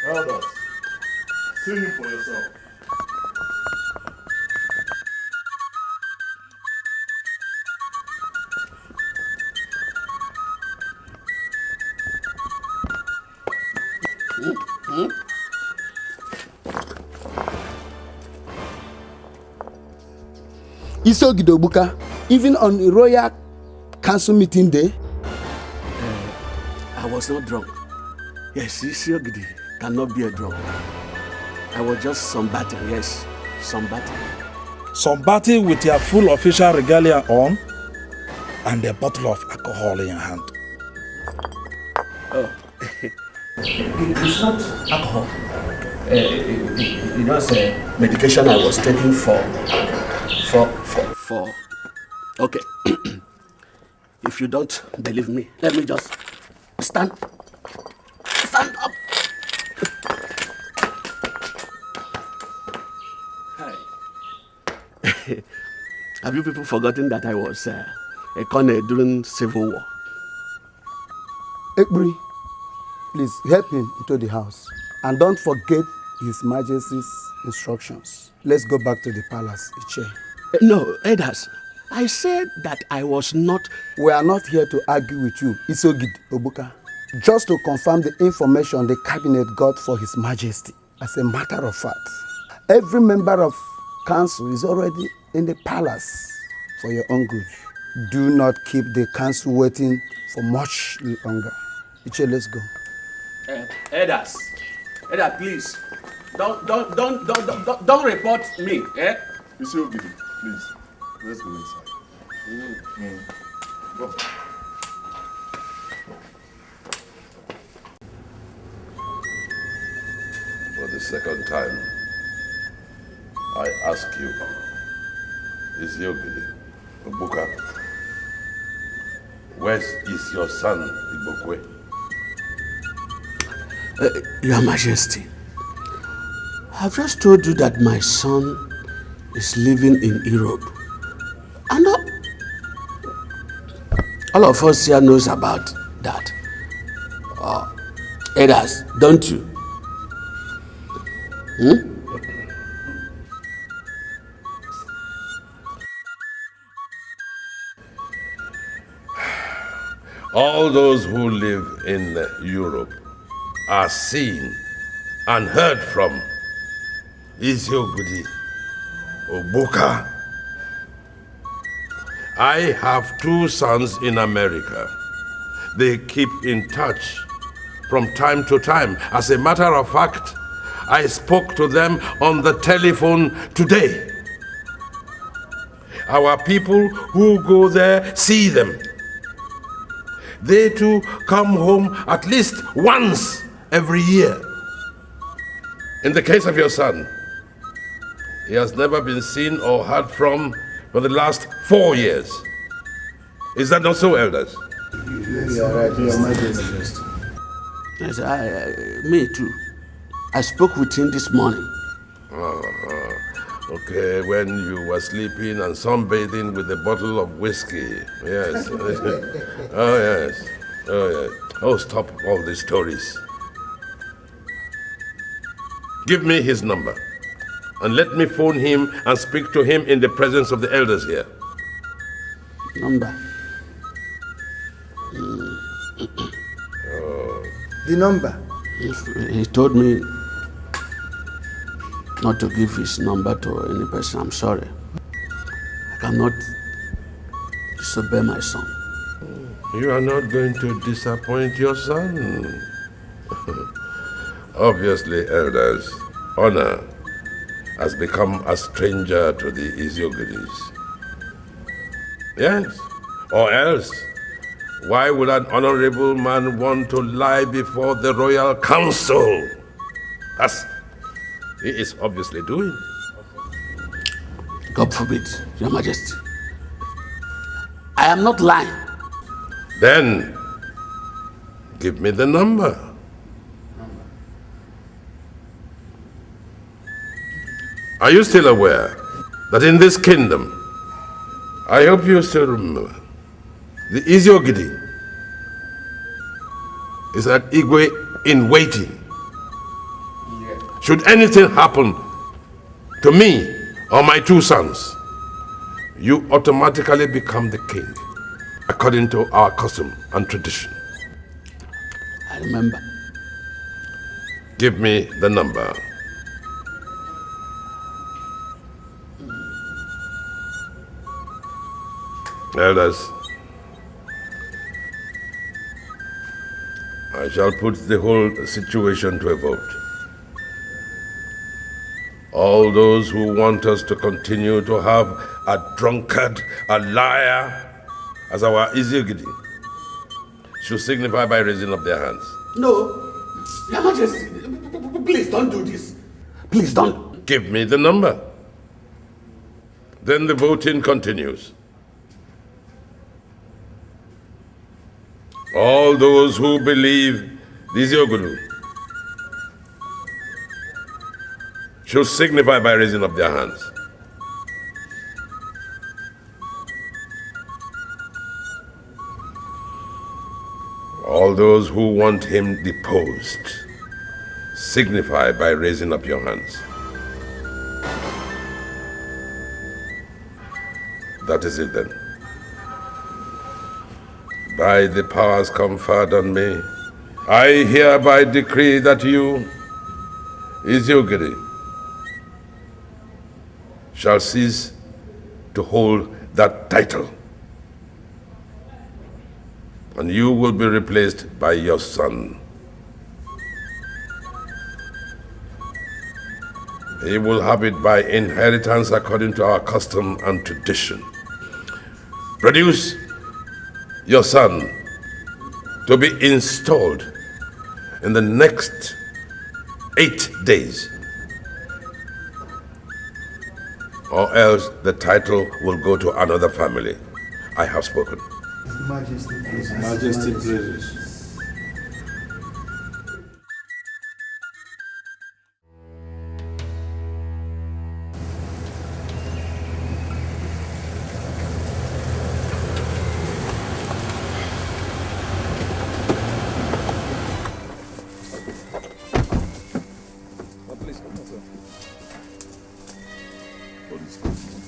Elders, see him for yourself. Isogide Ogbuka, even on the Royal Council meeting day? I was not drunk. Yes, Isiogidi cannot be a drunk. I was just sunbathing, yes, sunbathing. Sunbathing with your full official regalia on and a bottle of alcohol in your hand. Oh, it's not alcohol. It's medication I was taking for. Okay. If you don't believe me, let me just stand up. Hi. Have you people forgotten that I was a colonel during Civil War? Ekbri, please help him into the house. And don't forget His Majesty's instructions. Let's go back to the palace, Iche. No, Elders, I said that I was not... We are not here to argue with you, Isogide Ogbuka. Just to confirm the information the cabinet got for His Majesty. As a matter of fact, every member of council is already in the palace for your own good. Do not keep the council waiting for much longer. Iche, let's go. Elders, please, don't report me, eh? Isiogidi, please, let's go inside. Go. For the second time, I ask you, Isiogidi Ogbuka, where is your son, Igbokwe? Your Majesty, I've just told you that my son is living in Europe. And all of us here knows about that. Elders, don't you? All those who live in Europe are seen and heard from. Isiogidi Ogbuka. I have two sons in America. They keep in touch from time to time. As a matter of fact, I spoke to them on the telephone today. Our people who go there see them. They too come home at least once every year. In the case of your son, he has never been seen or heard from for the last 4 years. Is that not so, Elders? You are right, Your Majesty. Yes, me too. I spoke with him this morning. Okay, when you were sleeping and sunbathing with a bottle of whiskey. Yes. Oh, yes. Oh, yes. Oh, stop all these stories. Give me his number. And let me phone him and speak to him in the presence of the elders here. Number? The number? He told me not to give his number to any person. I'm sorry. I cannot disobey my son. You are not going to disappoint your son. Obviously, elders, honor has become a stranger to the Isiogidis. Yes, or else, why would an honorable man want to lie before the royal council? As he is obviously doing. God forbid, Your Majesty. I am not lying. Then, give me the number. Are you still aware that in this kingdom, I hope you still remember, the Isiogidi is an Igwe in waiting. Should anything happen to me or my 2 sons, you automatically become the king, according to our custom and tradition. I remember. Give me the number. Elders, I shall put the whole situation to a vote. All those who want us to continue to have a drunkard, a liar, as our Iziogidi, should signify by raising up their hands. No, Your Majesty, please don't do this. Please don't. Give me the number. Then the voting continues. All those who believe the Iziogulu should signify by raising up their hands. All those who want him deposed, signify by raising up your hands. That is it then. By the powers conferred on me, I hereby decree that you, Iziogiri, shall cease to hold that title. And you will be replaced by your son. He will have it by inheritance according to our custom and tradition. Produce your son to be installed in the next 8 days, or else the title will go to another family. I have spoken. Majesty pleases.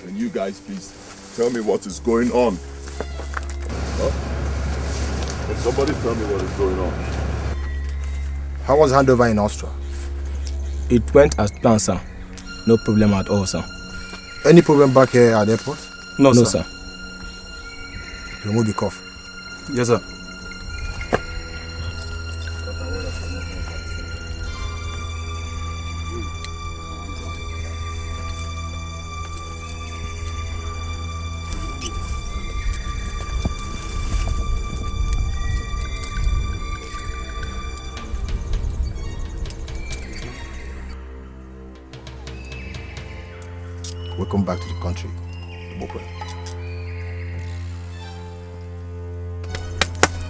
Can you guys please tell me what is going on? Can somebody tell me what is going on? How was handover in Austria? It went as planned, sir. No problem at all, sir. Any problem back here at the airport? No, sir. Remove the cuff. Yes, sir. Welcome back to the country.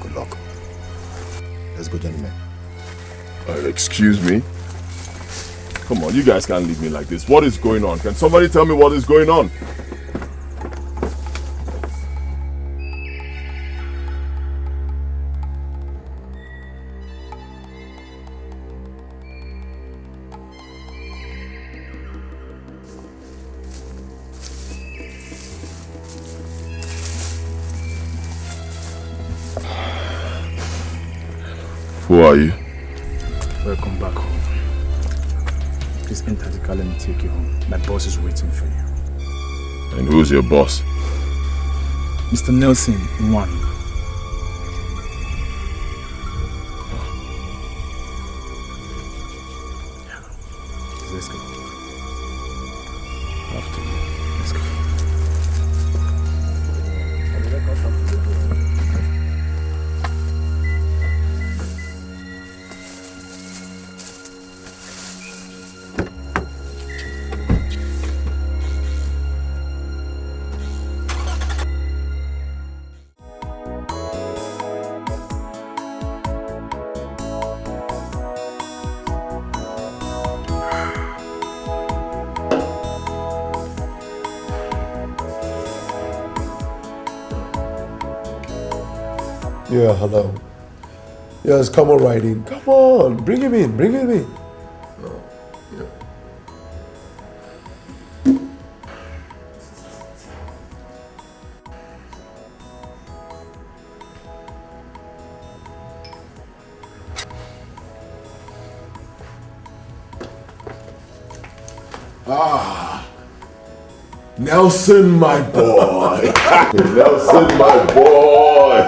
Good luck. Let's go, gentlemen. Excuse me? Come on, you guys can't leave me like this. What is going on? Can somebody tell me what is going on? Who are you? Welcome back home. Please enter the car, let me take you home. My boss is waiting for you. And who's your boss? Mr. Nelson Nwan. Let's go. After you. Let's go. Yeah, hello. Yes, come on right in. Come on, bring him in, bring him in. Nelson, my boy. Nelson, my boy.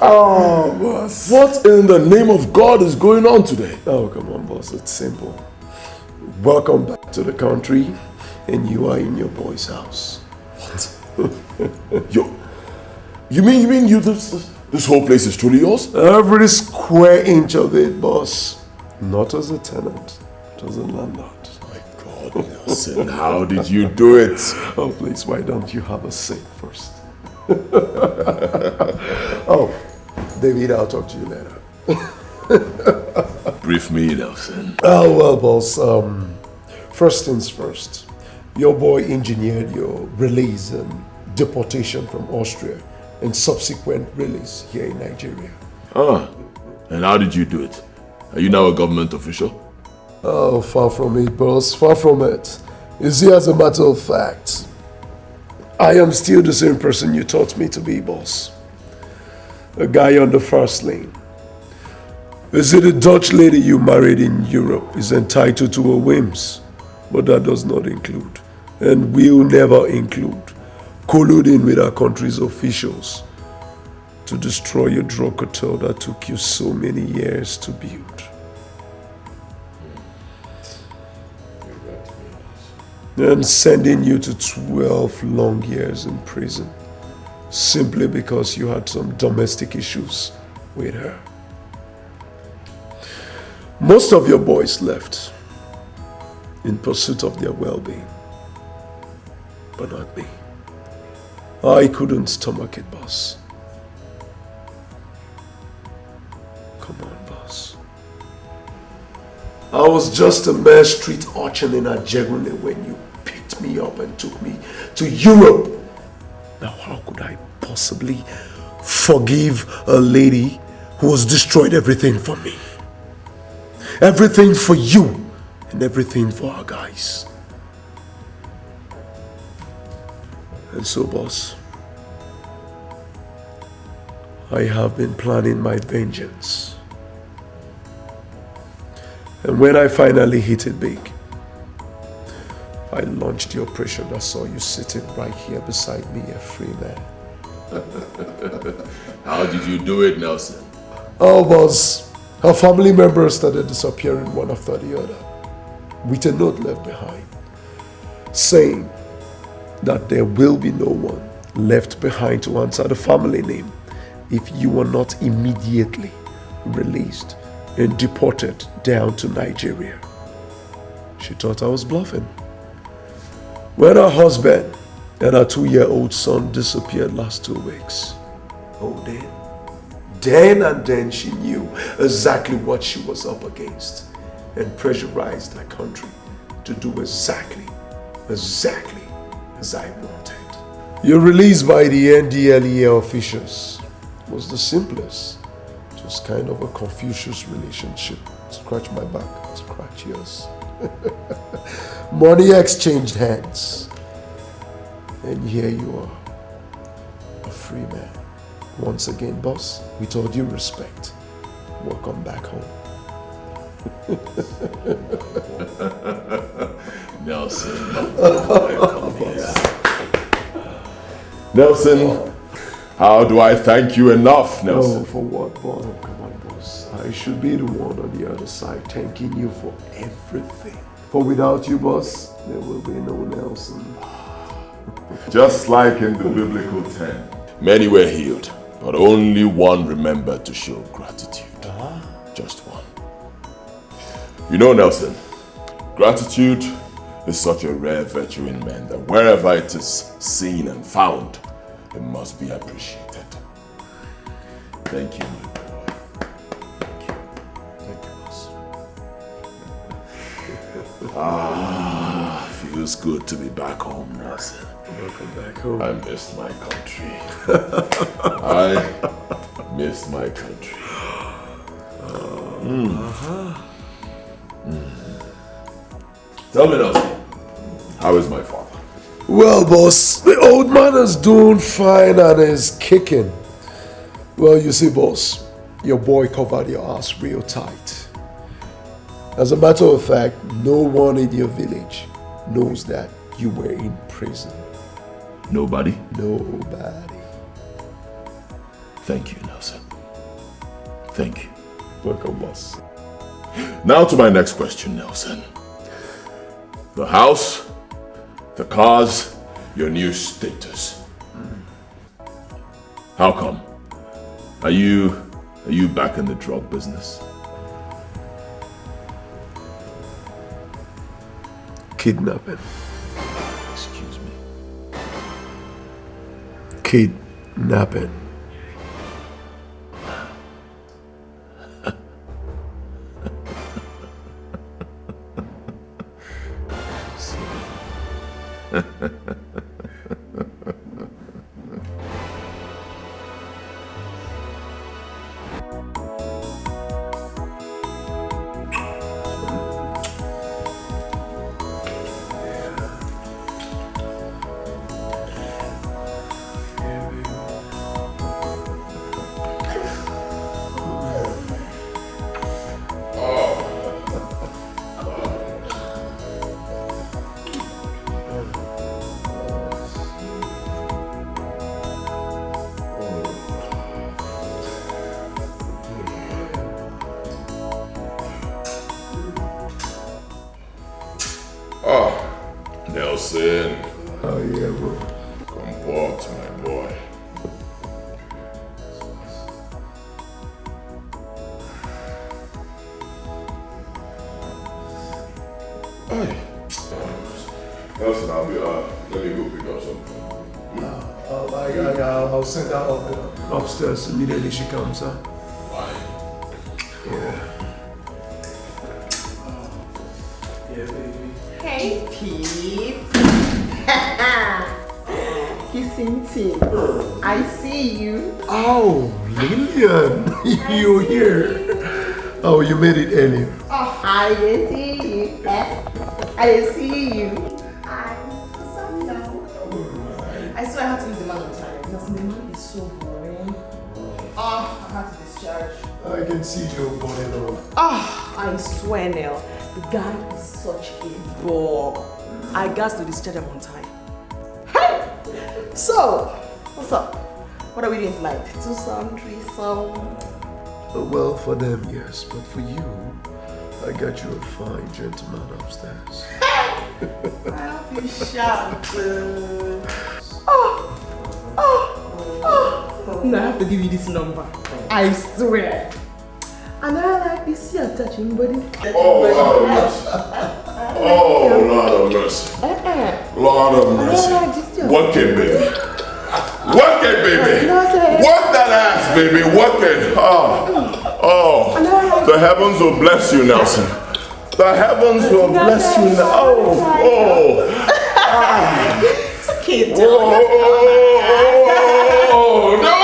Oh, boss. What in the name of God is going on today? Oh, come on, boss. It's simple. Welcome back to the country, and you are in your boy's house. What? You mean this whole place is truly yours? Every square inch of it, boss. Not as a tenant, but as a landlord. My God, Nelson, how did you do it? Oh, please, why don't you have a seat first? Oh, David, I'll talk to you later. Brief me, Nelson. Oh, well, boss, first things first. Your boy engineered your release and deportation from Austria and subsequent release here in Nigeria. And how did you do it? Are you now a government official? Oh, far from it, boss, far from it. You see, as a matter of fact, I am still the same person you taught me to be, boss. A guy on the first lane. You see, the Dutch lady you married in Europe is entitled to her whims, but that does not include, and will never include, colluding with our country's officials to destroy your drug cartel that took you so many years to build. And sending you to 12 long years in prison simply because you had some domestic issues with her. Most of your boys left in pursuit of their well-being, but not me. I couldn't stomach it, boss. Come on, boss. I was just a mere street urchin in Ajegunle when you picked me up and took me to Europe. Now, how could I possibly forgive a lady who has destroyed everything for me? Everything for you and everything for our guys. And so, boss, I have been planning my vengeance. And when I finally hit it big, I launched the operation that saw you sitting right here beside me, a free man. How did you do it, Nelson? Oh, boss, her family members started disappearing one after the other, with a note left behind, saying that there will be no one left behind to answer the family name if you were not immediately released and deported down to Nigeria. She thought I was bluffing. When her husband and her 2-year-old son disappeared last 2 weeks, oh, then she knew exactly what she was up against and pressurized her country to do exactly as I wanted. Your release by the NDLEA officials was the simplest. It was kind of a Confucius relationship. Scratch my back, scratch yours. Money exchanged hands. And here you are, a free man. Once again, boss, with all due respect, welcome back home. Nelson. Nelson, how do I thank you enough, Nelson? Oh, for what, boss? Oh, come on, boss. I should be the one on the other side thanking you for everything. For without you, boss, there will be no Nelson. Just like in the biblical 10. Many were healed, but only one remembered to show gratitude. Just one. You know, Nelson, gratitude is such a rare virtue in men that wherever it is seen and found, it must be appreciated. Thank you, my boy. Thank you. Thank you, boss. Feels good to be back home, Nelson. Welcome back home. I missed my country. I missed my country. Tell me, Nelson, how is my father? Well, boss, the old man is doing fine and is kicking. Well, you see, boss, your boy covered your ass real tight. As a matter of fact, no one in your village knows that you were in prison? Nobody? Nobody. Thank you, Nelson. Thank you. Welcome, boss. Now to my next question, Nelson. The house, the cars, your new status. How come? Are you back in the drug business? Kidnapping. Excuse me. Kidnapping. Nelson. Oh yeah, bro. Comport, my boy. Hey. Nelson, let me go pick up something. I'll send her upstairs immediately she comes, huh? Why? Yeah. Hey, Pete. Kissing team. I see you. Oh, Lillian, you're here. Oh, you made it earlier. Oh, I didn't see you. I didn't see you. I'm sorry now. I swear I had to leave the man on time because the man is so boring. Oh, I had to discharge. I can see your body now. Oh, I swear, Nell. The guy is such a bore. I got to discharge him on time. Hey! So, what's up? What are we doing tonight? Two-some, threesome? Well, for them, yes, but for you, I got you a fine gentleman upstairs. I'll be shocked. No, I have to give you this number. I swear. And I like this here touching body. Oh, Lord of mercy. Oh, Lord of mercy. Lord of mercy. Work it, baby. Work it, baby. Work that ass, baby. Work it. Oh. The heavens will bless you, Nelson. The heavens will bless you now. Oh. It's okay, Oh, no.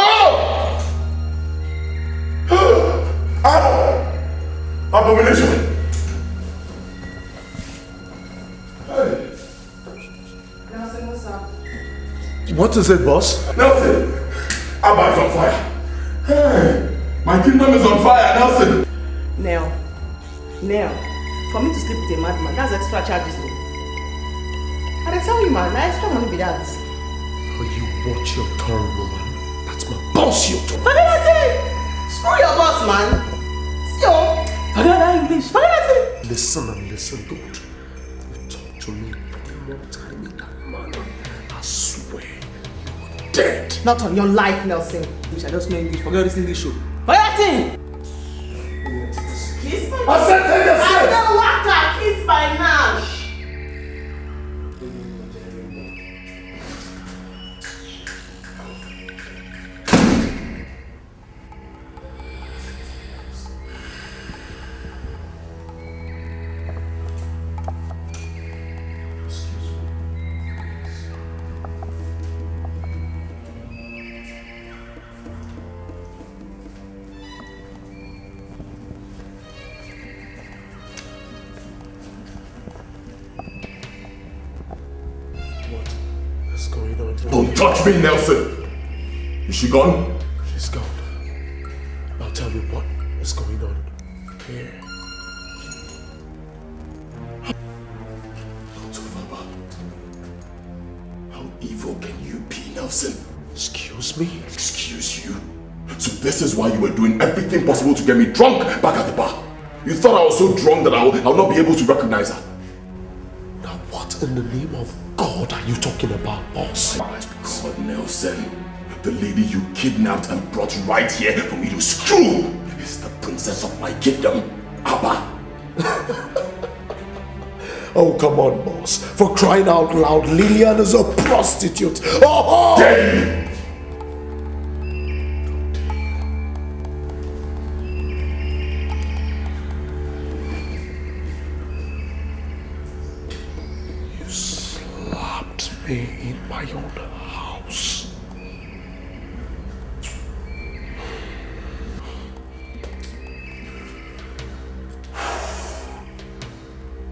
Abomination. Hey. Nelson, what's up? What is it, boss? Nelson, Abba is on fire. Hey, my kingdom is on fire, Nelson. Nell, for me to sleep with a madman, that's extra charges. And I tell you, man, my extra money be that. Oh, you watch your tongue, woman. That's my boss, you talk. Forget that thing! Screw your boss, man. Yo, forget that English. Forget that thing. Listen and listen, don't. You talk to me one more time in that manner, I swear you're dead. Not on your life, Nelson. I just know English. Forget this English show. Forget that thing! Kiss my I said take a I don't want that kiss by now. Don't touch me, Nelson. Is she gone? She's gone. I'll tell you what is going on here. Not so far, Nelson. Excuse me? Excuse you? So this is why you were doing everything possible to get me drunk back at the bar. You thought I was so drunk that I'll not be able to recognize her. Now what in the name of God are you talking about, boss? God, Nelson. The lady you kidnapped and brought right here for me to screw is the princess of my kingdom, Abba. Oh, come on, boss. For crying out loud, Lillian is a prostitute. Oh! Damn! You slapped me in my own house.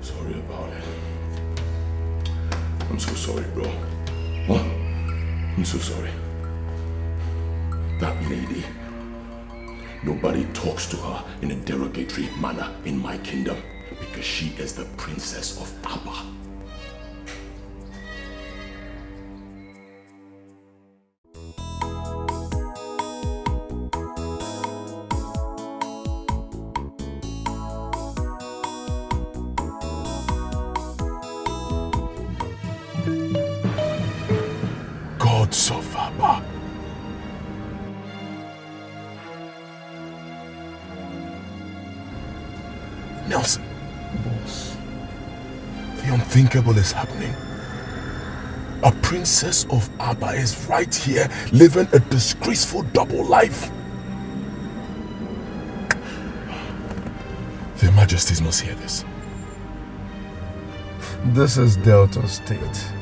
Sorry about it. I'm so sorry, bro. What? I'm so sorry. That lady. Nobody talks to her in a derogatory manner in my kingdom because she is the princess of Abba. Gods of Abba. Nelson. Boss. The unthinkable is happening. A princess of Abba is right here living a disgraceful double life. Their Majesties must hear this. This is Delta State,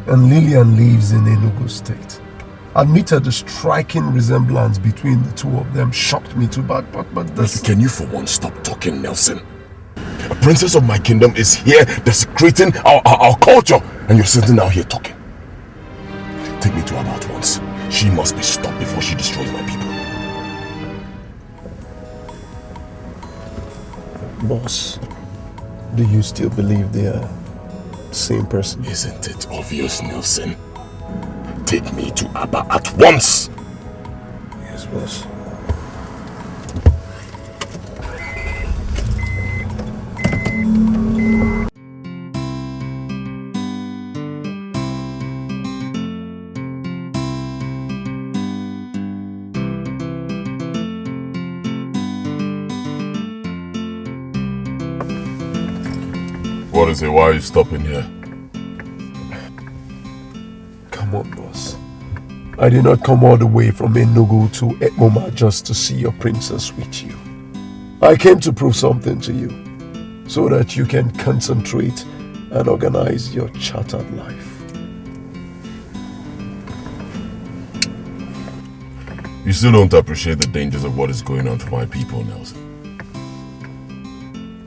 and Lillian lives in Enugu State. Admitted the striking resemblance between the two of them shocked me too bad, but this... Can you for once stop talking, Nelson? A princess of my kingdom is here desecrating our culture, and you're sitting out here talking. Take me to Abba at once. She must be stopped before she destroys my people. Boss, do you still believe they are the same person? Isn't it obvious, Nelson? Take me to Abba at once! Yes, boss. What is it? Why are you stopping here? Come on, boss. I did not come all the way from Enugu to Ekmoma just to see your princess with you. I came to prove something to you so that you can concentrate and organize your chartered life. You still don't appreciate the dangers of what is going on for my people, Nelson.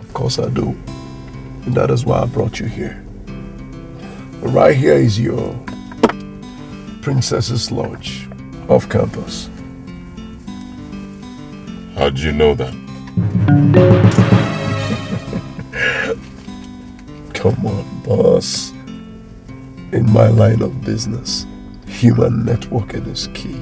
Of course I do. And that is why I brought you here. Right here is your Princess's Lodge off campus. How did you know that? Come on, boss. In my line of business, human networking is key.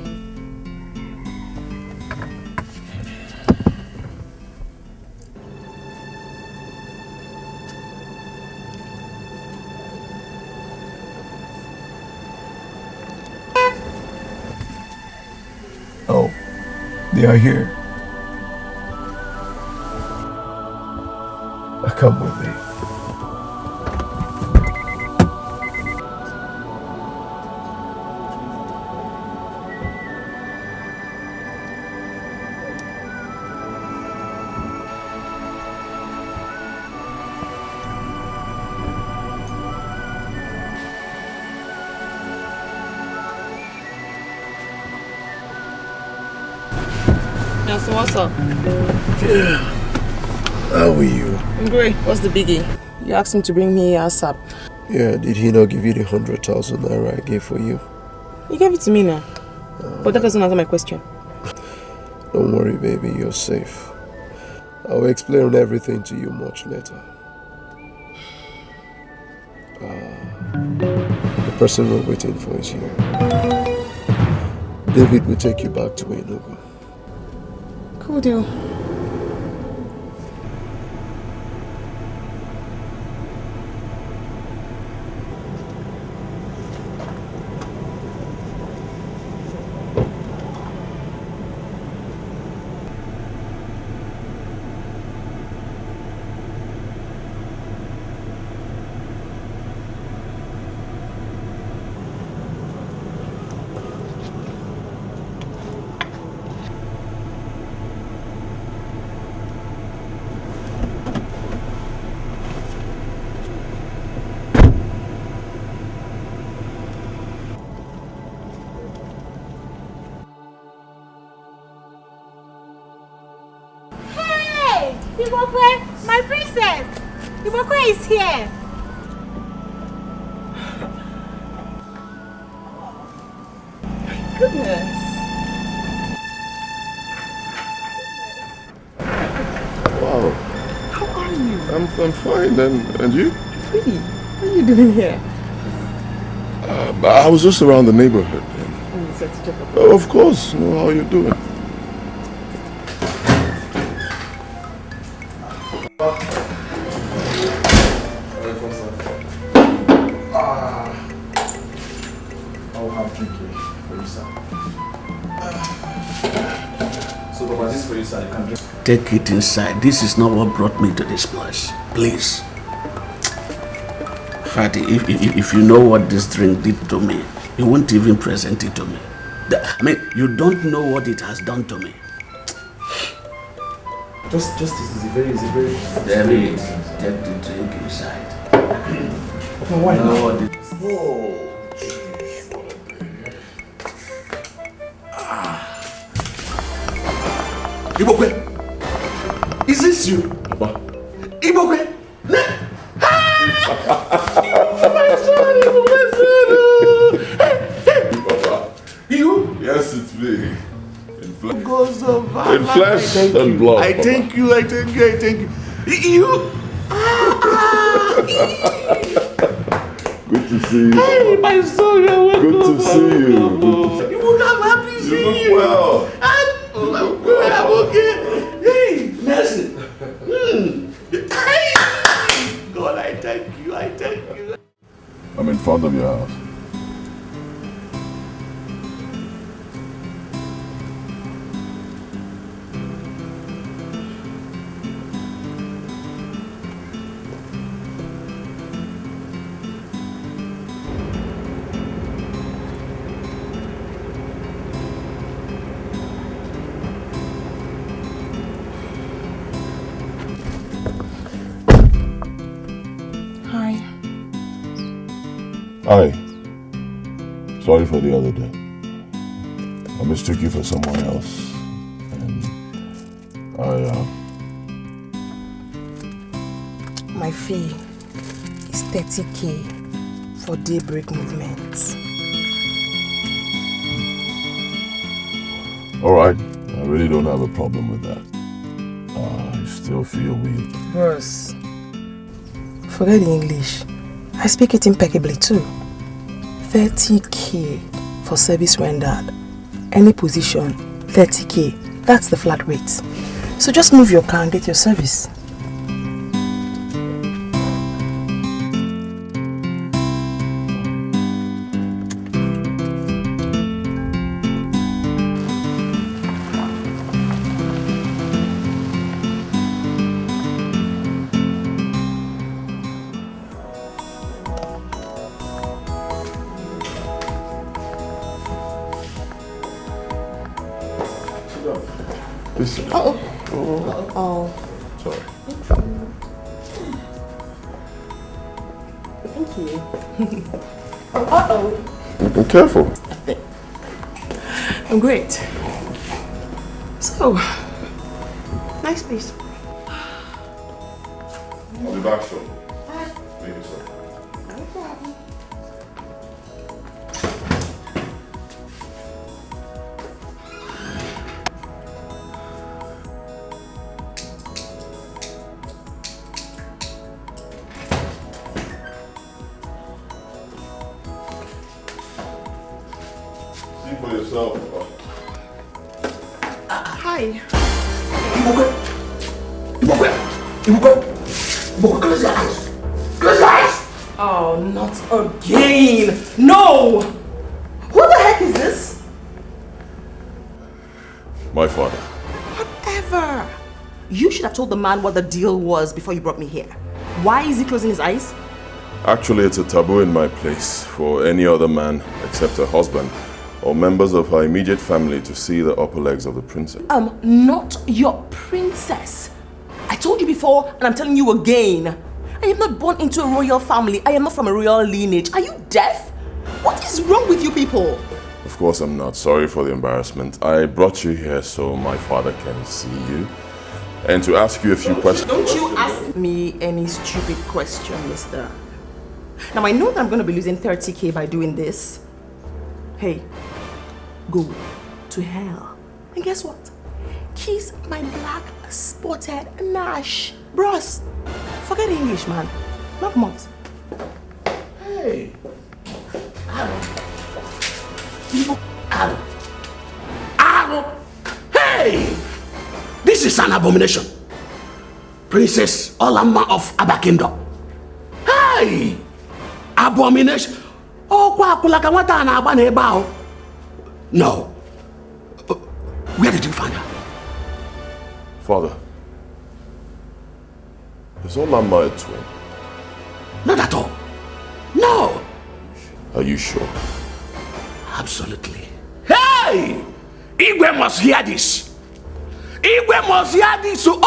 Oh, they are here. Come with me. So what's up? Yeah. How are you? I'm great. What's the biggie? You asked him to bring me ASAP. Yeah, did he not give you the 100,000 naira I gave for you? He gave it to me now. But that doesn't answer my question. Don't worry, baby. You're safe. I'll explain everything to you much later. The person we're waiting for is here. David will take you back to Enugu. Cool deal. Ibokwe, my princess! Ibokwe is here! My goodness! Wow. How are you? I'm fine, and you? Really? What are you doing here? I was just around the neighborhood. Oh, you said to check up. Oh, of course. How are you doing? I'll have drink here for you, sir. So, Baba, this is for you, sir. You can drink. Take it inside. This is not what brought me to this place. Please. Fatty, if you know what this drink did to me, you won't even present it to me. I mean, you don't know what it has done to me. Just this is very easy, David, take the drink inside. No, why not? No, Ibokwe, is this you? Papa. Ibokwe? Papa. You? Yes, it's me. In In flesh and blood. I thank you. You? Good to see you. Hey, my son, you're welcome. Good to see you. Good to see You would have happy you. seeing You look well. I'm okay. Hey, Nelson. Hey. God, I thank you. I'm in front of your house. Hi. Sorry for the other day. I mistook you for someone else. And My fee is 30K for daybreak movements. Alright. I really don't have a problem with that. I still feel weak. Bros, forget the English. I speak it impeccably too. 30K for service rendered. Any position, 30K. That's the flat rate. So just move your car and get your service. Sorry. Thank you. Be careful. I'm great. So, nice place. I'll be back soon. Leave it so. No problem. See for yourself. Hi. Ibokwe, close your eyes. Close your eyes. Oh, not again. No. Who the heck is this? My father. Whatever. You should have told the man what the deal was before you brought me here. Why is he closing his eyes? Actually, it's a taboo in my place for any other man except her husband or members of her immediate family to see the upper legs of the princess. Not your princess. I told you before and I'm telling you again. I am not born into a royal family. I am not from a royal lineage. Are you deaf? What is wrong with you people? Of course I'm not. Sorry for the embarrassment. I brought you here so my father can see you and to ask you a few questions. Don't you ask me any stupid question, mister. Now I know that I'm going to be losing 30K by doing this. Hey, go to hell. And guess what? Kiss my black spotted Nash. Bros, forget English, man. Not much. Hey. Aaron. Hey! This is an abomination. Princess Olamma of Aba Kingdom. Hey! Abomination. Oh, no. Where did you find her? Father, is Olamma a twin? Not at all. No. Are you sure? Absolutely. Hey! Igwe must hear this. Igwe must hear this. So,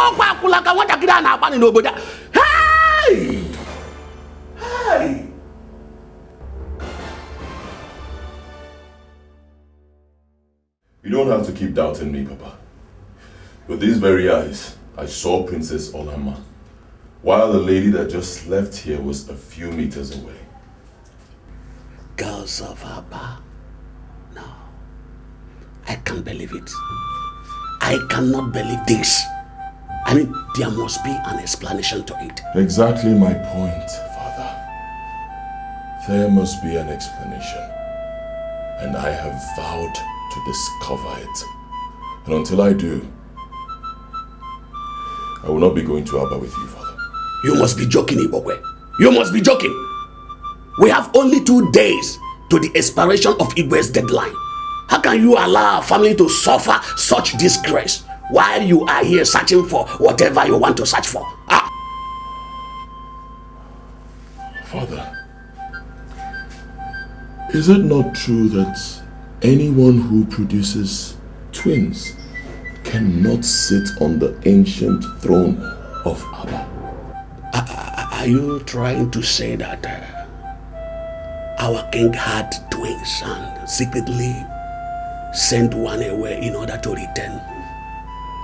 hey! Hey! You don't have to keep doubting me, Papa. With these very eyes, I saw Princess Olamma, while the lady that just left here was a few meters away. Girls of Aba. No. I can't believe it. I cannot believe this. I mean, there must be an explanation to it. Exactly my point, Father. There must be an explanation. And I have vowed to discover it. And until I do, I will not be going to Aba with you, Father. You must be joking, Ibokwe. You must be joking. We have only 2 days to the expiration of Igwe's deadline. How can you allow our family to suffer such disgrace while you are here searching for whatever you want to search for? Ah. Father, is it not true that anyone who produces twins cannot sit on the ancient throne of Aba? Are you trying to say that our king had twins and secretly sent one away in order to return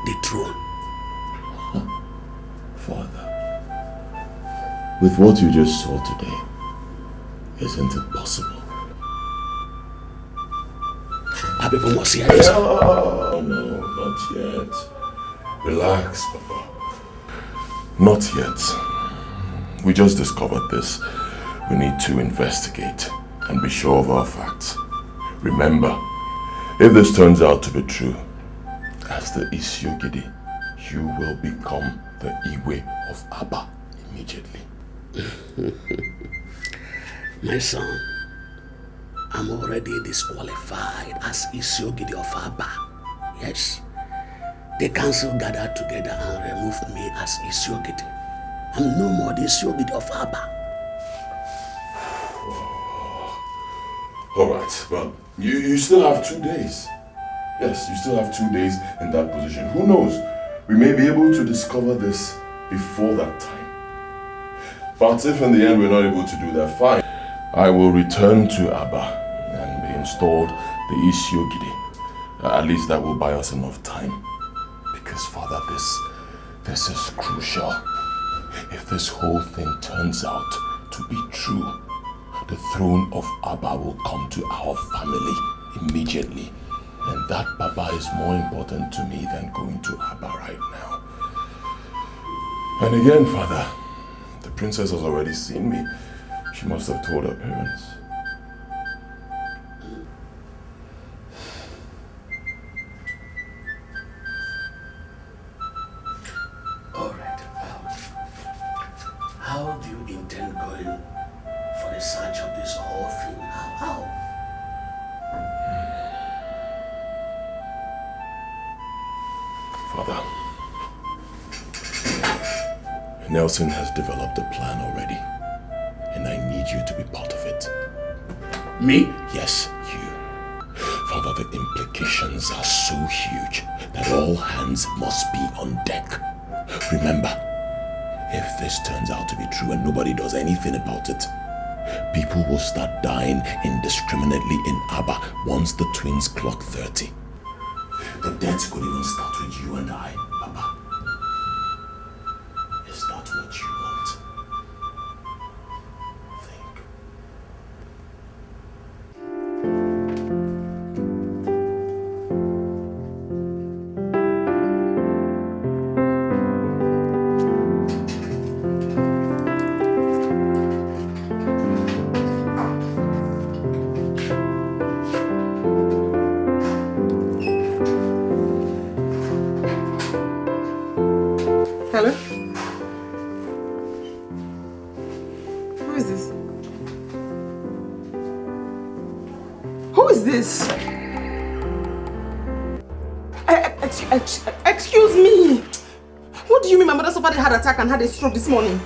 the throne? Father, with what you just saw today, isn't it possible? Our people must hear this. No, not yet. Relax, Papa. Not yet. We just discovered this. We need to investigate and be sure of our facts. Remember, if this turns out to be true, as the Isiogidi, you will become the Igwe of Aba immediately. My son, I'm already disqualified as Isiogidi of Aba. Yes. The council gathered together and removed me as Isiogidi. I'm no more the Isiogidi of Aba. Alright, well, you still have 2 days. Yes, you still have 2 days in that position. Who knows? We may be able to discover this before that time. But if in the end we're not able to do that, fine. I will return to Aba and be installed the Isiogidi. At least that will buy us enough time. Because, Father, this is crucial. If this whole thing turns out to be true, the throne of Aba will come to our family immediately. And that, Papa, is more important to me than going to Aba right now. And again, Father, the princess has already seen me. She must have told her parents. How do you intend going for the search of this whole thing? How? Father, Nelson has developed a plan already, and I need you to be part of it. Me? Yes, you. Father, the implications are so huge that all hands must be on deck. Remember, if this turns out to be true and nobody does anything about it, people will start dying indiscriminately in Abba once the twins clock 30. The deaths could even start with you and I, Papa. Is that what you want? Think. Hello? Who is this? Who is this? Excuse me. What do you mean my mother suffered a heart attack and had a stroke this morning?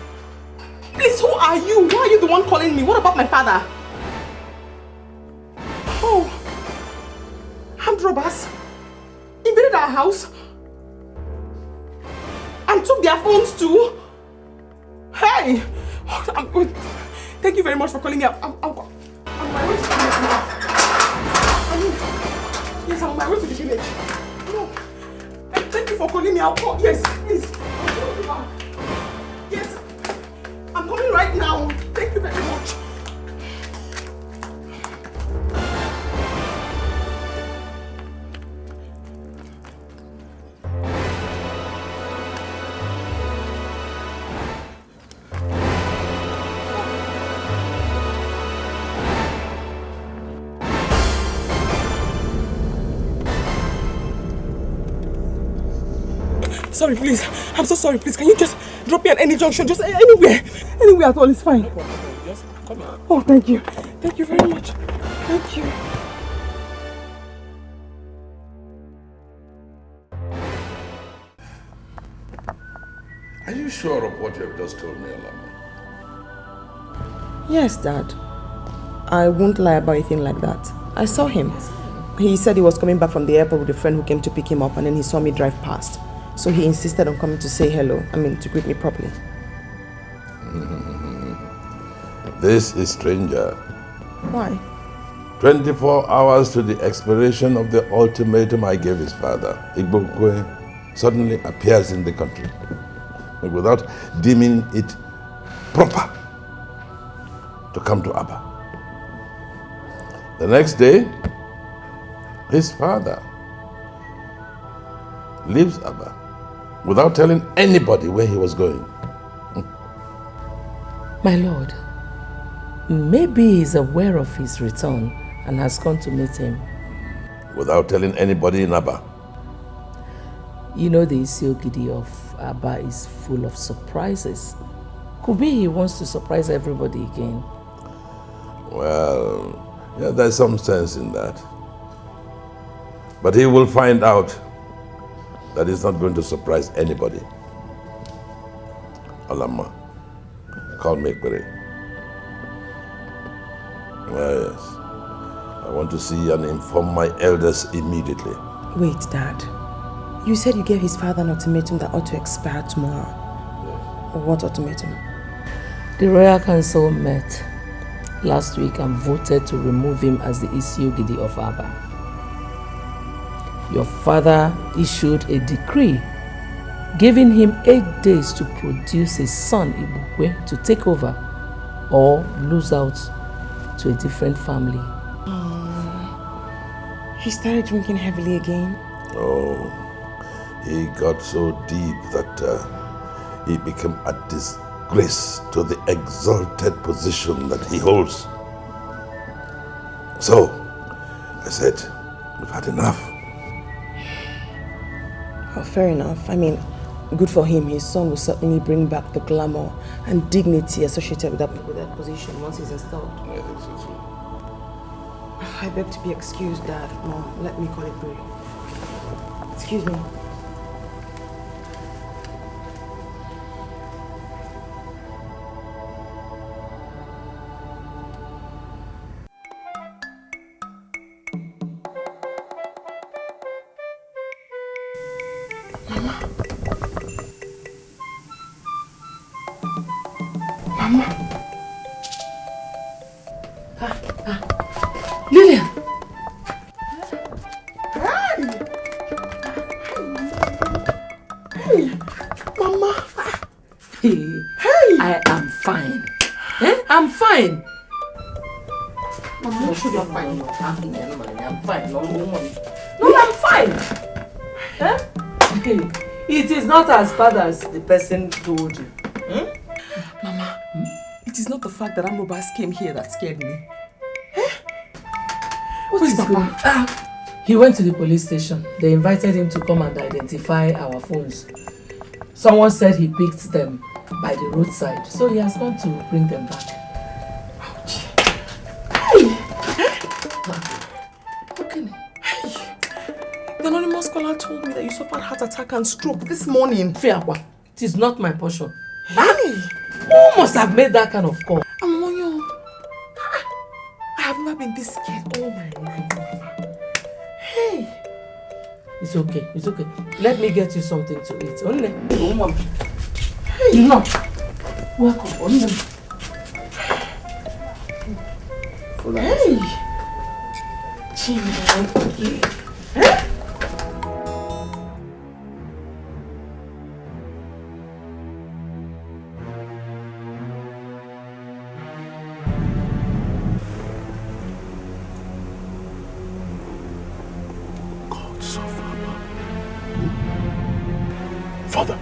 Please, who are you? Why are you the one calling me? What about my father? Oh, armed robbers invaded our house and took their phones too. Hey! Thank you very much for calling me. I'm on my way to the village now. Yes, I'm on my way to the village. No. Thank you for calling me. I'll call. Yes, please. I'll call you back. Yes. I'm coming right now. Thank you very much. Sorry, please. I'm so sorry, please. Can you just drop me at any junction? Just anywhere. Anywhere at all is fine. Just come here. Oh, thank you. Thank you very much. Thank you. Are you sure of what you have just told me, Alama? Yes, Dad. I won't lie about anything like that. I saw him. He said he was coming back from the airport with a friend who came to pick him up, and then he saw me drive past. So he insisted on coming to say hello. To greet me properly. This is stranger. Why? 24 hours to the expiration of the ultimatum I gave his father, Igbokwe suddenly appears in the country without deeming it proper to come to Abba. The next day, his father leaves Abba without telling anybody where he was going. My lord, maybe he's aware of his return and has gone to meet him. Without telling anybody in Abba. You know the Isiogidi of Abba is full of surprises. Could be he wants to surprise everybody again. Well, yeah, there's some sense in that. But he will find out that he's not going to surprise anybody. Alama, call me Ekbere. Yes. I want to see and inform my elders immediately. Wait, Dad. You said you gave his father an ultimatum that ought to expire tomorrow. Yes. What ultimatum? The Royal Council met last week and voted to remove him as the Isiogidi of Abba. Your father issued a decree giving him 8 days to produce his son Ibukwe to take over or lose out to a different family. He started drinking heavily again? Oh, he got so deep that he became a disgrace to the exalted position that he holds. So, I said, we've had enough. Oh, fair enough. good for him. His son will certainly bring back the glamour and dignity associated with that position once he's installed. I think so too. I beg to be excused, Dad. Mom, let me call it brief. Excuse me. Lillian! Hey! Mama! Hey! I am fine. I'm fine. Mama, you should be fine. I'm fine. No, I'm fine. It is not as bad as the person told you. Mama, it is not the fact that Amrobas came here that scared me. What is Papa? He went to the police station. They invited him to come and identify our phones. Someone said he picked them by the roadside, so he has gone to bring them back. Ouch. Hey! Okay. Hey! The anonymous caller told me that you suffered heart attack and stroke this morning. Fiakwa, it is not my portion. Hey! Who must have made that kind of call? Amonyo, I have never been this scared all my life. Hey! It's okay, it's okay. Let me get you something to eat. Only. Hey! No. Welcome. Only. Hey! Chima. Hey! Father.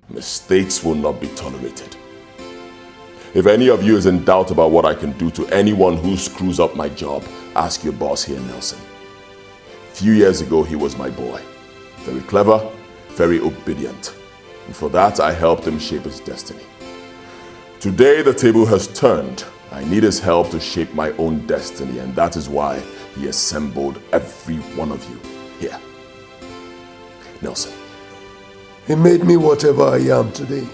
Mistakes will not be tolerated. If any of you is in doubt about what I can do to anyone who screws up my job, ask your boss here, Nelson. A few years ago, he was my boy. Very clever, very obedient. And for that, I helped him shape his destiny. Today, the table has turned. I need his help to shape my own destiny, and that is why he assembled every one of you here. Nelson. He made me whatever I am today,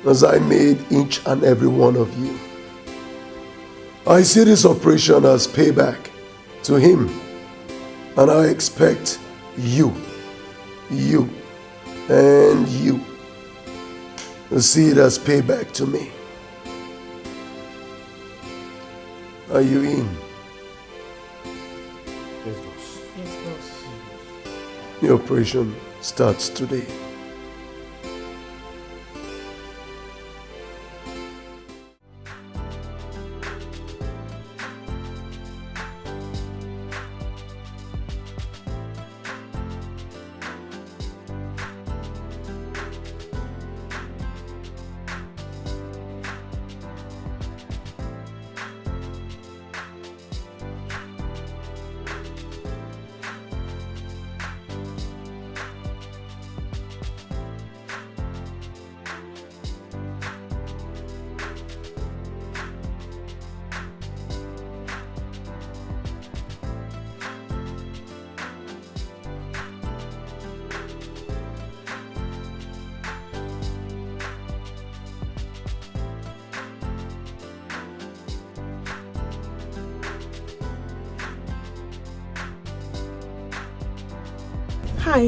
as I made each and every one of you. I see this operation as payback to him, and I expect you, and you to see it as payback to me. Are you in? Yes, boss. Yes, boss. The operation starts today. Hi.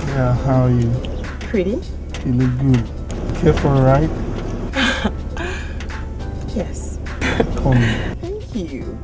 Yeah, how are you? Pretty? You look good. Care for a ride? Yes. Come on. Thank you.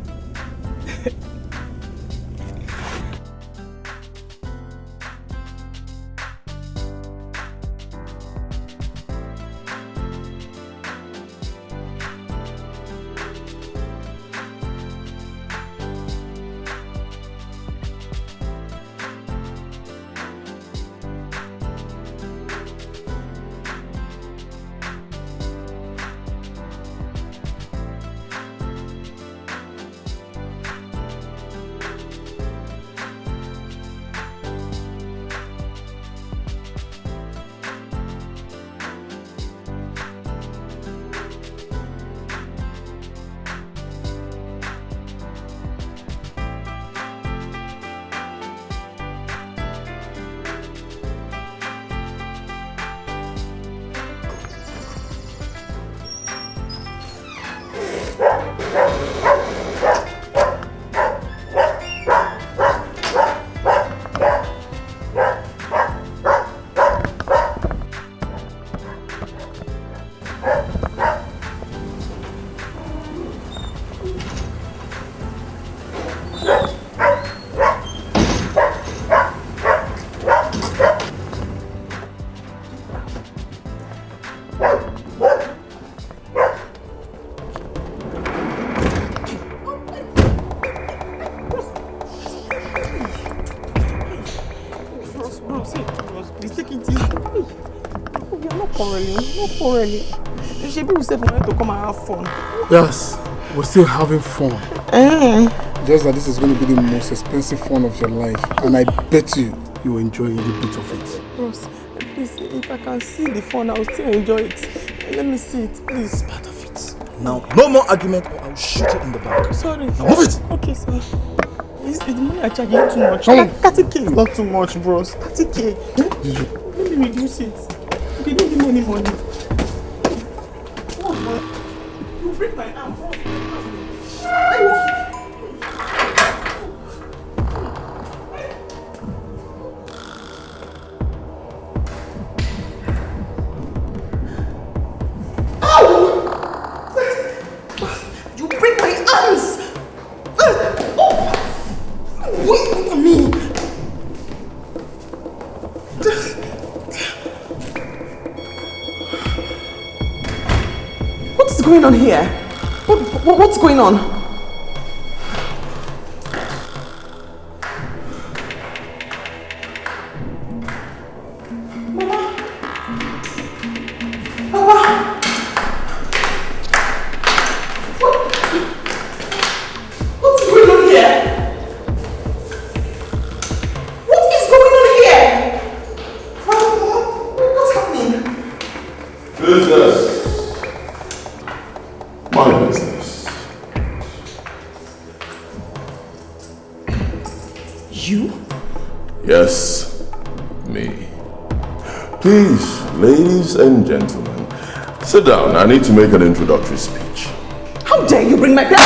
People said we wanted to come and have fun. Yes, we're still having fun. Just that this is going to be the most expensive fun of your life. And I bet you will enjoy every bit of it. Ross, please, if I can see the fun, I'll still enjoy it. Let me see it, please. It's part of it. Now, no more argument or I'll shoot it in the back. Sorry. Now move it! Okay, sorry. Is the money I charge you too much? 30k is not too much, bros. 30k. Let me reduce it. Okay, don't give me any money. You break my arm. You break my arms! Wait on me! What's going on here? What's going on? Yes, me. Please, ladies and gentlemen, sit down. I need to make an introductory speech. How dare you bring my pet?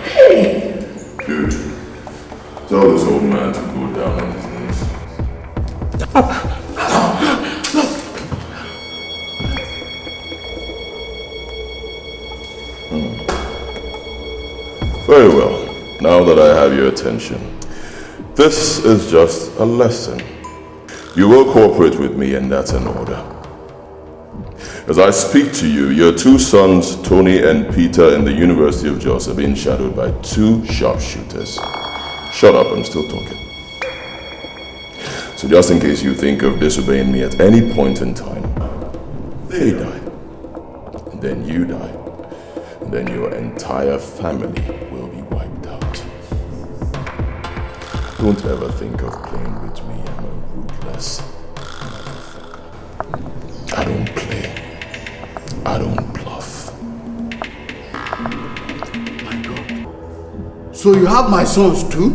Hey! Dude, tell this old man to go down on his knees. Very well. Now that I have your attention, this is just a lesson. You will cooperate with me, and that's an order. As I speak to you, your two sons, Tony and Peter, in the University of Jos are being shadowed by two sharpshooters. Shut up, I'm still talking. So just in case you think of disobeying me at any point in time, they die. And then you die. And then your entire family will be wiped out. Don't ever think of playing with me. I'm a ruthless motherfucker. I don't play. I don't bluff. My God. So you have my sons too?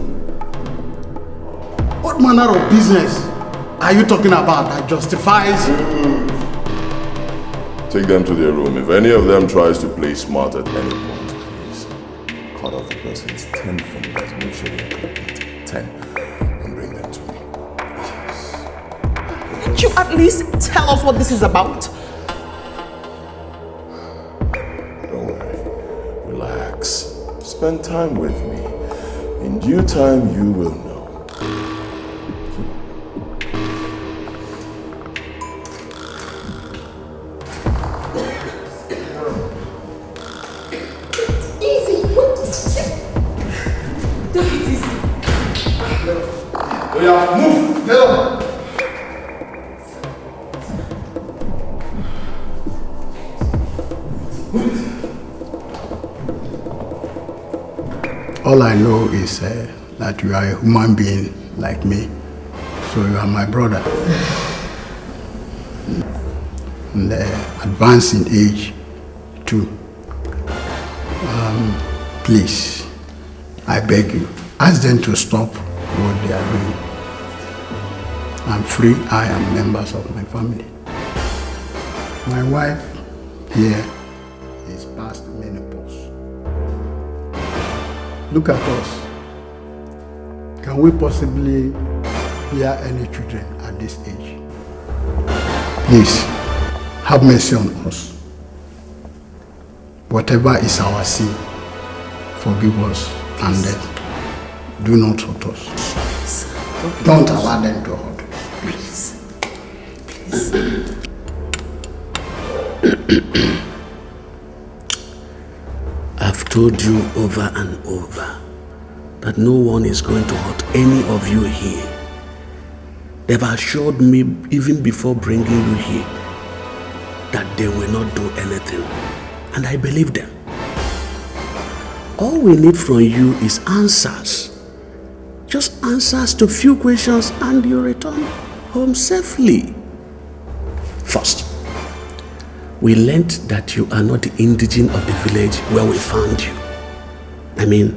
What manner of business are you talking about that justifies? Take them to their room. If any of them tries to play smart at any point, please cut off the person's 10 fingers. Make sure they're complete. 10. And bring them to me. Can't you at least tell us what this is about? Don't worry. Relax. Spend time with me. In due time, you will know. Move! Get up! All I know is that you are a human being like me. So you are my brother. And advanced in age too. Please, I beg you, ask them to stop what they are doing. I'm free, I am members of my family. My wife here is past menopause. Look at us. Can we possibly bear any children at this age? Please, have mercy on us. Whatever is our sin, forgive us and do not hurt us. Don't allow them to hurt us. Please. I've told you over and over that no one is going to hurt any of you here. They've assured me even before bringing you here that they will not do anything, and I believe them. All we need from you is answers. Just answers to few questions and you return home safely. First, we learned that you are not the indigene of the village where we found you. I mean,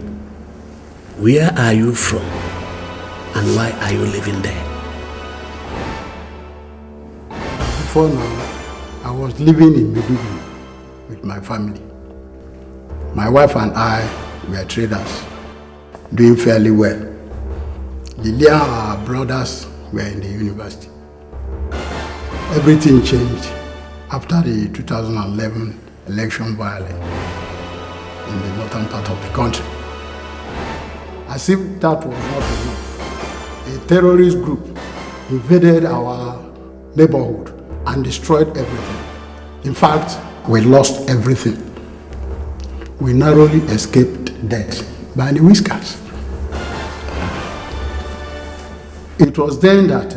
where are you from and why are you living there? Before now, I was living in Maiduguri with my family. My wife and I were traders, doing fairly well. Lilia and our brothers were in the university. Everything changed after the 2011 election violence in the northern part of the country. As if that was not enough, a terrorist group invaded our neighborhood and destroyed everything. In fact, we lost everything. We narrowly escaped death by the whiskers. It was then that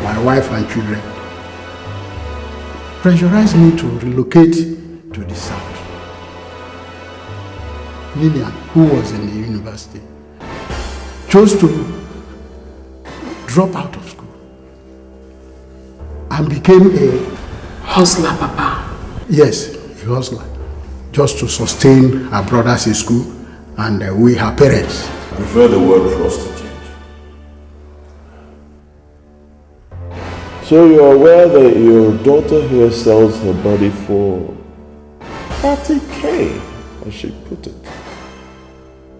my wife and children pressurized me to relocate to the south. Lillian, who was in the university, chose to drop out of school and became a hustler, Papa. Yes, a hustler, just to sustain her brothers in school and we, her parents. I prefer the word prostitute. So you're aware that your daughter here sells her body for 30K, as she put it.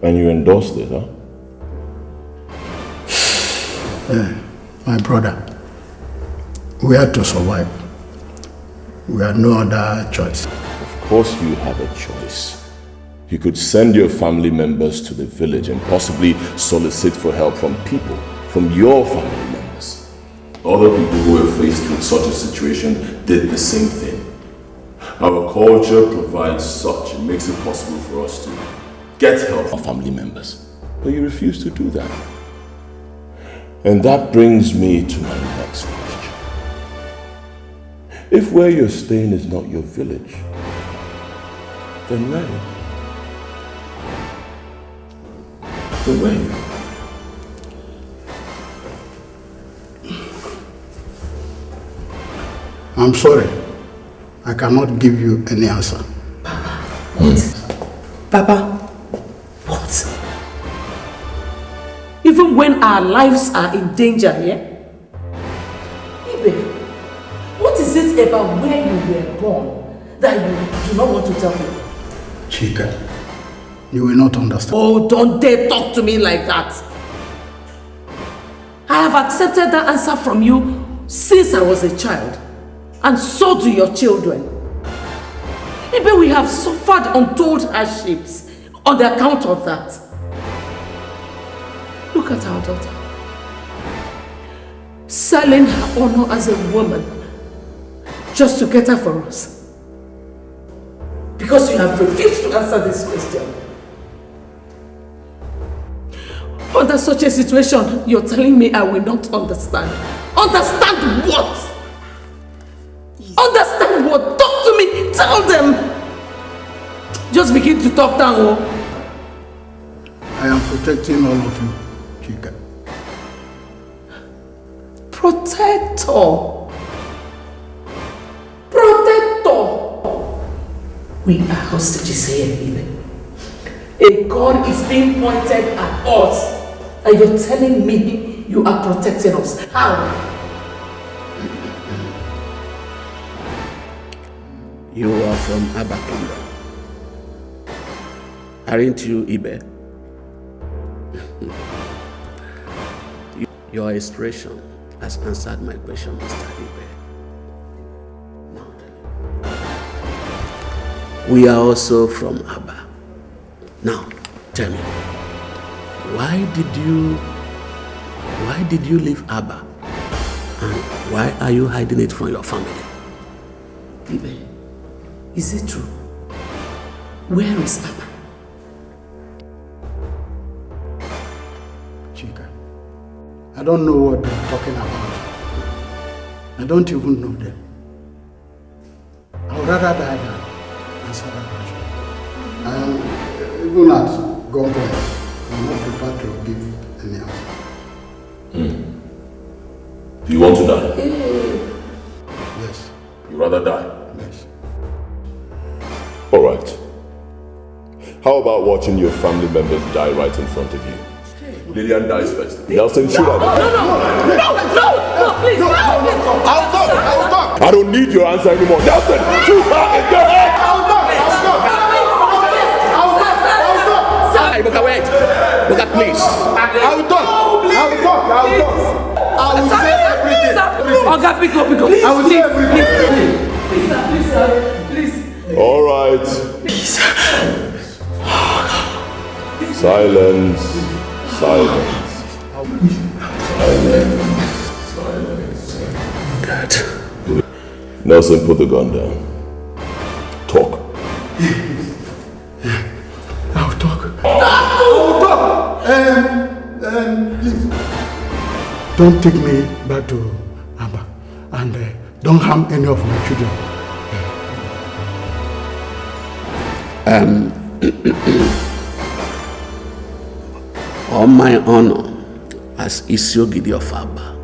And you endorsed it, huh? My brother, we had to survive. We had no other choice. Of course you have a choice. You could send your family members to the village and possibly solicit for help from people, from your family members. Other people who were faced with such a situation did the same thing. Our culture provides such, it makes it possible for us to get help from family members. But you refuse to do that. And that brings me to my next question. If where you're staying is not your village, then where? Then where? I'm sorry. I cannot give you any answer. Papa, what? Even when our lives are in danger here? Ibe, what is it about where you were born that you do not want to tell me? Chika, You will not understand. Oh, don't dare talk to me like that. I have accepted that answer from you since I was a child. And so do your children. Maybe we have suffered untold hardships on the account of that. Look at our daughter. Selling her honor as a woman just to get her for us. Because you have refused to answer this question. Under such a situation, you're telling me I will not understand. Understand what? Understand what? Talk to me. Tell them. Just begin to talk down. Oh. I am protecting all of you, Chika. Protector. Protector. We are hostages here, even. A gun is being pointed at us. And you're telling me you are protecting us. How? You are from Abba Kingdom. Aren't you, Ibe? Your expression has answered my question, Mr. Ibe. Now, we are also from Abba. Now, tell me, why did you leave Abba? And why are you hiding it from your family? Ibe, is it true? Where is Abba? Chika, I don't know what they're talking about. I don't even know them. I would rather die than answer that question. I am even at gunpoint. I'm not prepared to give any answer. Do you want to die? Yes. You rather die? Yes. Alright. How about watching your family members die right in front of you? Lillian dies first. Nelson, shoot her. No, please. I'll talk. I don't need your answer anymore. Nelson, shoot her in the head. Hey, Buka, wait. Buka, please. I will talk. I will say everything. Oga, pick up. I will say everything. Please. All right. Silence. God. Nelson, put the gun down. Talk. I'll talk. Please. Don't take me back to Abba. And don't harm any of my children. On my honor as Isiogidi of Abba,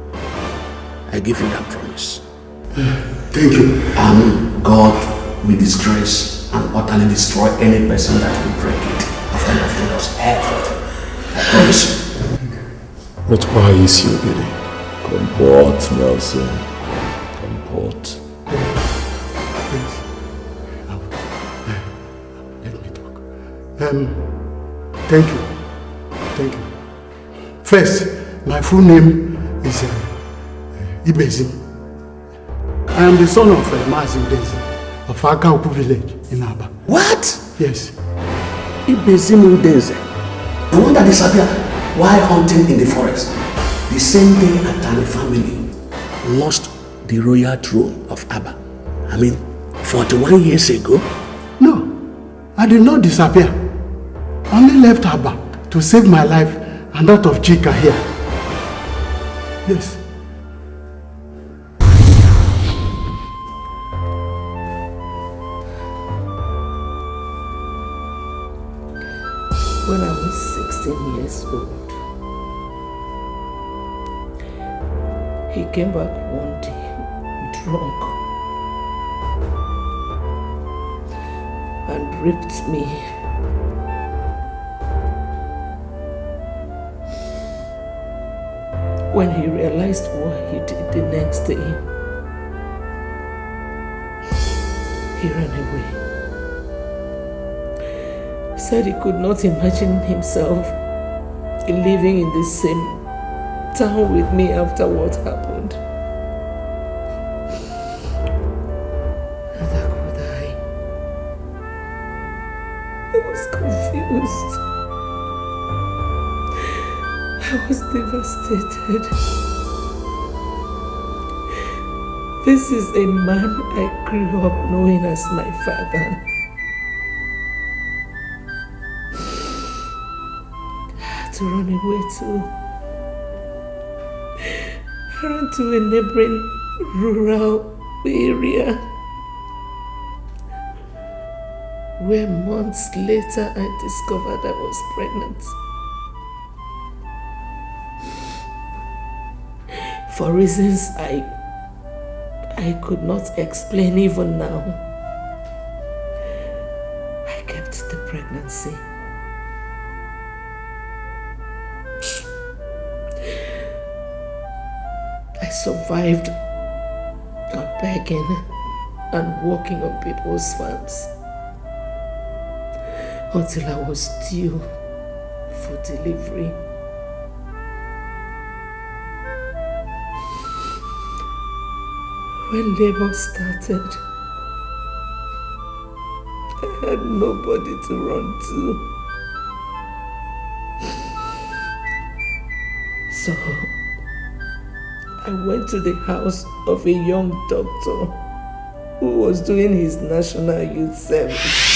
I give you that promise. Thank you. God will disgrace and utterly destroy any person that will break it of any of God's effort. I promise you. But why is you getting? Comport, Nelson. Comport. Let me talk. Thank you. First, my full name is Ibezim. I am the son of Mazi Udeze of Akaupu village in Aba. What? Yes. Ibezim Udeze. The one that disappeared while hunting in the forest. The same day Atani family lost the royal throne of Abba. 41 years ago. No, I did not disappear. I only left Abba to save my life and that of Chika here. Yes. When I was 16 years old, he came back one day drunk and raped me. When he realized what he did the next day, he ran away. said he could not imagine himself living in the same town with me after what happened. Neither could I. I was confused. I was devastated. This is a man I grew up knowing as my father. To run away to. I ran to a neighboring rural area where months later I discovered I was pregnant. For reasons I could not explain even now, I kept the pregnancy. I survived on begging and working on people's farms until I was due for delivery. When labor started, I had nobody to run to. So I went to the house of a young doctor who was doing his national youth service.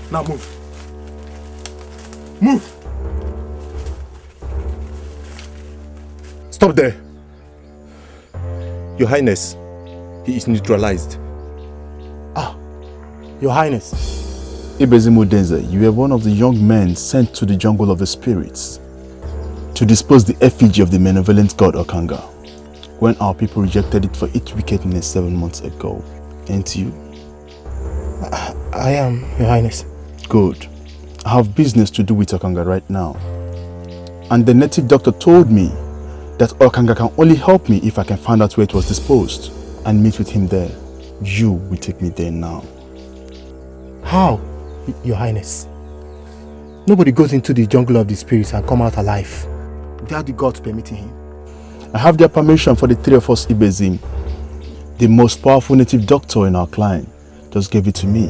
Now move. Move! Stop there. Your Highness, he is neutralized. Your Highness. Ibezim Udenze, you were one of the young men sent to the jungle of the spirits to dispose the effigy of the malevolent god Okanga when our people rejected it for its wickedness 7 months ago. Ain't you? I am, Your Highness. Good. I have business to do with Okanga right now. And the native doctor told me that Okanga can only help me if I can find out where it was disposed and meet with him there. You will take me there now. How, Your Highness? Nobody goes into the jungle of the spirits and come out alive without the gods permitting him. I have their permission for the three of us, Ibezim. The most powerful native doctor in our clan just gave it to me.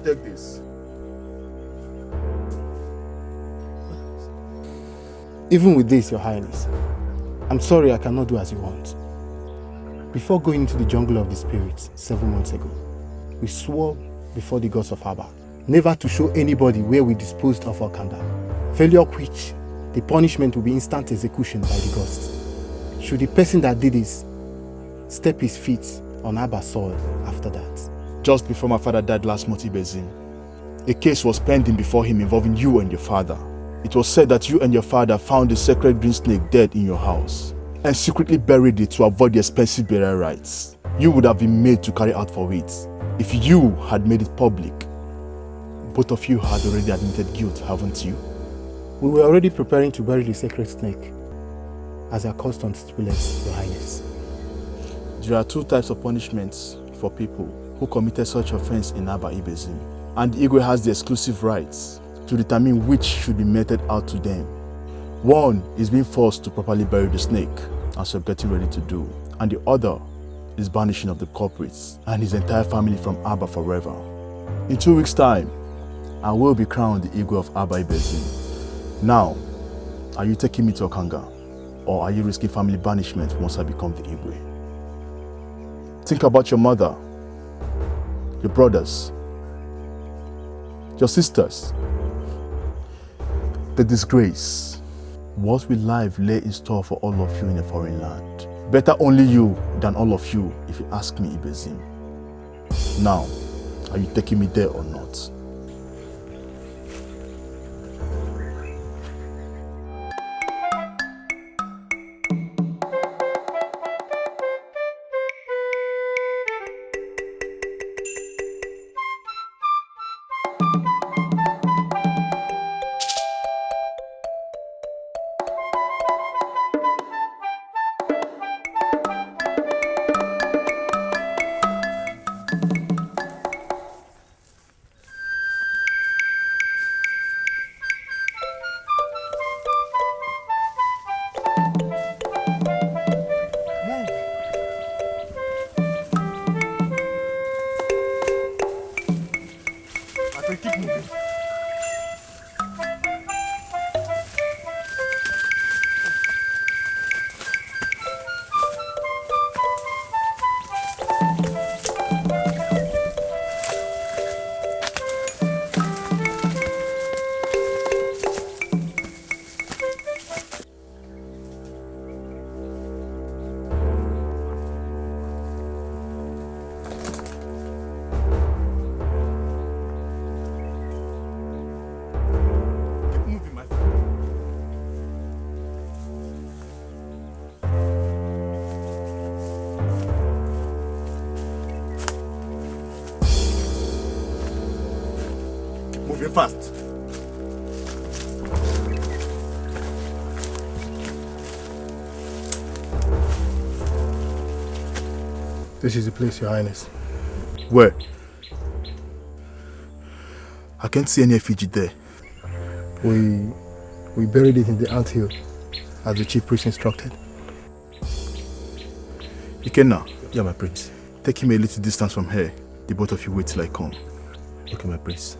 Take this. Even with this, Your Highness, I'm sorry I cannot do as you want. Before going into the jungle of the spirits 7 months ago, we swore before the gods of Aba never to show anybody where we disposed of Okanga, failure of which the punishment will be instant execution by the gods. Should the person that did this step his feet on Aba soil after that. Just before my father died last month, Ibezim, a case was pending before him involving you and your father. It was said that you and your father found the sacred green snake dead in your house and secretly buried it to avoid the expensive burial rites you would have been made to carry out for it if you had made it public. Both of you had already admitted guilt, haven't you? We were already preparing to bury the sacred snake, as our custom stipulates, Your Highness. There are two types of punishments for people who committed such offense in Aba Ibezim, and Igwe has the exclusive rights to determine which should be meted out to them. One is being forced to properly bury the snake, as you're getting ready to do, and the other is banishing of the culprits and his entire family from Aba forever. In 2 weeks' time, I will be crowned the Igwe of Aba Ibezim. Now, are you taking me to Okanga, or are you risking family banishment once I become the Igwe? Think about your mother, your brothers, your sisters. The disgrace. What will life lay in store for all of you in a foreign land? Better only you than all of you, if you ask me, Ibezim. Now, are you taking me there or not? Moving fast. This is the place, Your Highness. Where? I can't see any effigy there. We buried it in the anthill, as the chief priest instructed. Ikenna. Yeah, my prince. Take him a little distance from here. The both of you wait till I come. Okay, my prince.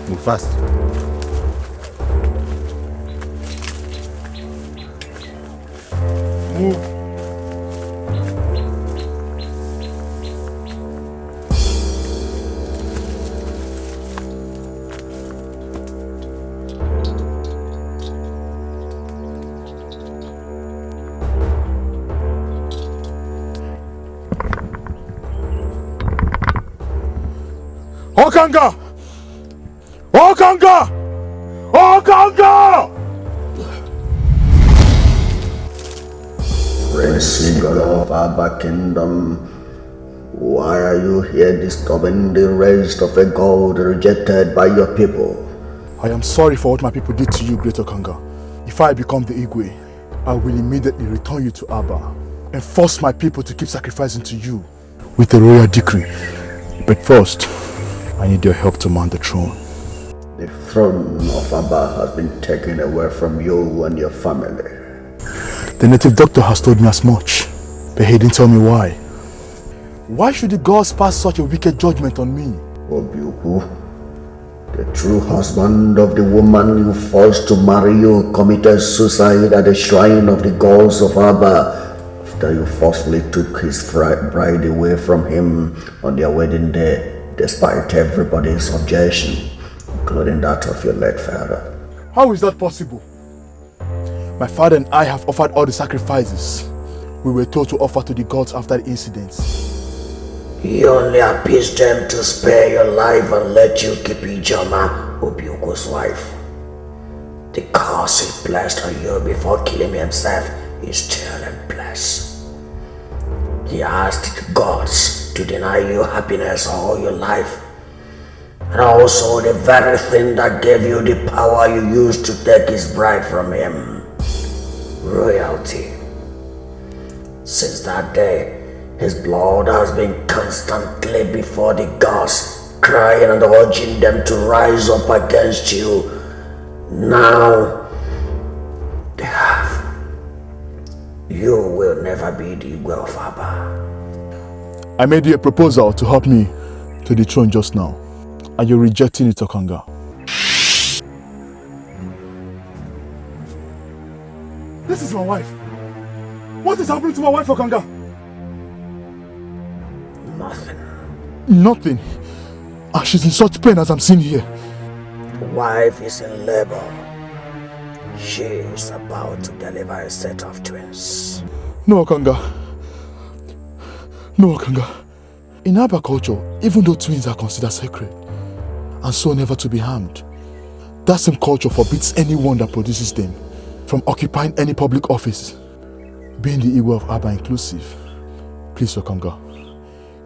Move fast. Move. Okanga! Okanga! Okanga! Prince Igor of Abba Kingdom, why are you here disturbing the rest of a god rejected by your people? I am sorry for what my people did to you, Great Okanga. If I become the Igwe, I will immediately return you to Abba and force my people to keep sacrificing to you with a royal decree. But first, I need your help to mount the throne. The throne of Abba has been taken away from you and your family. The native doctor has told me as much, but he didn't tell me why. Why should the gods pass such a wicked judgment on me? Obiuku, the true husband of the woman you forced to marry you committed suicide at the shrine of the gods of Abba after you forcefully took his bride away from him on their wedding day, despite everybody's objection, including that of your late father. How is that possible? My father and I have offered all the sacrifices we were told to offer to the gods after the incidents. He only appeased them to spare your life and let you keep Ijoma, Obiuku's wife. The curse he placed on you before killing himself is still in place. He asked the gods to deny you happiness all your life, and also the very thing that gave you the power you used to take his bride from him, royalty. Since that day, his blood has been constantly before the gods, crying and urging them to rise up against you. Now, they have. You will never be the Igwe of Abba. I made you a proposal to help me to the throne just now, and you're rejecting it, Okanga. This is my wife. What is happening to my wife, Okanga? Nothing. Nothing. And she's in such pain as I'm seeing here. Wife is in labor. She is about to deliver a set of twins. No, Okanga. No, Okanga. In Aba culture, even though twins are considered sacred and so never to be harmed, that same culture forbids anyone that produces them from occupying any public office, being the Igwe of Aba inclusive. Please, Okanga,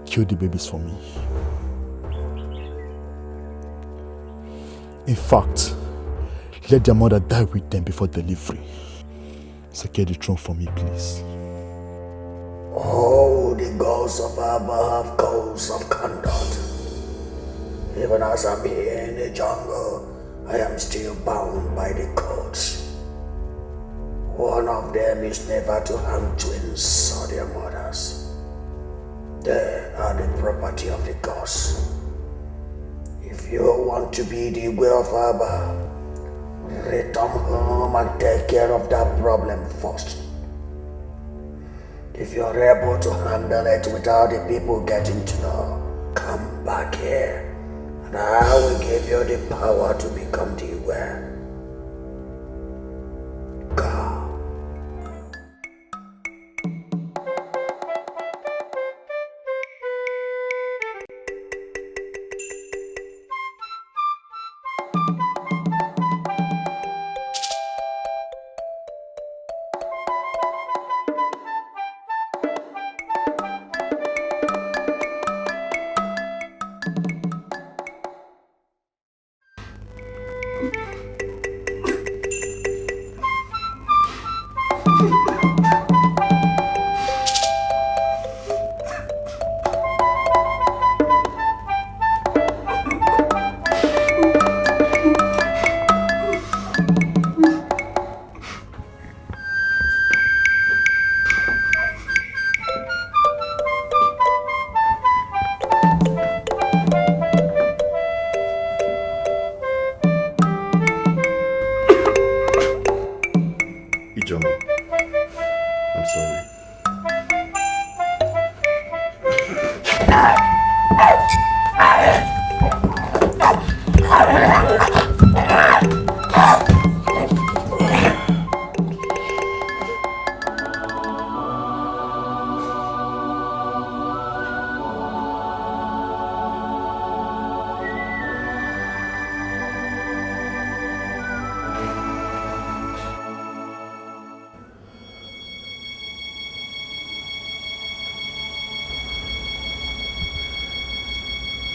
kill the babies for me. In fact, let their mother die with them before delivery. Secure the throne for me, please. Oh, the gods of Abba have codes of conduct. Even as I'm here in the jungle, I am still bound by the codes. One of them is never to harm twins or their mothers. They are the property of the gods. If you want to be the way of Abba, return home and take care of that problem first. If you're able to handle it without the people getting to know, come back here and I will give you the power to become the Igwe. Go.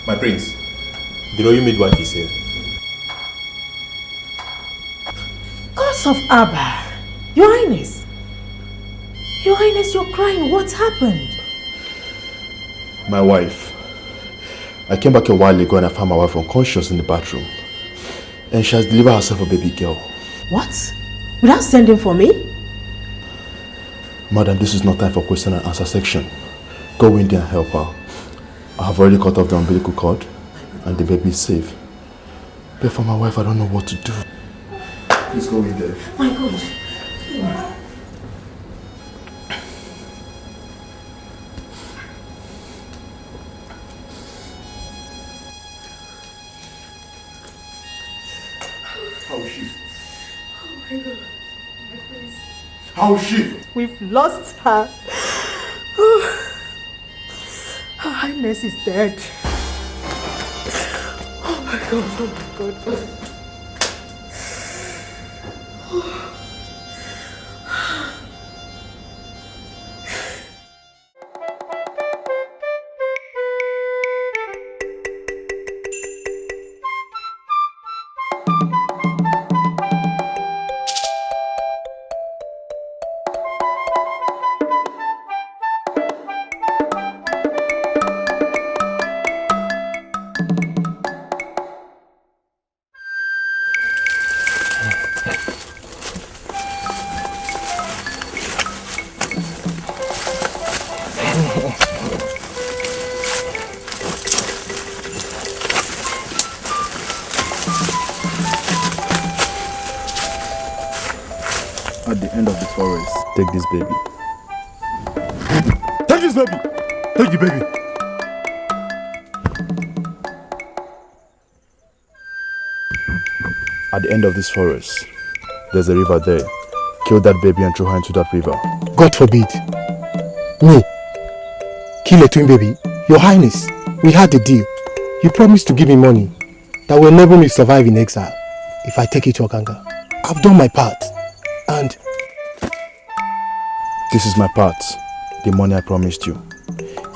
My prince, the royal midwife is here. Gods of Abba, Your Highness. Your Highness, you're crying. What happened? My wife. I came back a while ago and I found my wife unconscious in the bathroom. And she has delivered herself a baby girl. What? Without sending for me? Madam, this is not time for question and answer section. Go in there and help her. I have already cut off the umbilical cord and the baby is safe. But for my wife, I don't know what to do. Please go in there. My God. How is she? Oh my God. My prince. How is she? We've lost her. Her Highness is dead. Oh my God, oh my God. At the end of the forest, take this baby. this baby. Take the baby. At the end of this forest, there's a river there. Kill that baby and throw her into that river. God forbid. Me? Kill a twin baby? Your Highness, we had a deal. You promised to give me money that will enable me to survive in exile if I take it to Okanga. I've done my part, and... This is my part. The money I promised you.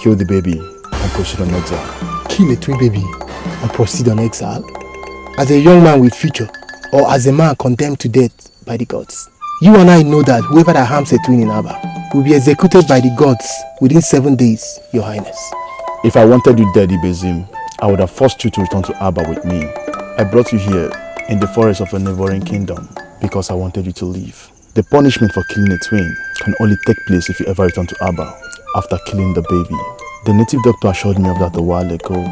Kill the baby and proceed on exile. Kill a twin baby and proceed on exile? As a young man with future, or as a man condemned to death by the gods? You and I know that whoever that harms a twin in Aba will be executed by the gods within 7 days, Your Highness. If I wanted you dead, Ibezim, I would have forced you to return to Aba with me. I brought you here in the forest of a neighboring kingdom because I wanted you to leave. The punishment for killing a twin can only take place if you ever return to Aba after killing the baby. The native doctor assured me of that a while ago.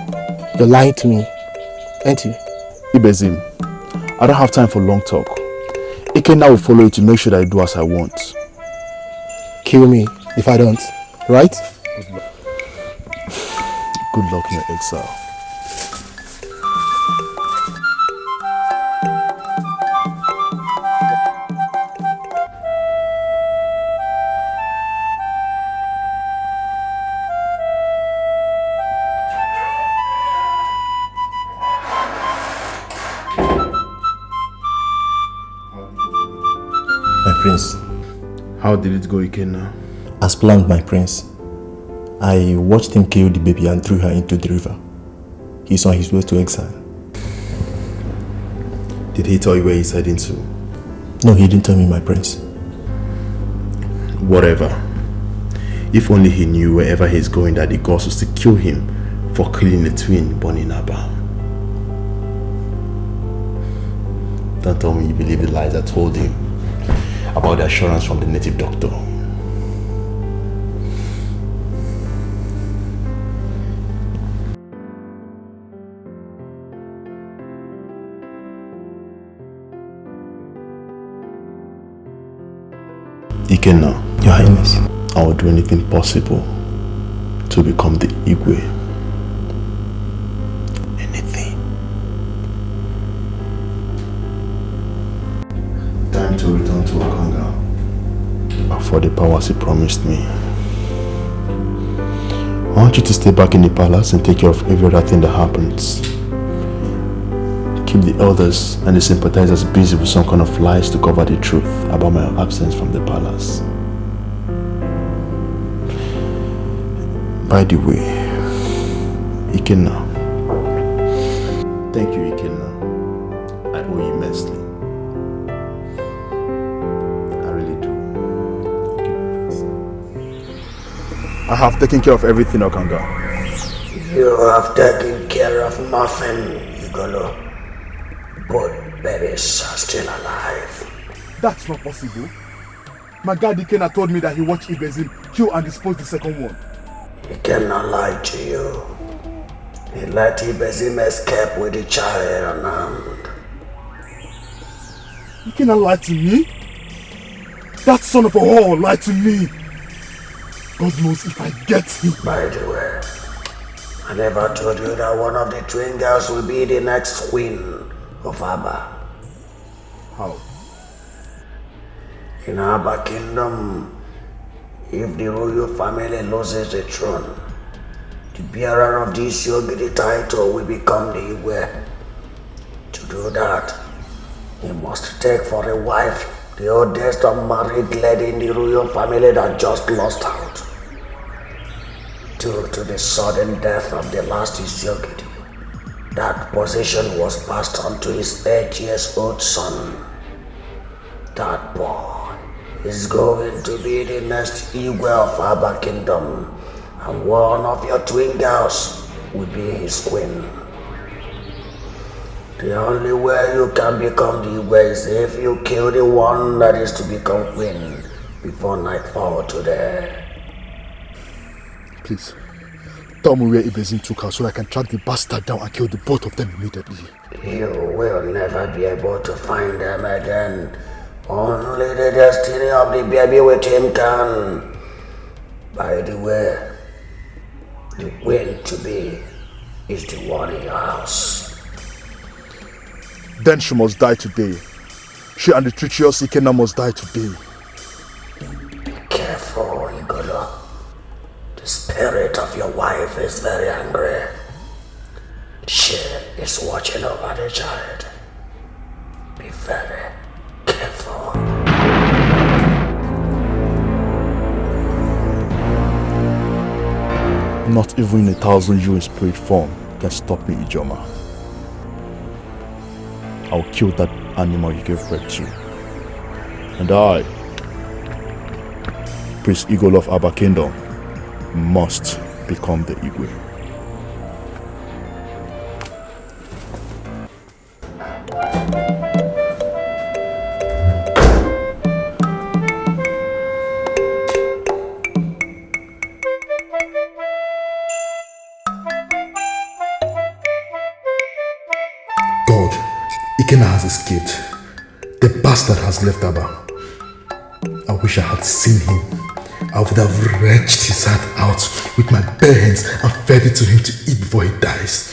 You're lying to me, aren't you? Ibezim, I don't have time for long talk. Ikenna will follow you to make sure that I do as I want. Kill me if I don't, right? Good luck in your exile. Prince. How did it go, Ikenna? As planned, my prince. I watched him kill the baby and threw her into the river. He's on his way to exile. Did he tell you where he's heading to? No, he didn't tell me, my prince. Whatever. If only he knew wherever he's going that the gods will still kill him for killing a twin born in Aba. Don't tell me you believe the lies I told him about the assurance from the native doctor. Ikenna, Your Highness, I will do anything possible to become the Igwe. Anything. Time to return to Okanga for the powers he promised me. I want you to stay back in the palace and take care of every other thing that happens. Keep the elders and the sympathizers busy with some kind of lies to cover the truth about my absence from the palace. By the way, Ikenna. Thank you, Ikenna. I owe you immensely. I really do. I have taken care of everything, Okanga. You have taken care of nothing, Igolo. Both babies are still alive. That's not possible. My guard Ikenna told me that he watched Ibezim kill and dispose the second one. He cannot lie to you. He let Ibezim escape with the child unarmed. You cannot lie to me? That son of a whore lied to me. God knows if I get him. By the way, I never told you that one of the twin girls will be the next queen of Aba. How? In Aba Kingdom, if the royal family loses the throne, the bearer of this Yogiri title will become the Igwe. To do that, he must take for a wife the oldest unmarried lady in the royal family that just lost out. Due to the sudden death of the last Yogiri, that position was passed on to his 8-year-old son. That boy is going to be the next Igwe of Aba Kingdom, and one of your twin girls will be his queen. The only way you can become the Igwe is if you kill the one that is to become queen before nightfall today. Please, tell me where Ibezim took her so I can track the bastard down and kill the both of them immediately. You will never be able to find them again. Only the destiny of the baby with him can. By the way, The will to be is the one in your house. Then she must die today. She and the treacherous Ikenna must die today. Be careful, Igolo. The spirit of your wife is very angry. She is watching over the child. Be very careful. Not even 1,000 you in spirit form can stop me, Ijoma. I'll kill that animal you gave birth to. And I, Prince Igolo of Aba Kingdom, must become the Igwe. God, Ikenna has escaped. The bastard has left Aba. I wish I had seen him. I would have wrenched his heart out with my bare hands and fed it to him to eat before he dies.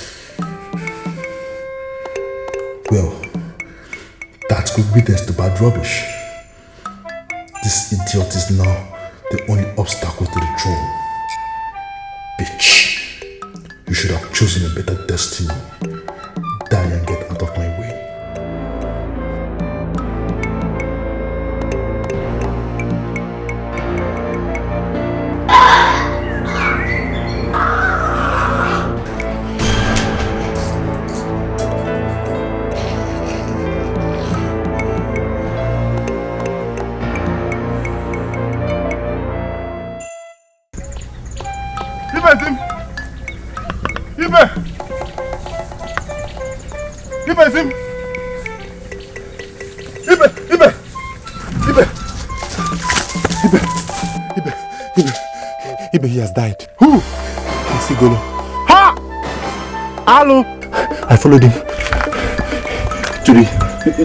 Well, that's good riddance to bad rubbish. This idiot is now the only obstacle to the throne. Bitch. You should have chosen a better destiny. Die and get out of my way. Ibe, he has died. Who? It's Igolo. Ha! Hello! I followed him to the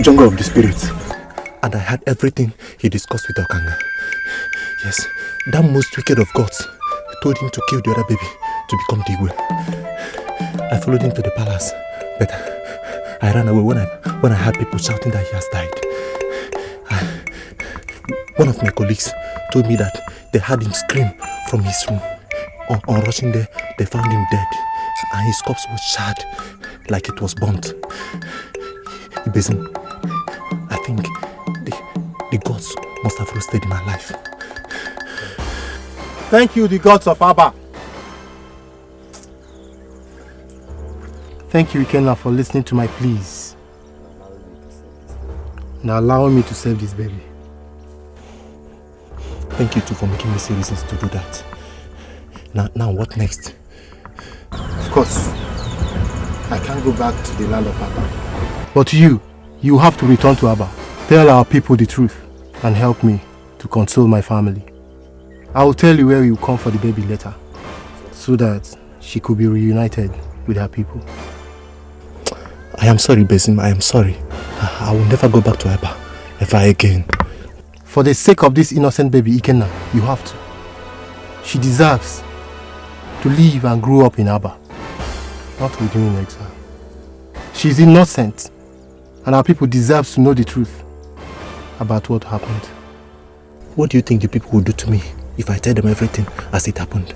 jungle of the spirits. And I heard everything he discussed with Okanga. Yes, that most wicked of gods told him to kill the other baby to become the Igwe. I followed him to the palace, but I ran away when I heard people shouting that he has died. One of my colleagues told me that they heard him scream from his room. On rushing there, they found him dead, and his corpse was charred like it was burnt. Ibezim, I think the gods must have roasted him alive. Thank you, the gods of Aba. Thank you, Ikenna, for listening to my pleas and allowing me to save this baby. Thank you too for making me see reasons to do that. Now what next? Of course, I can't go back to the land of Aba. But you have to return to Aba. Tell our people the truth and help me to console my family. I will tell you where you come for the baby later, so that she could be reunited with her people. I am sorry, Besim, I am sorry. I will never go back to Aba ever again. For the sake of this innocent baby, Ikenna, you have to. She deserves to live and grow up in Aba, not with you in exile. She is innocent, and our people deserve to know the truth about what happened. What do you think the people will do to me if I tell them everything as it happened?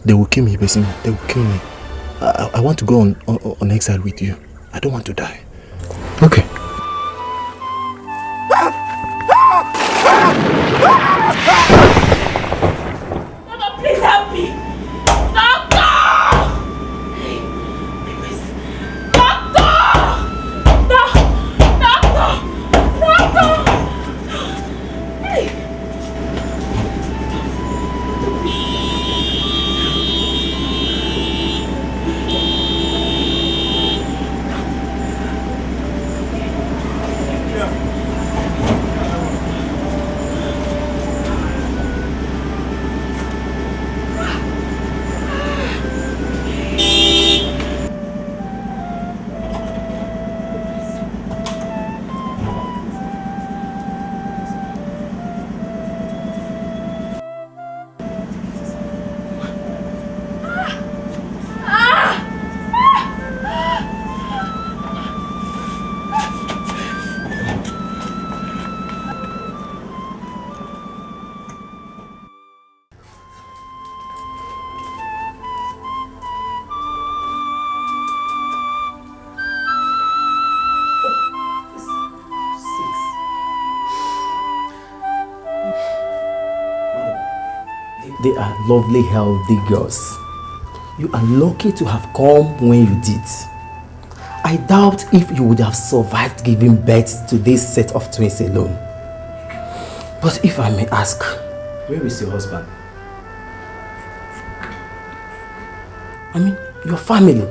They will kill me, Besim. They will kill me. I want to go on exile with you. I don't want to die. Okay. Mama, please help me! Doctor! Doctor! Doctor! Hey! They are lovely, healthy girls. You are lucky to have come when you did. I doubt if you would have survived giving birth to this set of twins alone. But if I may ask, where is your husband? I mean, your family.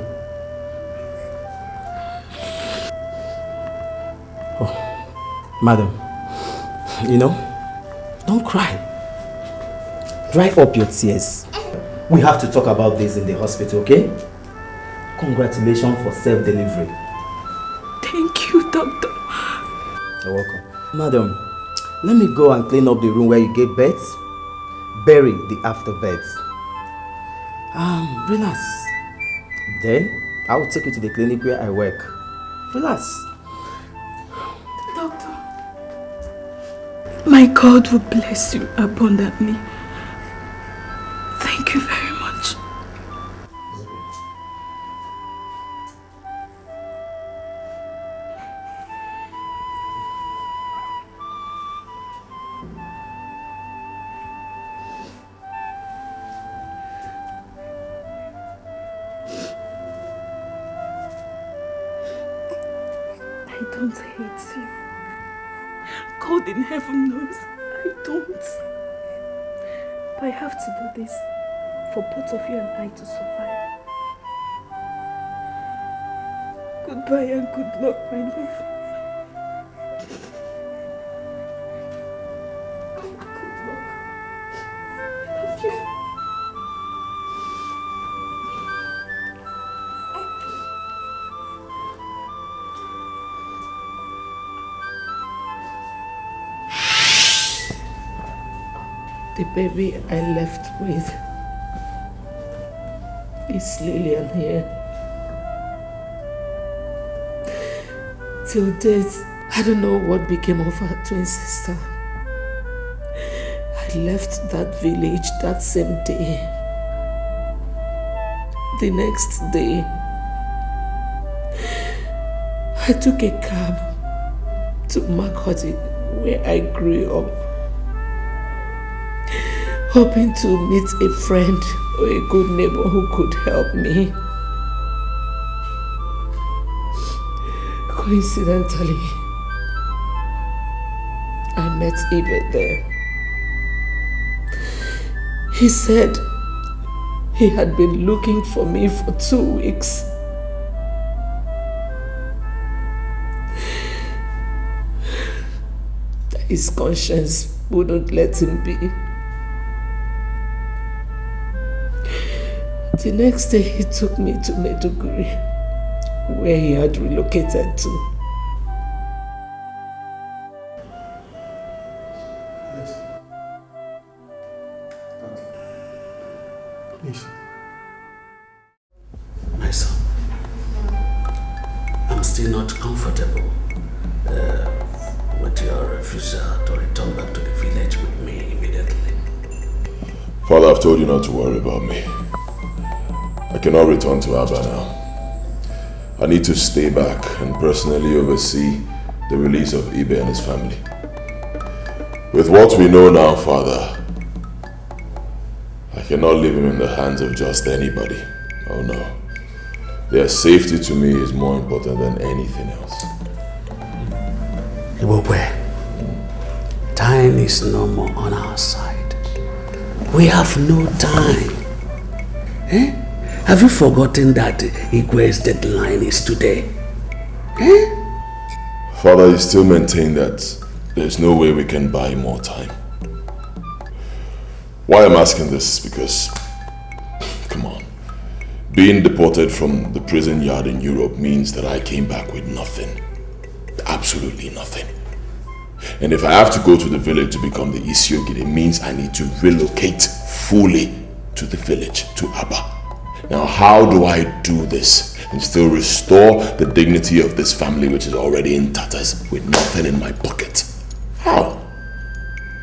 Oh, madam, don't cry. Dry up your tears. We have to talk about this in the hospital, okay? Congratulations for self-delivery. Thank you, doctor. You're welcome. Madam, let me go and clean up the room where you gave birth. Bury the afterbirth. Relax. Then, I will take you to the clinic where I work. Relax. Doctor, my God will bless you abundantly. Thank you very much. I don't hate you. God in heaven knows I don't. But I have to do this for both of you and I to survive. Goodbye and good luck, my love. Good luck. I love you. The baby I left with is Lillian here. Till death, I don't know what became of her twin sister. I left that village that same day. The next day, I took a cab to Makoti, where I grew up, hoping to meet a friend or a good neighbor who could help me. Coincidentally, I met Ibe there. He said he had been looking for me for 2 weeks. His conscience wouldn't let him be. The next day he took me to Maiduguri, where he had relocated to. Please. My son, I'm still not comfortable with your refusal to return back to the village with me immediately. Father, I've told you not to worry about me. I cannot return to Abba now. I need to stay back and personally oversee the release of Ibe and his family. With what we know now, Father, I cannot leave him in the hands of just anybody. Oh no. Their safety to me is more important than anything else. Ibokwe, time is no more on our side. We have no time. Eh? Have you forgotten that Igwe's deadline is today? Eh? Father, you still maintain that there's no way we can buy more time. Why I'm asking this is because, come on, being deported from the prison yard in Europe means that I came back with nothing. Absolutely nothing. And if I have to go to the village to become the Isiogid, it means I need to relocate fully to the village, to Abba. Now, how do I do this and still restore the dignity of this family which is already in tatters with nothing in my pocket? How?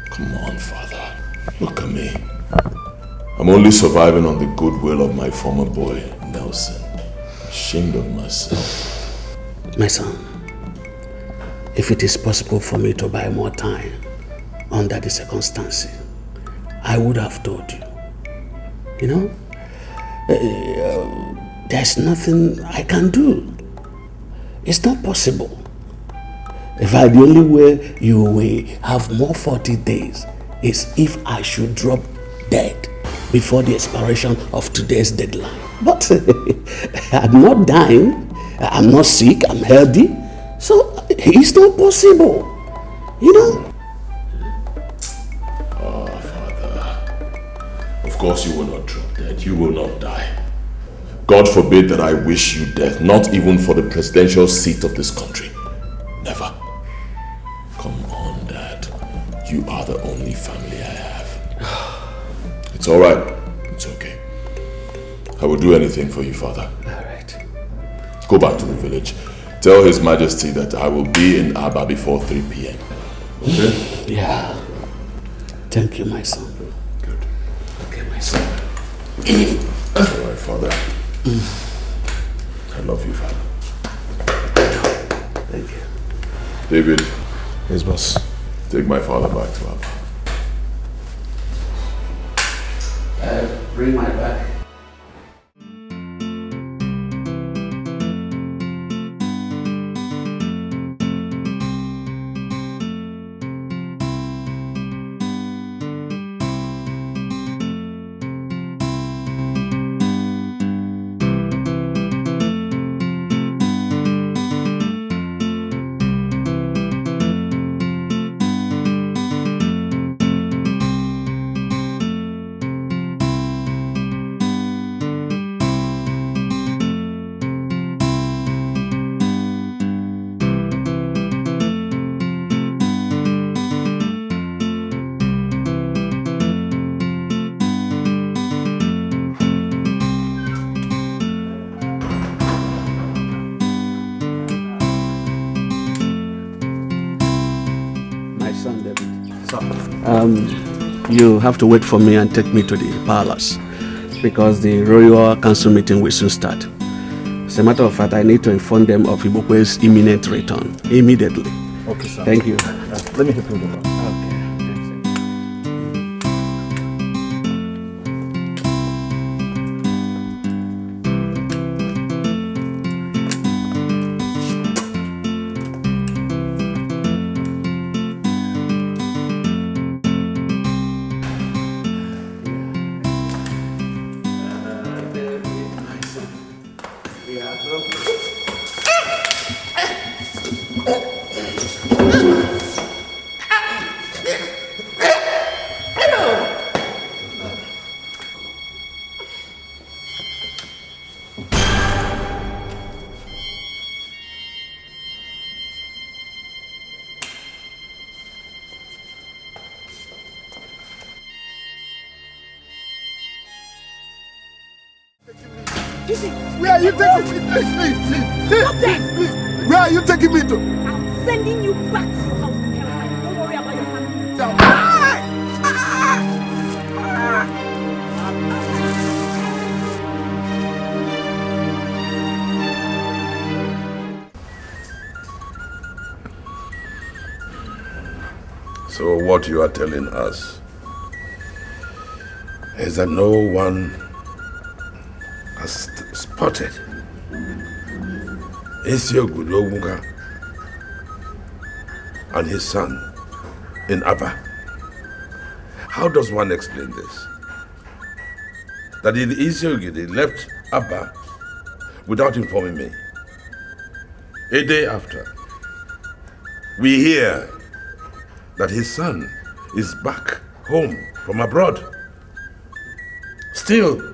Come on, Father. Look at me. I'm only surviving on the goodwill of my former boy, Nelson. Ashamed of myself. My son, if it is possible for me to buy more time under the circumstances, I would have told you. You know, there's nothing I can do. It's not possible. In fact, the only way you will have more 40 days is if I should drop dead before the expiration of today's deadline. But I'm not dying, I'm not sick, I'm healthy, so it's not possible, you know? Oh, Father, of course you will not drop dead, you will not die. God forbid that I wish you death, not even for the presidential seat of this country. Never. Come on, Dad. You are the only family I have. It's all right. It's okay. I will do anything for you, Father. All right. Go back to the village. Tell His Majesty that I will be in Aba before 3 p.m. Okay? Yeah. Thank you, my son. Good. Okay, my son. All right, Father. I love you, Father. Thank you. David. Yes, boss. Take my father back to Aba. Bring my bag. You have to wait for me and take me to the palace because the royal council meeting will soon start. As a matter of fact, I need to inform them of Ibokwe's imminent return immediately. Okay, sir. Thank you. Let me help you with that. Where are you taking me? Please. Where are you taking me to? I'm sending you back to your house in Caroline. Don't worry about your family. So what you are telling us is that no one has spotted Isiogwu Ogunka and his son in Aba. How does one explain this? That Isiogwu left Aba without informing me. A day after, we hear that his son is back home from abroad. Still,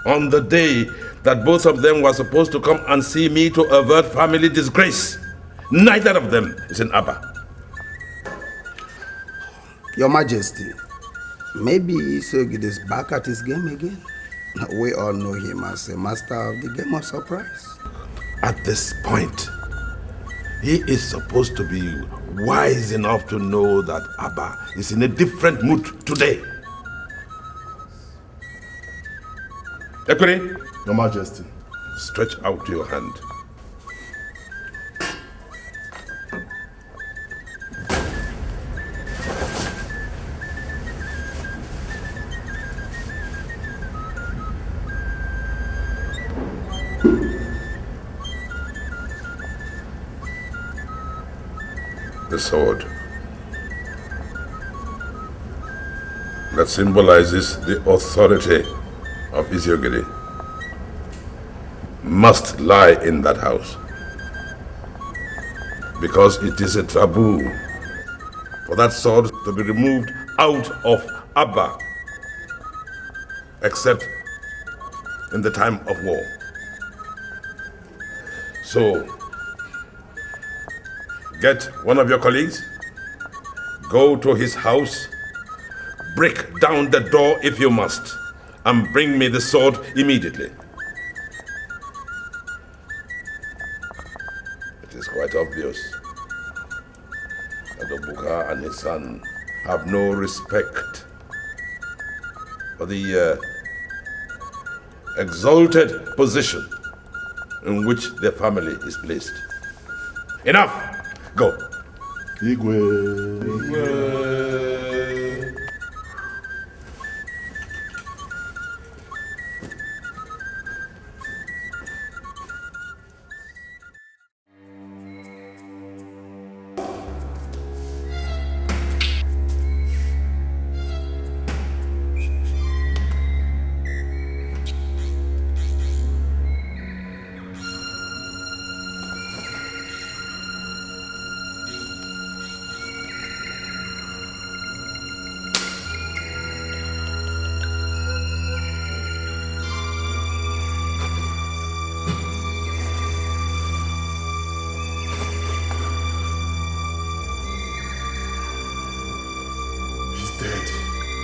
on the day that both of them were supposed to come and see me to avert family disgrace, neither of them is in Aba. Your Majesty, maybe Isogid is back at his game again. We all know him as a master of the game of surprise. At this point, he is supposed to be wise enough to know that Aba is in a different mood today. Ekwere, Your Majesty. Stretch out your hand. the sword that symbolizes the authority of Isiogidi must lie in that house, because it is a taboo for that sword to be removed out of Abba except in the time of war. So, get one of your colleagues, go to his house, break down the door if you must, and bring me the sword immediately. It is quite obvious that Obuka and his son have no respect for the exalted position in which their family is placed. Enough! Go. Igwe.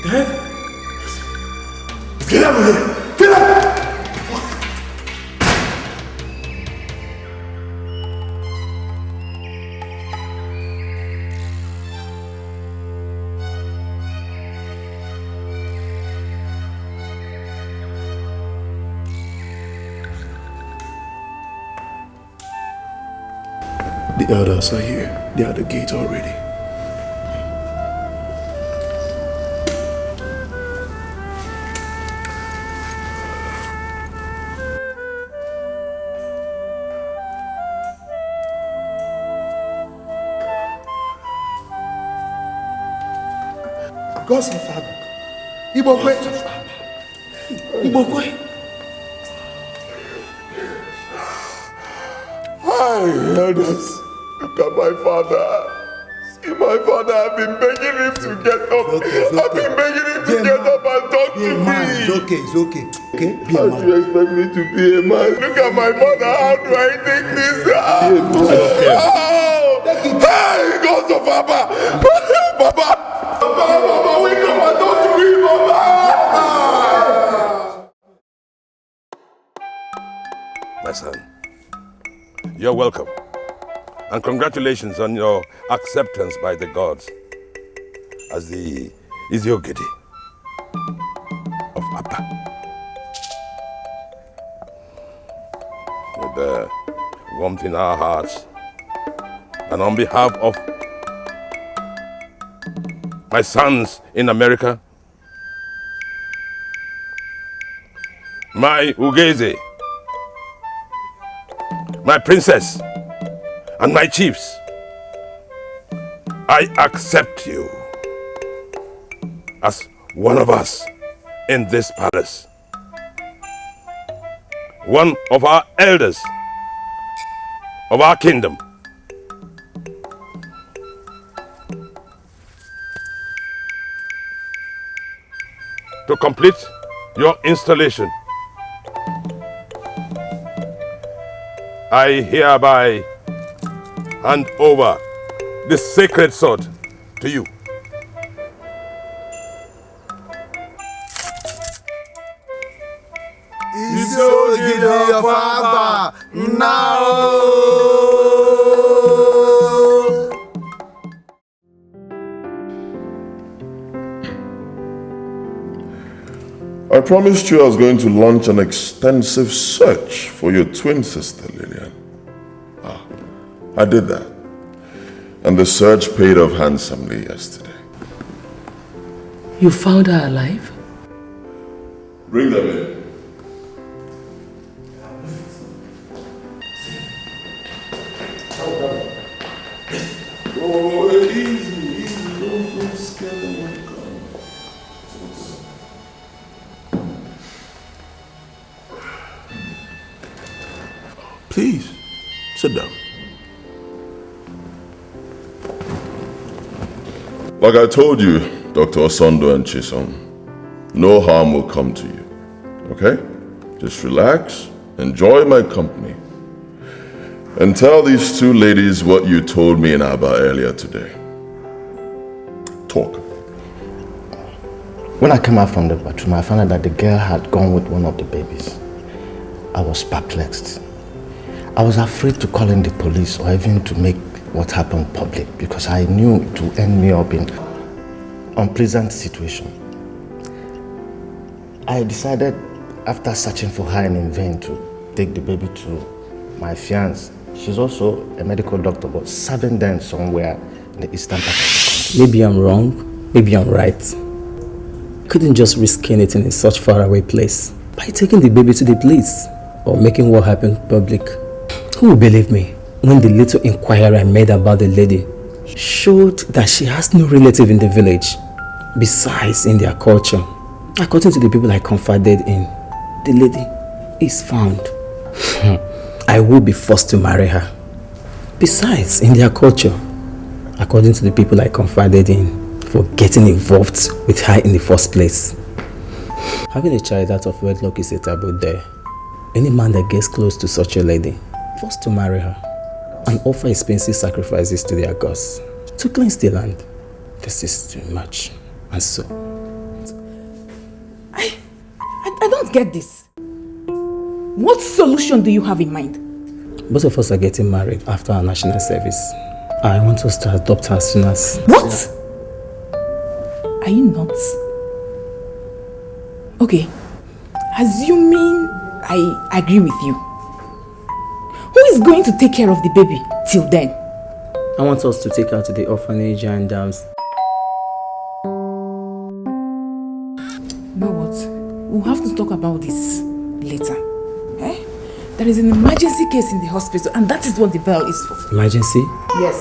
Dead? Get out of here! Get out! The elders are here. They are at the gate already. Gods of Abba. Ibokwe. Ibokwe. Hi, elders. Look at my father. See my father, I've been begging him to get up. I've been begging him to get up and talk to me. It's okay, it's okay. Okay? Be a How man. do you expect me to be a man? Look at my father, how do I take this? Hey, gods of Abba! Papa! Papa, wake up and talk to me, Papa! My son, you're welcome. And congratulations on your acceptance by the gods as the Isiogidi of Abba. With the warmth in our hearts, and on behalf of my sons in America, my Ugeze, my princess, and my chiefs, I accept you as one of us in this palace, one of our elders of our kingdom. To complete your installation, I hereby hand over this sacred sword to you. Isiogidi of Abba, now! I promised you I was going to launch an extensive search for your twin sister, Lillian. I did that. And the search paid off handsomely yesterday. You found her alive? Bring them in. Oh, Please, sit down. Like I told you, Dr. Osondo and Chisom, no harm will come to you, okay? Just relax, enjoy my company, and tell these two ladies what you told me in Aba earlier today. Talk. When I came out from the bathroom, I found out that the girl had gone with one of the babies. I was perplexed. I was afraid to call in the police or even to make what happened public because I knew it would end me up in an unpleasant situation. I decided, after searching for her in vain, to take the baby to my fiancée. She's also a medical doctor, but serving them somewhere in the eastern part of the country. Maybe I'm wrong, maybe I'm right. Couldn't just risk anything in such faraway place by taking the baby to the police or making what happened public. Who will believe me when the little inquiry I made about the lady showed that she has no relative in the village? Besides, in their culture, according to the people I confided in, the lady is found. I will be forced to marry her. Besides, in their culture, according to the people I confided in, for getting involved with her in the first place. Having a child out of wedlock is a taboo there. Any man that gets close to such a lady, forced to marry her and offer expensive sacrifices to their gods to cleanse the land. This is too much. And so... I don't get this. What solution do you have in mind? Both of us are getting married after our national service. I want us to adopt her as soon as... What? Are you nuts? Okay, assuming I agree with you, who is going to take care of the baby till then? I want us to take her to the orphanage and You know what? We'll have to talk about this later. Eh? There is an emergency case in the hospital and that is what the bell is for. Emergency? Yes.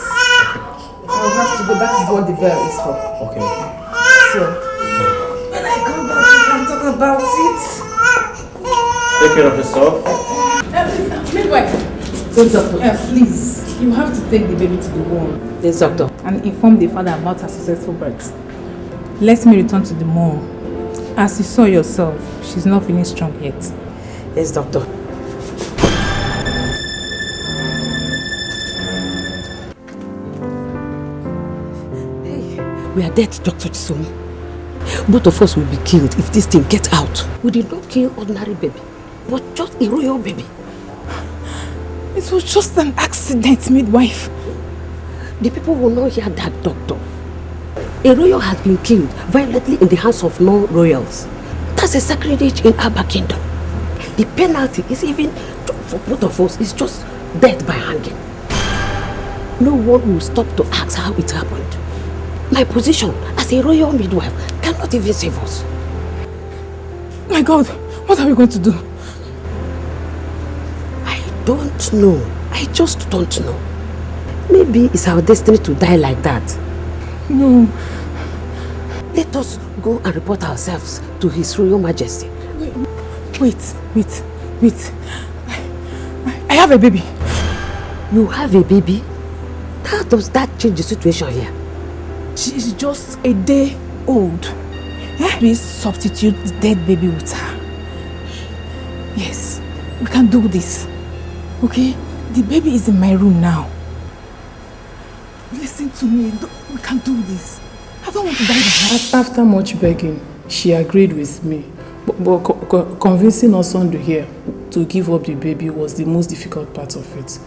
I'll have to go. That is what the bell is for. Okay. So, when I come back, we can talk about it. Take care of yourself. Midwife. Go, doctor. Please, you have to take the baby to the ward. Yes, doctor. And inform the father about her successful birth. Let me return to the mall. As you saw yourself, she's not feeling strong yet. Yes, doctor. We are dead, Dr. Chisom. Both of us will be killed if this thing gets out. We did not kill ordinary baby, but just a royal baby. It was just an accident, midwife. The people will not hear that, doctor. A royal has been killed violently in the hands of non-royals. That's a sacrilege in Aba Kingdom. The penalty is even, for both of us, is just death by hanging. No one will stop to ask how it happened. My position as a royal midwife cannot even save us. My God, what are we going to do? I don't know. I just don't know. Maybe it's our destiny to die like that. No. Let us go and report ourselves to His Royal Majesty. Wait. I have a baby. You have a baby? How does that change the situation here? She is just a day old. Please substitute the dead baby with her. Yes, we can do this. Okay? The baby is in my room now. Listen to me. We can do this. I don't want to die by her. After much begging, she agreed with me. But convincing Osondo here to give up the baby was the most difficult part of it.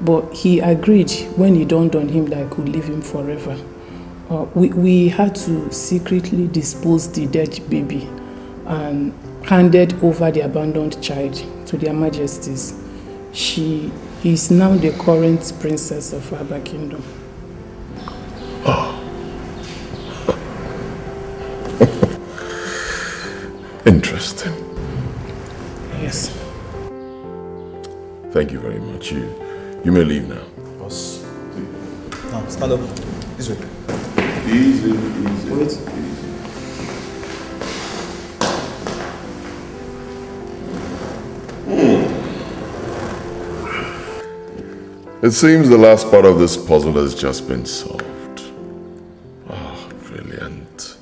But he agreed when it dawned on him that I could leave him forever. We had to secretly dispose the dead baby and handed over the abandoned child to their majesties. She is now the current princess of Aba Kingdom. Oh. Interesting. Yes. Thank you very much. You may leave now. Boss. Now, stand up. This way. Easy. Wait. It seems the last part of this puzzle has just been solved. Oh, brilliant.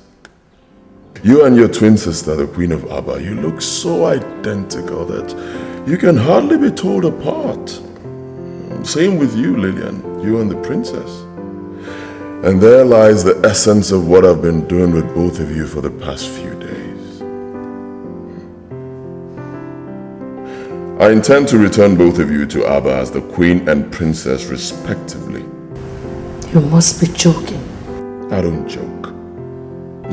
You and your twin sister, the Queen of Abba, you look so identical that you can hardly be told apart. Same with you, Lillian, you and the princess. And there lies the essence of what I've been doing with both of you for the past few days. I intend to return both of you to Abba as the Queen and Princess respectively. You must be joking. I don't joke.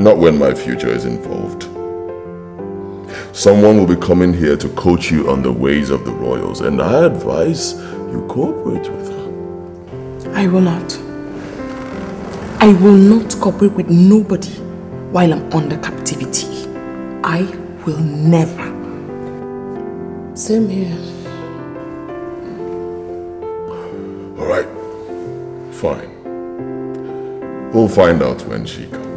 Not when my future is involved. Someone will be coming here to coach you on the ways of the royals, and I advise you cooperate with her. I will not. I will not cooperate with nobody while I'm under captivity. I will never. Same here. All right. Fine. We'll find out when she comes.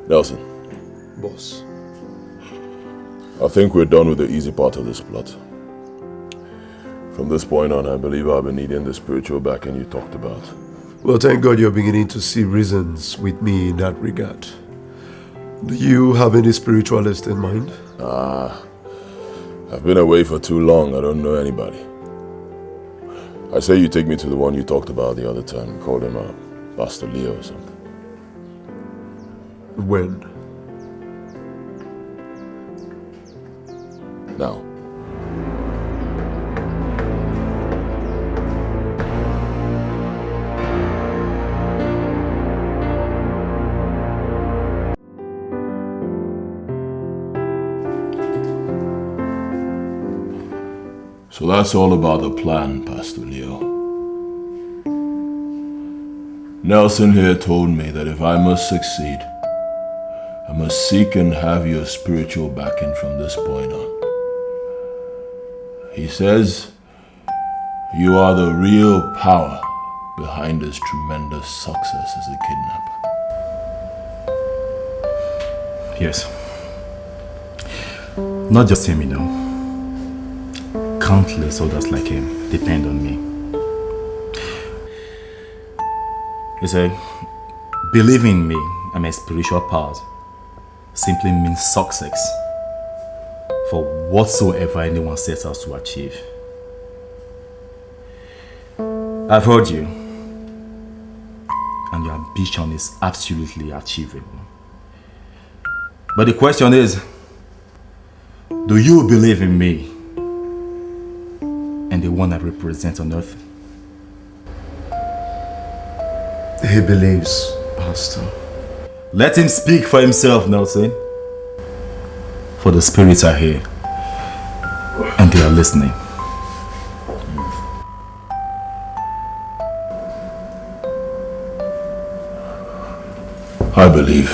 Nelson. Boss. I think we're done with the easy part of this plot. From this point on, I believe I'll be needing the spiritual backing you talked about. Well, thank God you're beginning to see reasons with me in that regard. Do you have any spiritualist in mind? I've been away for too long. I don't know anybody. I say you take me to the one you talked about the other time. You called him Pastor Leo or something. When? Now. So that's all about the plan, Pastor Leo. Nelson here told me that if I must succeed, I must seek and have your spiritual backing from this point on. He says you are the real power behind this tremendous success as a kidnapper. Yes. Not just him, you know. Countless others like him depend on me. You say, believing in me and my spiritual powers simply means success for whatsoever anyone sets out to achieve. I've heard you, and your ambition is absolutely achievable. But the question is, do you believe in me and the one I represent on earth? He believes, Pastor. Let him speak for himself, Nelson. For the spirits are here, and they are listening. I believe.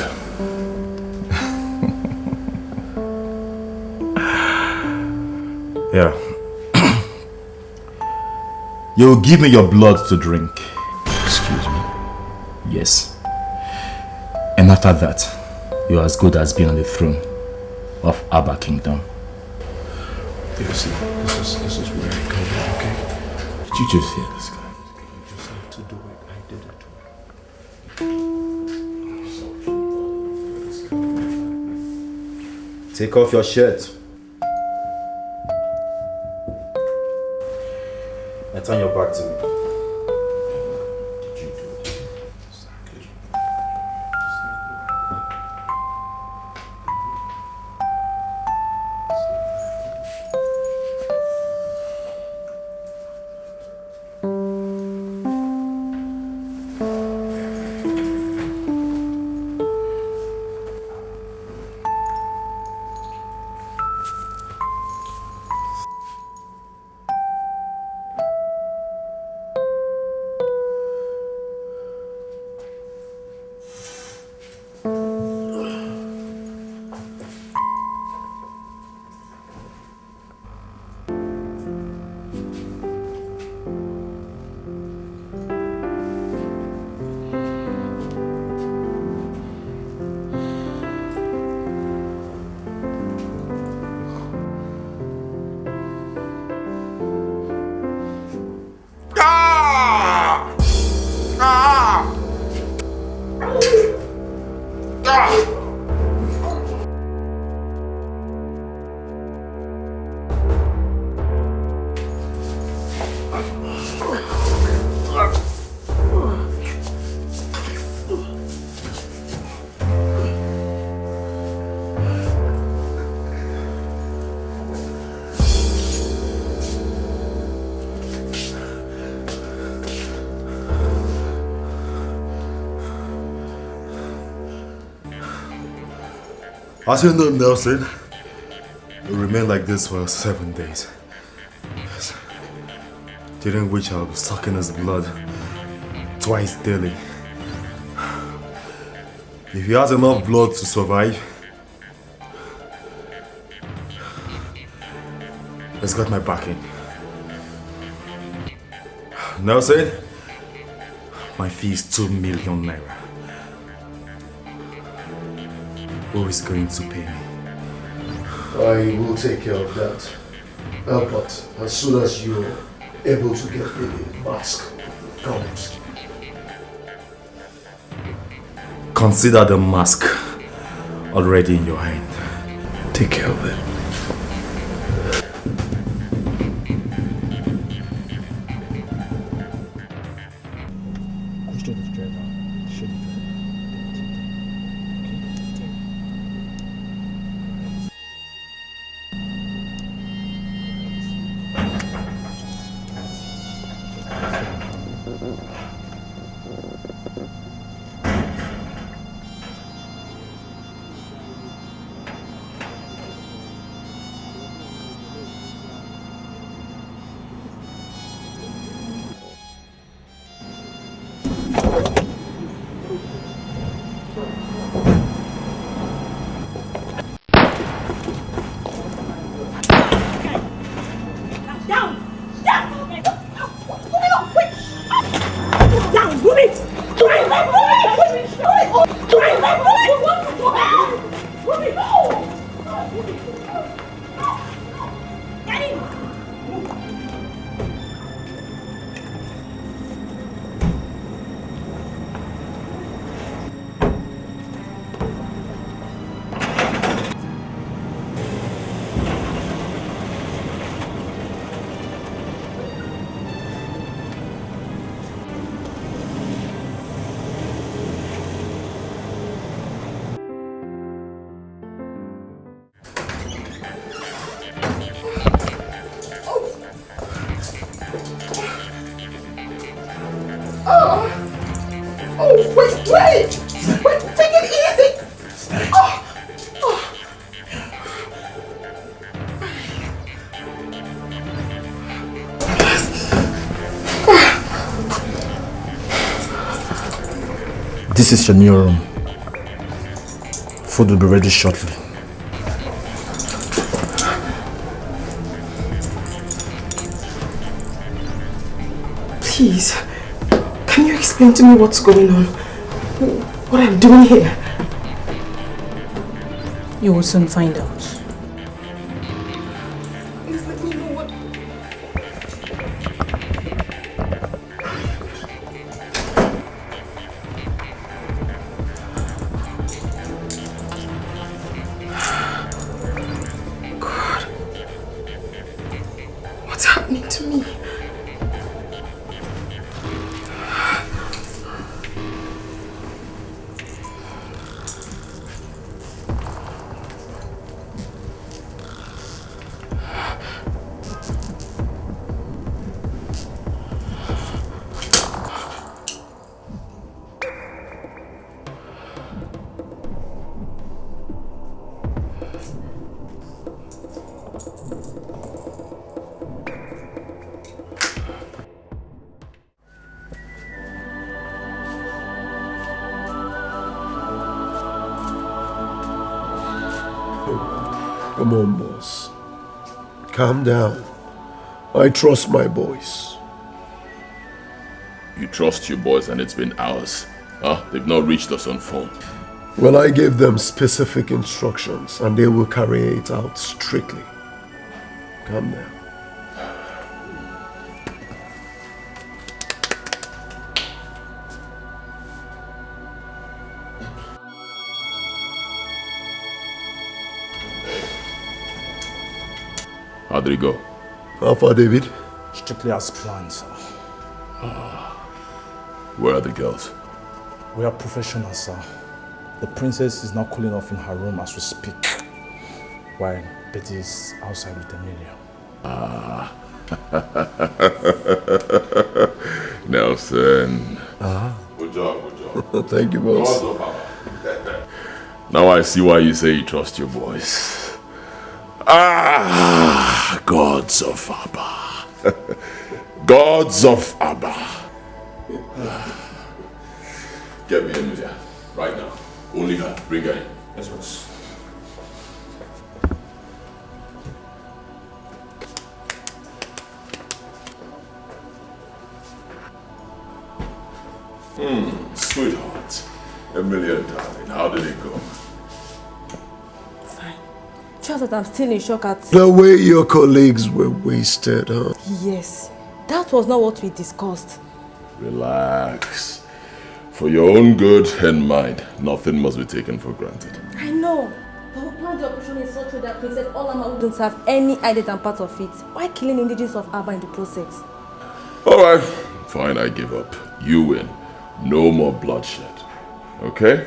Yeah. You'll give me your blood to drink. Excuse me? Yes. And after that, you're as good as being on the throne of Abba Kingdom. This is where I come in, okay? Did you just hear this guy? You just have to do it. I did it. Take off your shirt. And turn your back to me. As you know, Nelson, we'll remain like this for 7 days. During which I'll be sucking his blood twice daily. If he has enough blood to survive, he's got my backing. Nelson, my fee is 2 million naira. Who is going to pay me? I will take care of that. But as soon as you're able to get the mask comes. Consider the mask already in your hand. Take care of it. This is your new room. Food will be ready shortly. Please, can you explain to me what's going on? What I'm doing here? You will soon find out. Please let me know what... God, what's happening to me? Come on, boss. Calm down. I trust my boys. You trust your boys and it's been hours. Huh? They've not reached us on phone. Well, I gave them specific instructions and they will carry it out strictly. Calm down. How did it go? How far, David? Strictly as planned, sir. Where are the girls? We are professionals, sir. The princess is now cooling off in her room as we speak, while Betty is outside with Emilia. Nelson. Ah. Good job, good job. Thank you, boss. Now I see why you say you trust your boys. Ah, gods of Abba. Gods of Abba. Get me Emilia, right now. Only her. Bring her in. Yes, boss. Sweetheart. Emilia, darling, how did it go? Fine. Just that I'm still in shock at... The way your colleagues were wasted, huh? Yes. That was not what we discussed. Relax. For your own good and mine, nothing must be taken for granted. I know. But we planned the operation in such a way that Princess Olama wouldn't have any idea than part of it. Why killing indigenous of Abba in the process? Alright, fine, I give up. You win. No more bloodshed. Okay?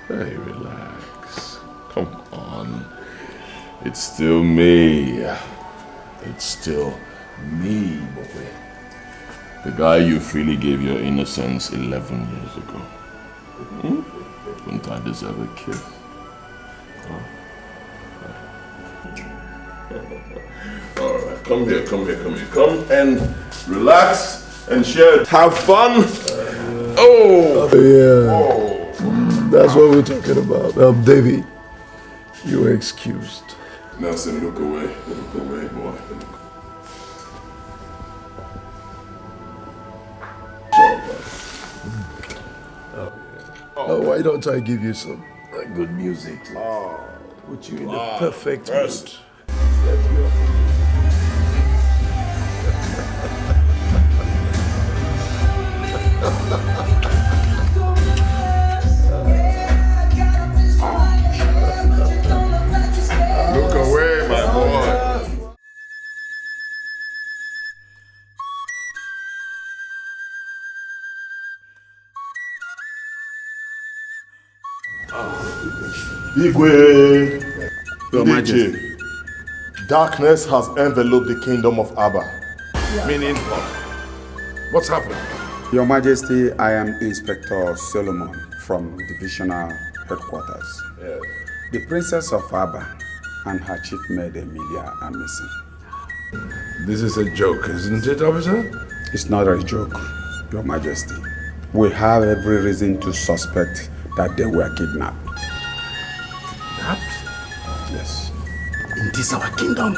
Hey, relax. Come on. It's still me. It's still me, boy. The guy you freely gave your innocence 11 years ago. Wouldn't I deserve a kiss? Alright, come here. Come and relax and share. Have fun. That's what we're talking about. David, you're excused. Nelson, look away. Look away, boy. Oh, why don't I give you some good music to put you in the perfect mood? Look away, my boy. Igwe, Your Majesty. Darkness has enveloped the kingdom of Abba. Meaning what? What's happened? Your Majesty, I am Inspector Solomon from Divisional Headquarters. Yes. The Princess of Abba and her chief maid Emilia are missing. This is a joke, isn't it, officer? It's not a joke, Your Majesty. We have every reason to suspect that they were kidnapped. Kidnapped? Yes. In this our kingdom.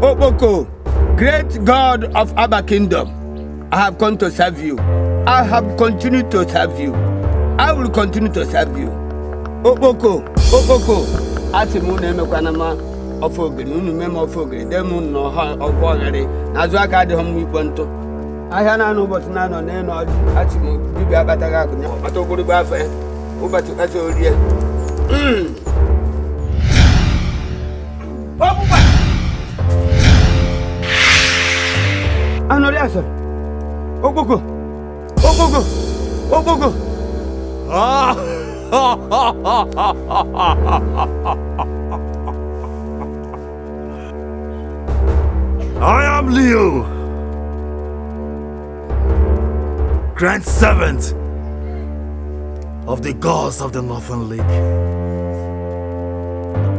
Okpoko, great God of Abba Kingdom, I have come to serve you. I have continued to serve you. I will continue to serve you. Okpoko, ati mu na emekwana ma ofogiri unu meme ofogiri dem no ha ofogiri azu aka de hom ikpo nto ahia na anu but na no na no ati mu bibi abataga akunya atoguru ba fa ubati ati orie Obuba Anori aso Okpoko I am Leo, Grand Servant of the gods of the Northern Lake.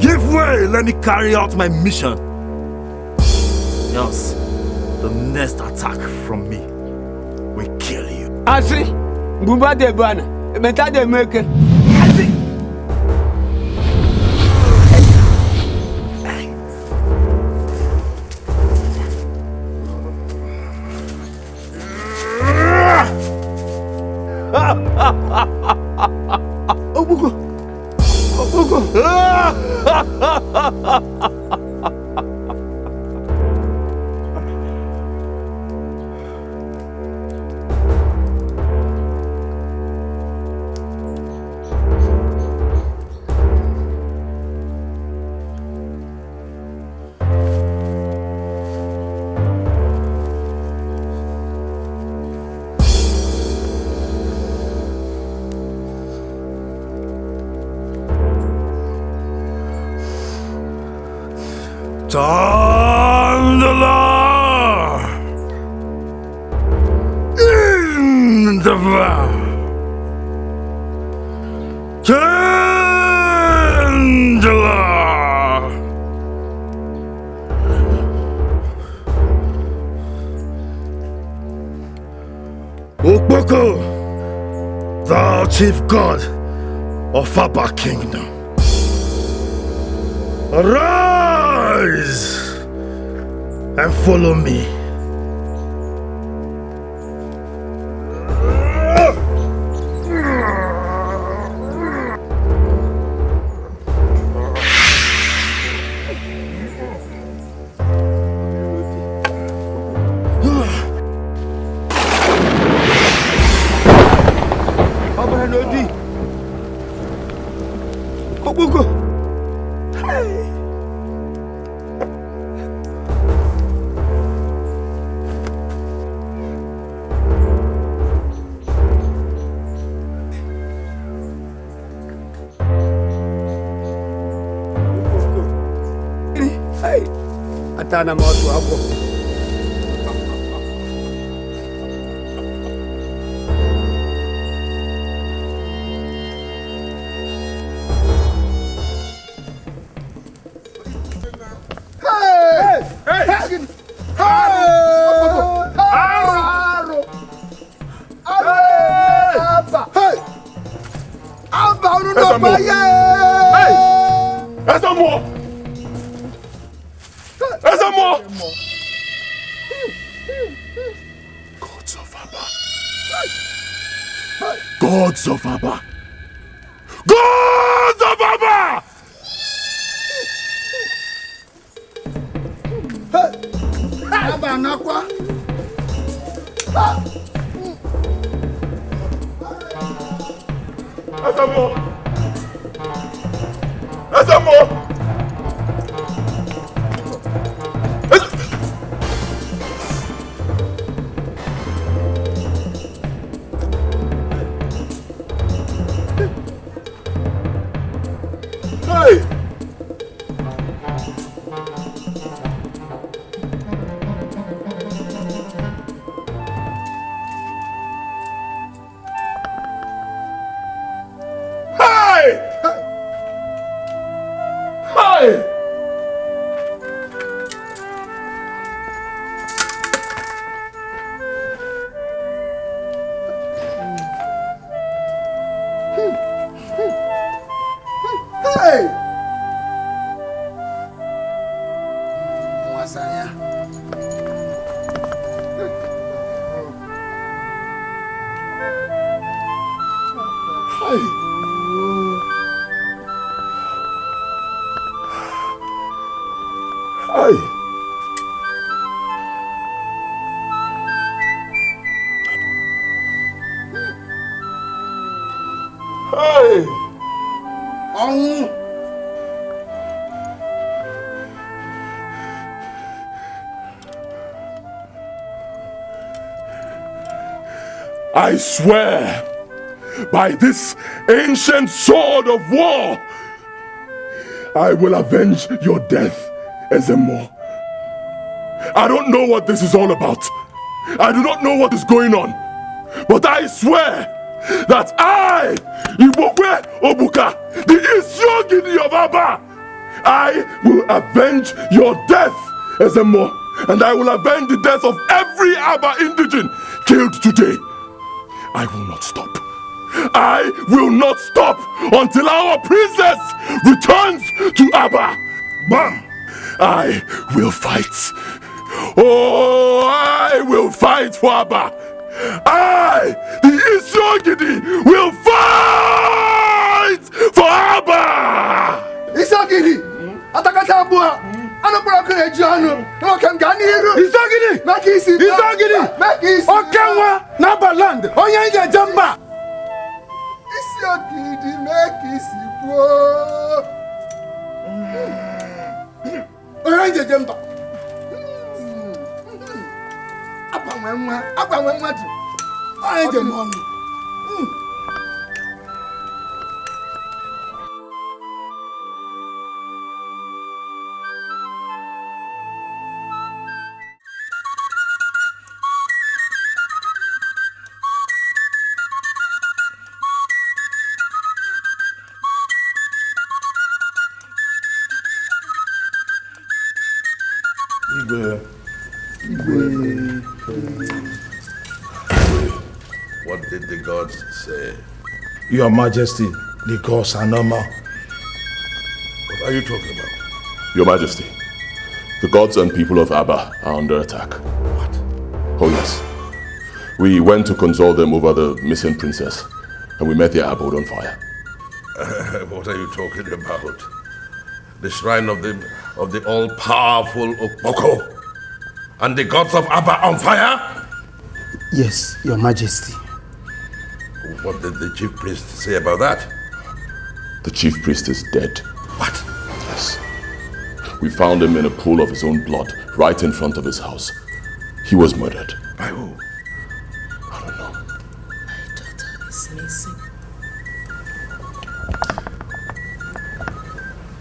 Give way, let me carry out my mission. Else, the next attack from me will kill you. Asi, Bumba de Bana, Meta de Meke. Tandala! Indava! Tandala! Ukboko, thou chief god of Abba Kingdom, arise and follow me. Atana moto hapo. Gods of Abba! Gods of Abba! Abba nakwa. Asamo! Asamo! I swear by this ancient sword of war, I will avenge your death, Ezemo. I don't know what this is all about. I do not know what is going on. But I swear that I, Ibokwe Obuka, the Isiogidi of Abba, I will avenge your death, Ezemo. And I will avenge the death of every Abba indigene killed today. I will not stop. I will not stop until our princess returns to Abba. Bam! I will fight. Oh, I will fight for Abba. I, the Isiogidi, will fight for Abba. Isiogidi, atakata bua. Anopura kure jano. Okem ganiru. Isiogidi, makisi. Isiogidi, makisi. Okenwa naba land. Onye jamba. Isiogidi, makisi bua. Onye jamba. Apa mwenwa tu. Onye jamba. What did the gods say? Your Majesty, the gods are normal. What are you talking about? Your Majesty, the gods and people of Abba are under attack. What? Oh yes. We went to console them over the missing princess, and we met their abode on fire. What are you talking about? The shrine of the all-powerful Okpoko and the gods of Abba on fire? Yes, Your Majesty. What did the chief priest say about that? The chief priest is dead. What? Yes. We found him in a pool of his own blood, right in front of his house. He was murdered. By who? I don't know. My daughter is missing.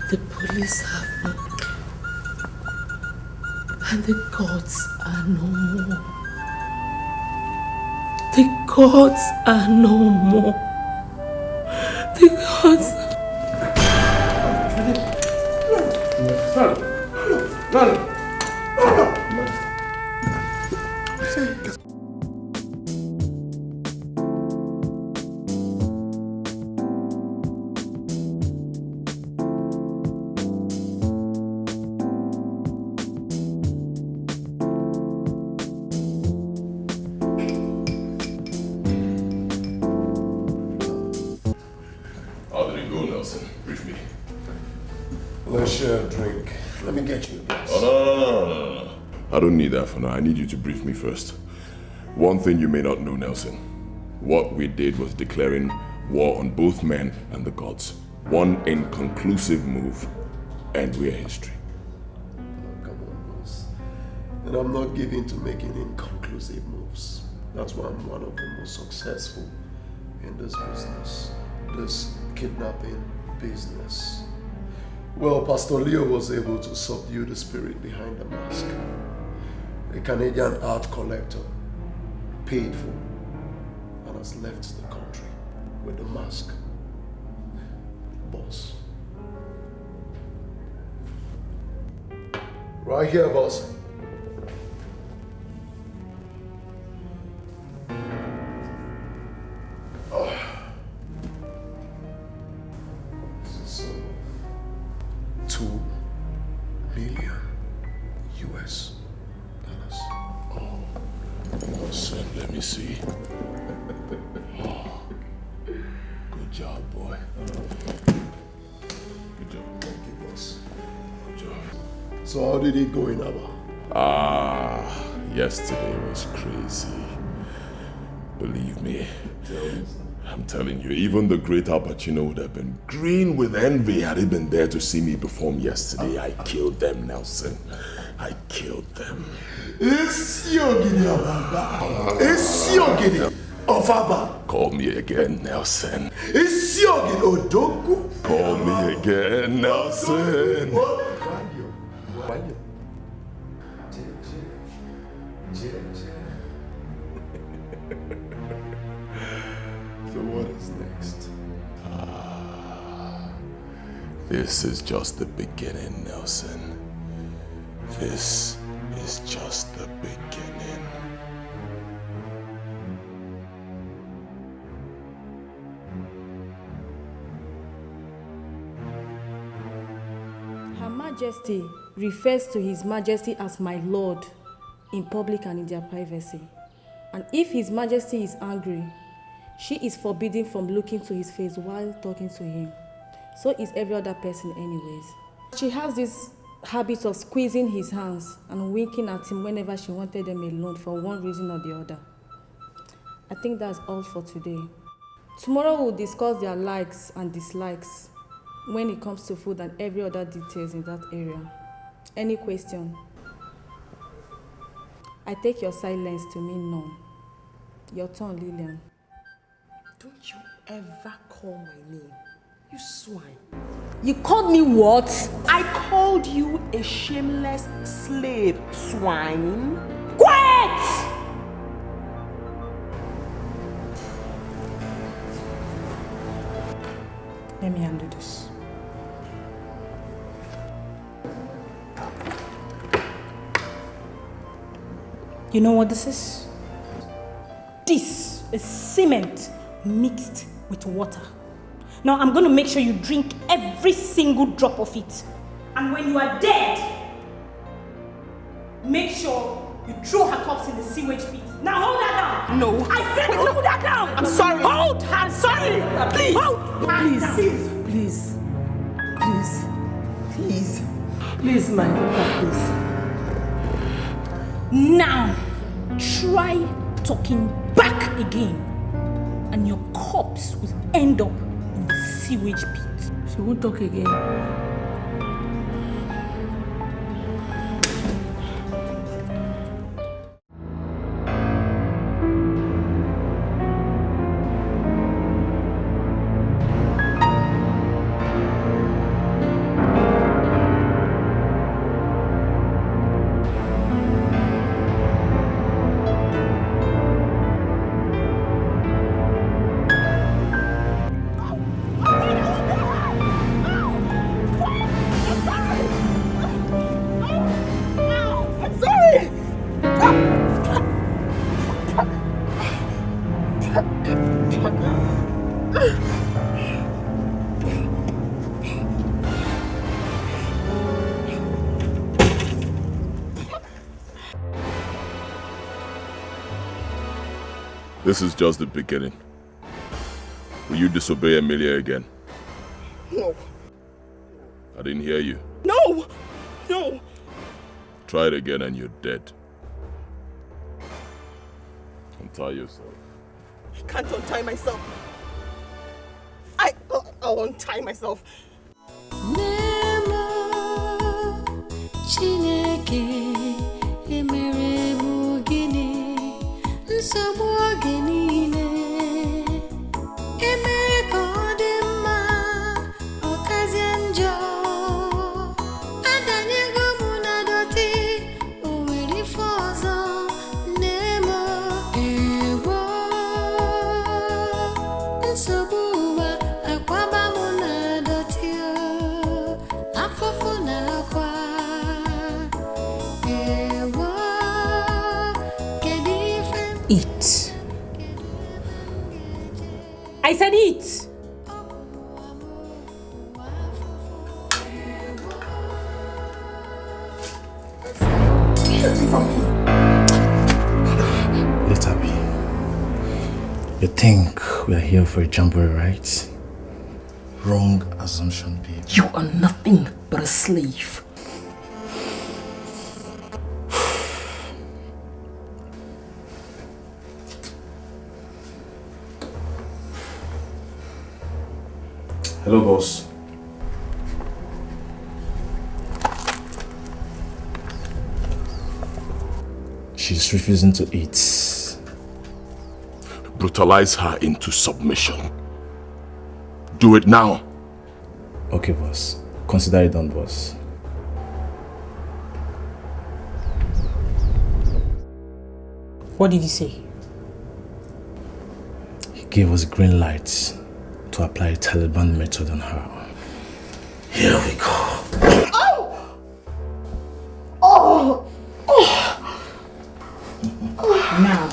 The police have no clue. And the gods are no more. The gods are no more. The gods. Run! How did it go, Nelson? Brief me. Let's share a drink. Let me get you a glass. Oh, no. I don't need that for now. I need you to brief me first. One thing you may not know, Nelson. What we did was declaring war on both men and the gods. One inconclusive move, and we're history. Come on, boss. And I'm not given to making inconclusive moves. That's why I'm one of the most successful in this business. This kidnapping business. Well, Pastor Leo was able to subdue the spirit behind the mask. A Canadian art collector, paid for, and has left the country with the mask. Boss. Right here, boss. This is 2 million US dollars. Nelson, let me see. Good job, boy. Good job. Thank you, boss. Good job. So how did it go in Abba? Yesterday was crazy. Believe me. I'm telling you, even the great Al Pacino would have been green with envy had he been there to see me perform yesterday. I killed them, Nelson. I killed them. It's Yogini of Abba. It's Yogini of Abba. Call me again, Nelson. It's Yogini Odogu. Call me again, Nelson. So what is next? This is just the beginning, Nelson. This is just the beginning. Her Majesty refers to His Majesty as my Lord in public and in their privacy. And if His Majesty is angry, she is forbidden from looking to his face while talking to him. So is every other person anyways. She has this habit of squeezing his hands and winking at him whenever she wanted them alone for one reason or the other. I think that's all for today. Tomorrow we'll discuss their likes and dislikes when it comes to food and every other details in that area. Any question? I take your silence to mean none. Your turn, Lillian. Don't you ever call my name. You swine. You called me what? I called you a shameless slave, swine. Quiet! Let me undo this. You know what this is? This is cement mixed with water. Now I'm going to make sure you drink every single drop of it. And when you are dead, make sure you throw her corpse in the sewage pit. Now hold her down. No. I said hold her down. I'm sorry. Hold her. I'm sorry. Please. Hold her. Please. Please, my daughter, please. Now, try talking back again, and your corpse will end up in the sewage pit. She won't talk again. This is just the beginning. Will you disobey Emilia again? No. I didn't hear you. No! No! Try it again and you're dead. Untie yourself. I can't untie myself. I'll untie myself. Eat. I said eat. Let her be. You think we are here for a jamboree, right? Wrong assumption, babe. You are nothing but a slave. Hello, boss. She's refusing to eat. Brutalize her into submission. Do it now. Okay, boss. Consider it done, boss. What did he say? He gave us a green light to apply a Taliban method on her. Here we go. Oh! Oh! Oh! Now.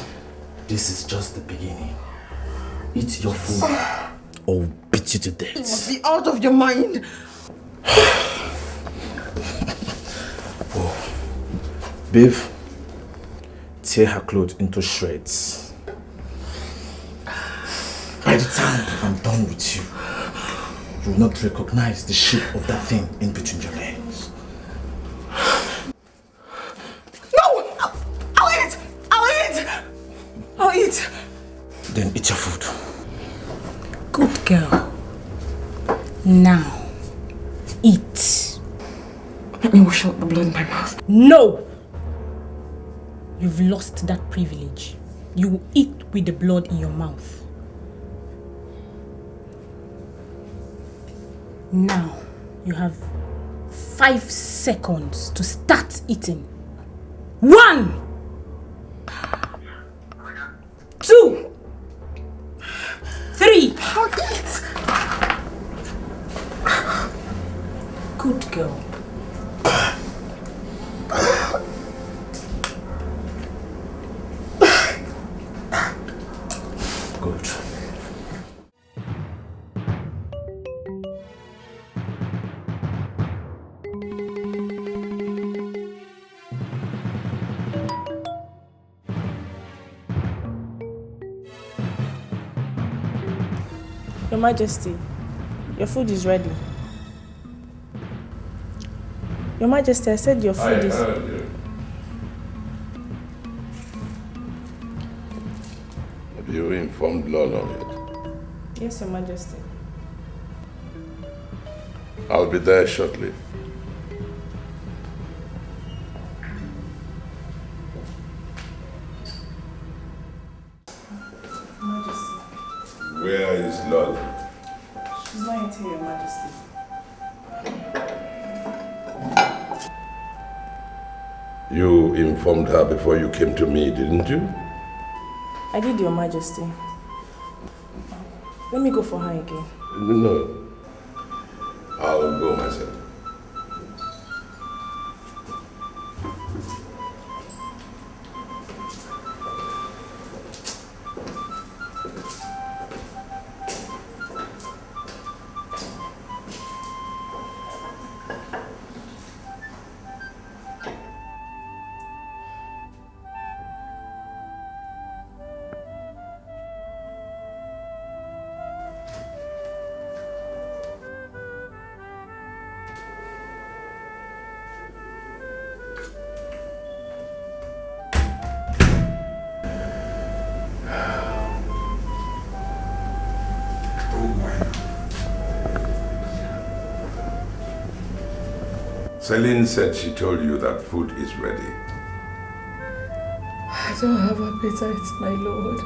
This is just the beginning. Eat your food or we'll beat you to death. You must be out of your mind. Oh. Babe, tear her clothes into shreds. By the time I'm done with you, you will not recognize the shape of that thing in between your legs. No! I'll eat! I'll eat! I'll eat! Then eat your food. Good girl. Now, eat. Let me wash out the blood in my mouth. No! You've lost that privilege. You will eat with the blood in your mouth. Now, you have 5 seconds to start eating. 1, 2, 3. I'll eat. Good girl. Your Majesty, your food is ready. Your Majesty, I said your food is... Have you informed Lolo yet? Yes, Your Majesty. I'll be there shortly. Majesty. Where is Lolo? She's not into Your Majesty. You informed her before you came to me, didn't you? I did, Your Majesty. Let me go for her again. No. I'll go myself. Celine said she told you that food is ready. I don't have appetite, my lord.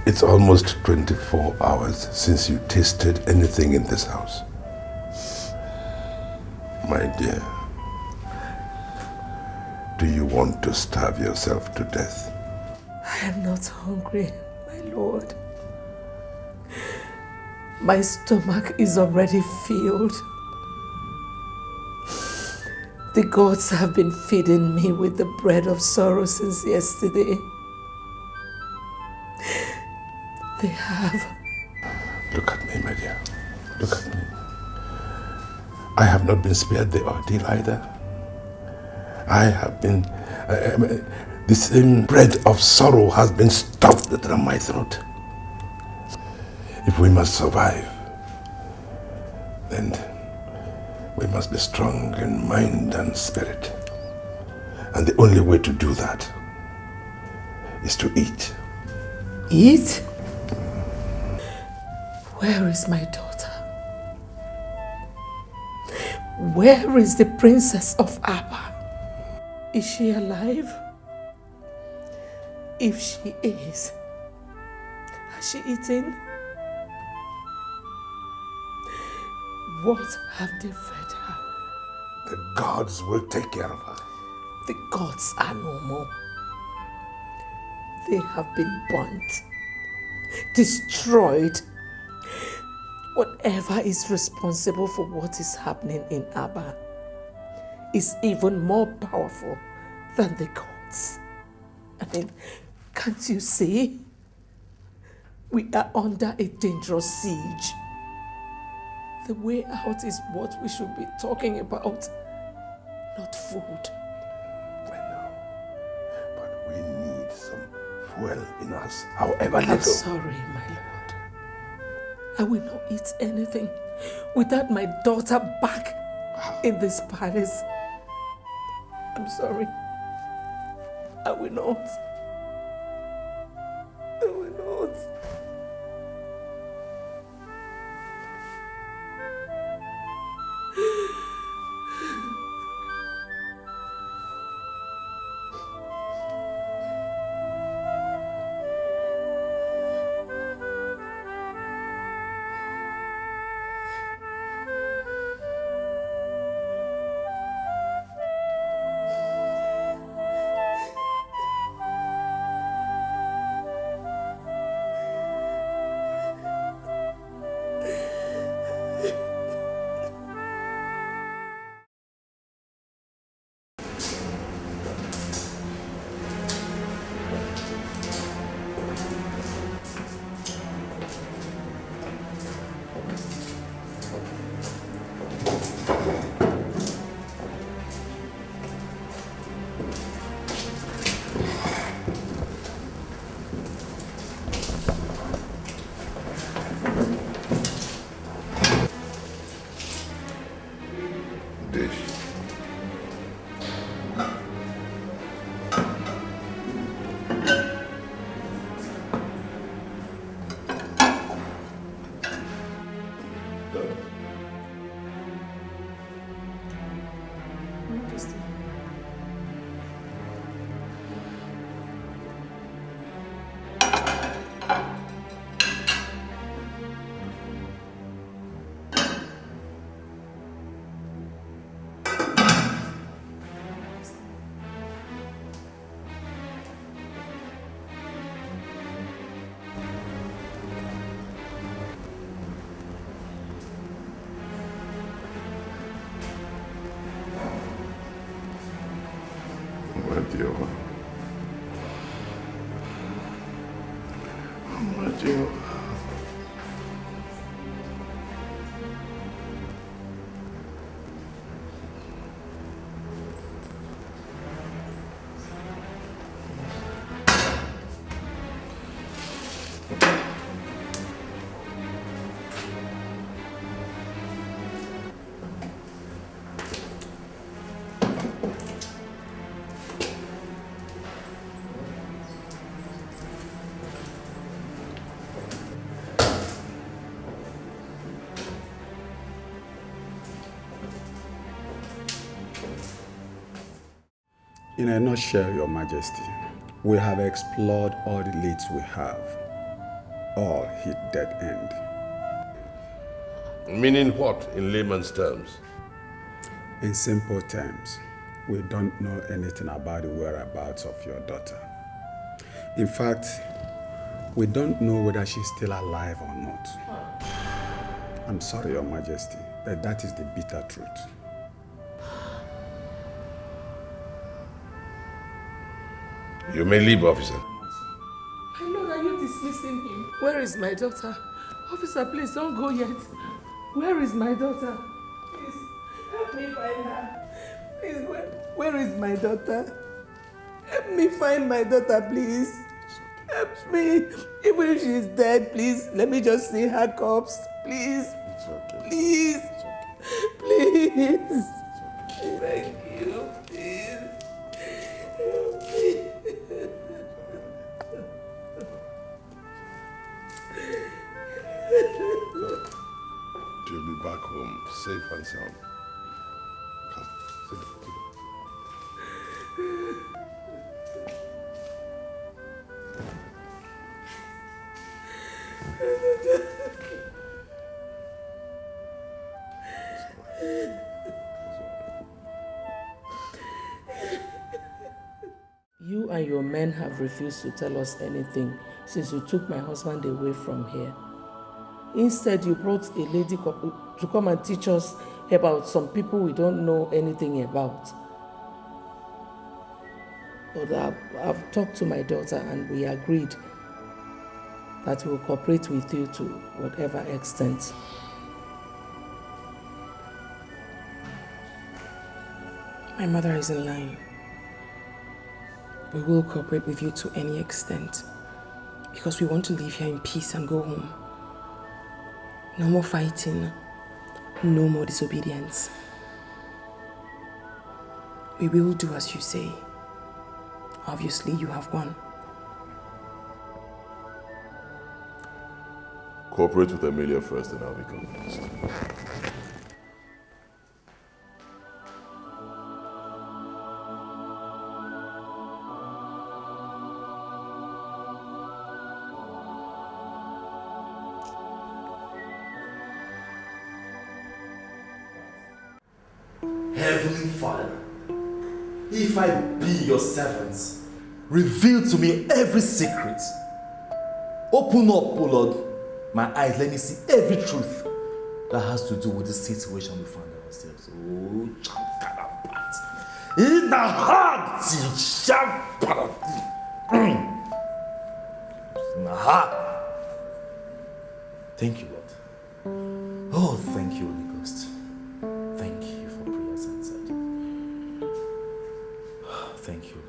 It's almost 24 hours since you tasted anything in this house. My dear, do you want to starve yourself to death? I am not hungry, my lord. My stomach is already filled. The gods have been feeding me with the bread of sorrow since yesterday. They have. Look at me, my dear. Look at me. I have not been spared the ordeal either. I have been... the same bread of sorrow has been stuffed down my throat. If we must survive, then we must be strong in mind and spirit. And the only way to do that is to eat. Eat? Where is my daughter? Where is the princess of Abba? Is she alive? If she is, has she eaten? What have they fed her? The gods will take care of her. The gods are no more. They have been burnt, destroyed. Whatever is responsible for what is happening in Abba is even more powerful than the gods. I mean, can't you see? We are under a dangerous siege. The way out is what we should be talking about, not food. I know, but we need some fuel in us, however little. I'm sorry, my lord. I will not eat anything without my daughter back in this palace. I'm sorry. I will not. I will not. In a nutshell, Your Majesty, we have explored all the leads we have. All hit dead end. Meaning what, in layman's terms? In simple terms, we don't know anything about the whereabouts of your daughter. In fact, we don't know whether she's still alive or not. I'm sorry, Your Majesty, but that is the bitter truth. You may leave, officer. My lord, are you dismissing him? Where is my daughter? Officer, please don't go yet. Where is my daughter? Please, help me find her. Please, where is my daughter? Help me find my daughter, please. Help me. Even if she's dead, please, let me just see her corpse. Please. It's okay. Please. Please. Thank you. Please. Help me. You'll be back home, safe and sound. Come, sit down. You and your men have refused to tell us anything since you took my husband away from here. Instead, you brought a lady to come and teach us about some people we don't know anything about. But I've talked to my daughter and we agreed that we'll cooperate with you to whatever extent. My mother is in line. We will cooperate with you to any extent because we want to live here in peace and go home. No more fighting, no more disobedience. We will do as you say. Obviously, you have won. Cooperate with Emilia first and I'll be convinced. Heavenly Father, if I be your servant, reveal to me every secret. Open up, O Lord, my eyes, let me see every truth that has to do with the situation we find ourselves. Oh, Chankarapat. In the heart, in the heart. Thank you, Lord. Oh, thank you, Holy Ghost. Thank you for prayers answered. Thank you.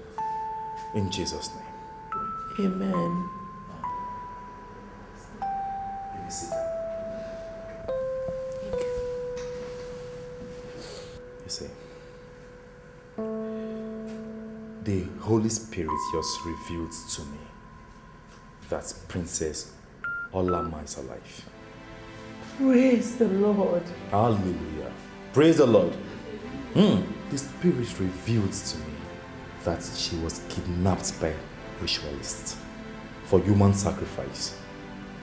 In Jesus' name. Amen. Let me sit down. You see, the Holy Spirit just revealed to me that Princess Olama is alive. Praise the Lord. Hallelujah. Praise the Lord. The Spirit revealed to me that she was kidnapped by ritualists for human sacrifice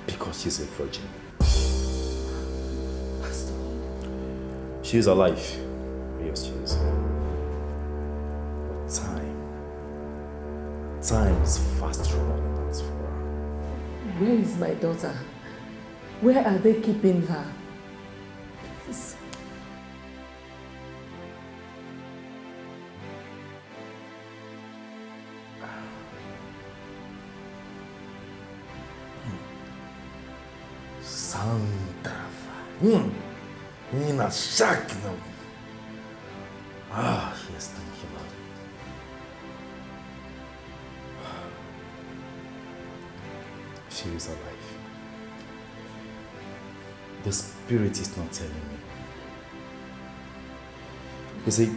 because she's a virgin. Pastor. She is alive. Yes, she is. But time is fast running out for her. Where is my daughter? Where are they keeping her? Please. Sandrafa. Nina Shakna. Yes, thank you, Lord. She is alive. The Spirit is not telling me. You see,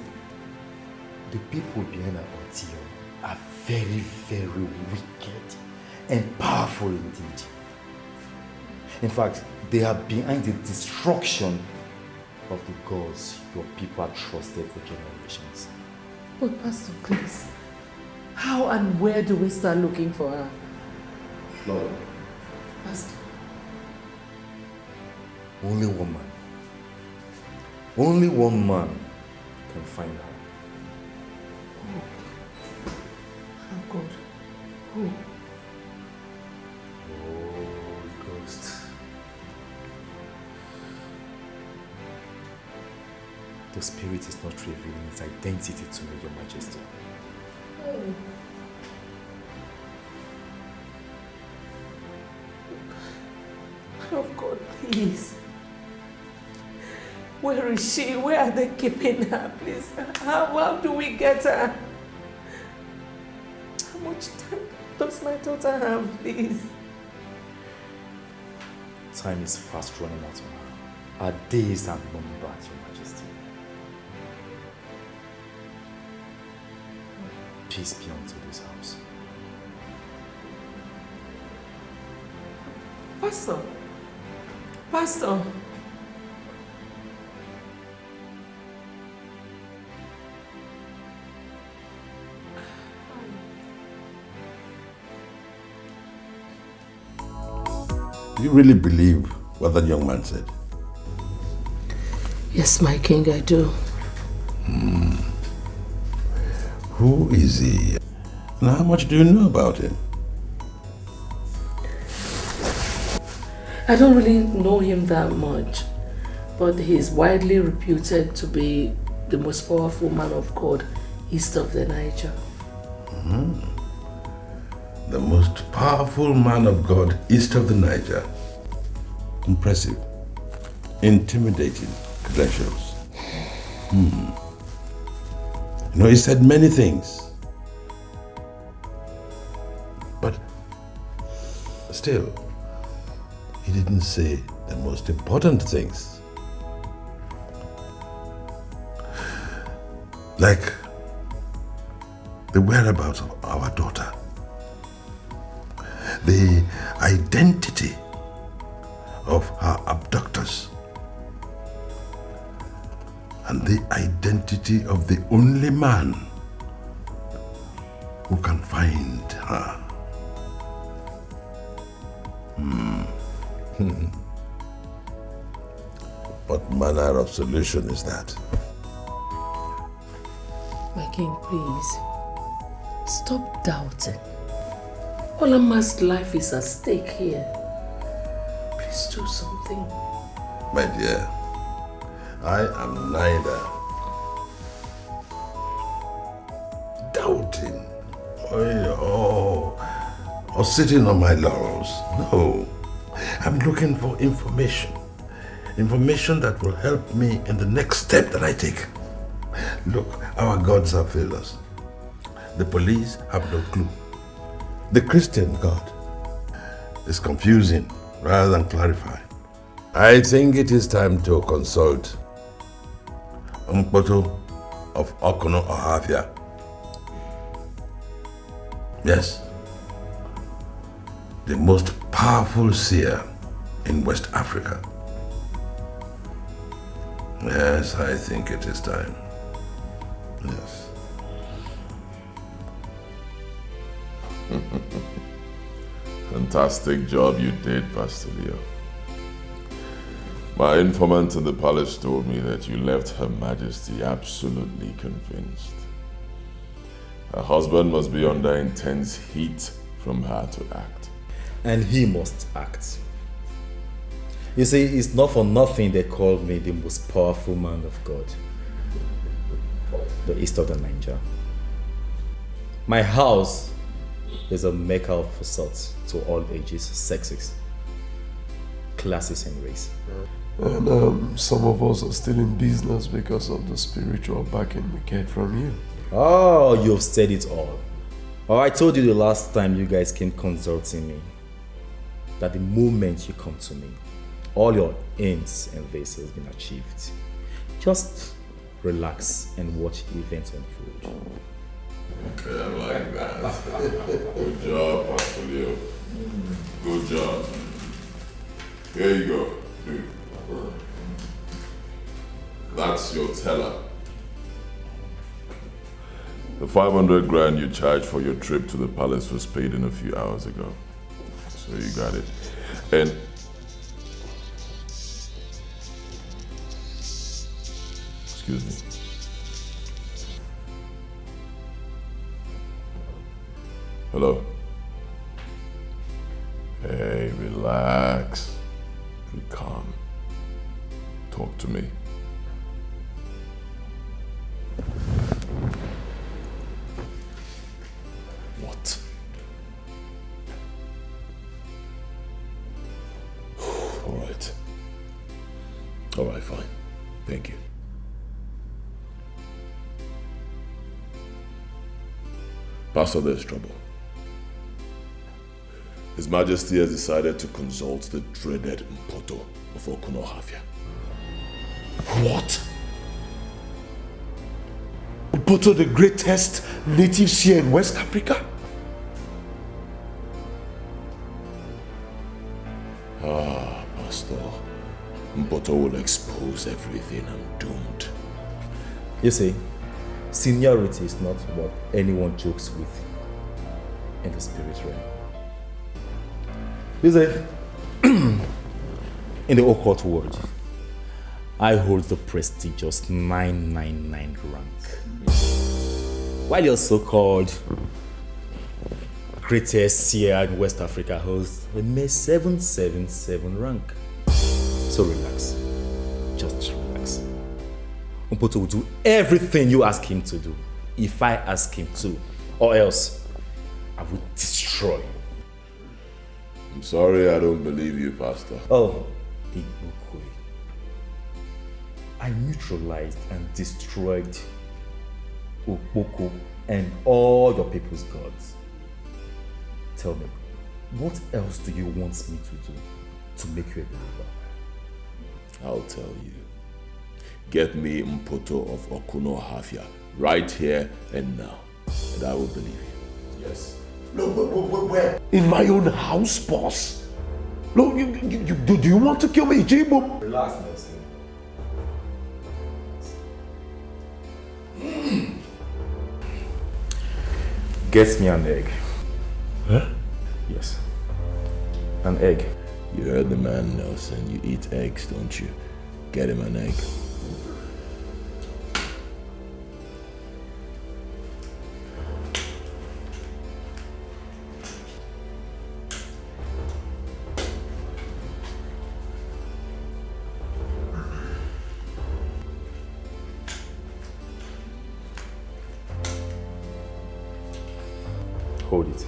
the people behind our ordeal are very, very wicked and powerful indeed. In fact, they are behind the destruction of the gods your people have trusted for generations. But Pastor, please, how and where do we start looking for her? Lord, Pastor. Only one man can find her. Oh God. Who? Holy Ghost. The Spirit is not revealing its identity to me, Your Majesty. Oh God, please. Where is she? Where are they keeping her? Please. How do we get her? How much time does my daughter have, please? Time is fast running out on her. Our days are numbered, Your Majesty. Peace be unto this house. Pastor. Pastor. Do you really believe what that young man said? Yes, my king, I do. Who is he? And how much do you know about him? I don't really know him that much, but he is widely reputed to be the most powerful man of God east of the Niger. The most powerful man of God east of the Niger. Impressive. Intimidating credentials. You know, he said many things. But still, he didn't say the most important things. Like the whereabouts of our daughter. The identity of her abductors. And the identity of the only man who can find her. What manner of solution is that? My king, please, stop doubting. Olama's life is at stake here. Please do something. My dear, I am neither doubting or sitting on my laurels. No, I'm looking for information. Information that will help me in the next step that I take. Look, our gods have failed us. The police have no clue. The Christian God is confusing rather than clarifying. I think it is time to consult Umpoto of Okono Ohafia. Yes. The most powerful seer in West Africa. Yes, I think it is time. Yes. Fantastic job you did, Pastor Leo. My informant in the palace told me that you left Her Majesty absolutely convinced. Her husband must be under intense heat from her to act. And he must act. You see, it's not for nothing they called me the most powerful man of God. The east of the Niger. My house is a mecca of sorts to all ages, sexes, classes and race. And some of us are still in business because of the spiritual backing we get from you. Oh, you've said it all. Oh, I told you the last time you guys came consulting me that the moment you come to me, all your aims and this has been achieved. Just relax and watch events unfold. Okay, I like that. Good job, Pastor Leo. Good job. Here you go. That's your teller. The 500 grand you charged for your trip to the palace was paid in a few hours ago. So you got it. And excuse me. Hello? Hey, relax. Be calm. Talk to me. What? All right. All right, fine. Thank you. Pastor, there's trouble. His Majesty has decided to consult the dreaded Mpoto of Okunohafia. What? Mpoto, the greatest native seer in West Africa? Ah, Pastor. Mpoto will expose everything. I'm doomed. You see, seniority is not what anyone jokes with in the spirit realm. You see, in the occult world, I hold the prestigious 999 rank. While your so-called greatest seer in West Africa holds a mere 777 rank. So relax. Just relax. Mpoto will do everything you ask him to do, if I ask him to, or else I will destroy you. I'm sorry I don't believe you, Pastor. Oh, Big Bukwe. I neutralized and destroyed Okpoko and all your people's gods. Tell me, what else do you want me to do to make you a believer? I'll tell you. Get me Mpoto of Okunohafia right here and now, and I will believe you. Yes. No, where? In my own house, boss? No, do you want to kill me, Jibo? Relax, Nelson. Get me an egg. Huh? Yes. An egg. You heard the man, Nelson. You eat eggs, don't you? Get him an egg. Hold it.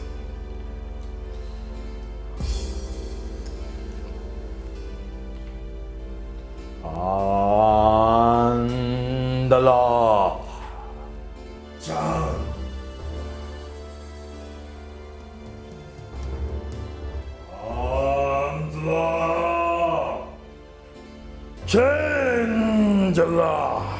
Andala. John. Andla. Change Allah.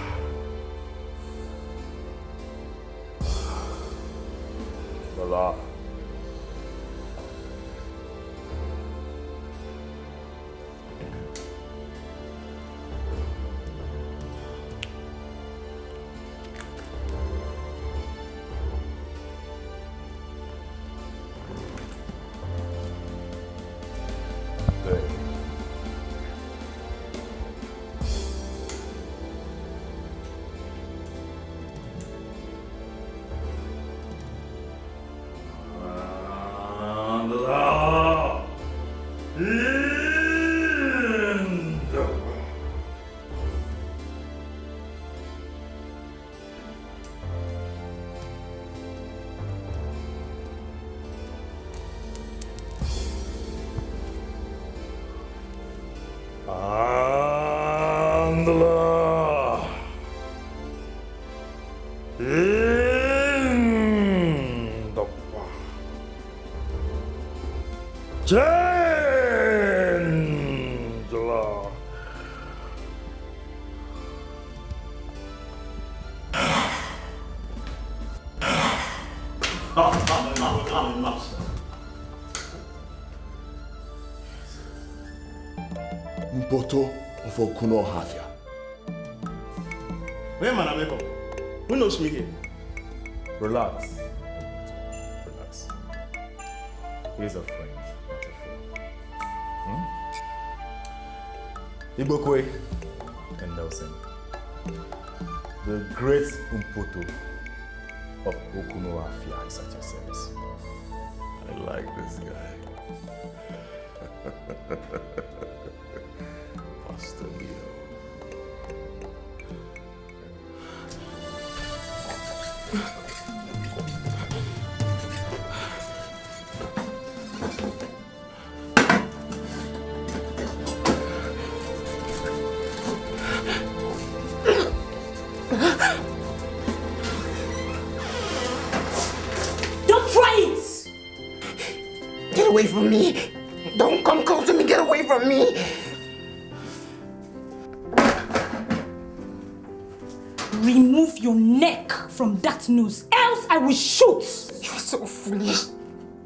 Andla. In the Chandler. Mpoto of Okuno Hafia. Where man, Amebo? Who knows me here? Relax. Relax. He's a friend, not a fool. Ibokwe and Nelson. The great Mpoto of Okuno Hafia is at your service. I like this guy. Pastor Leo. Don't try it! Get away from me! Don't come close to me! Get away from me! Remove your neck from that noose, else I will shoot! You're so foolish.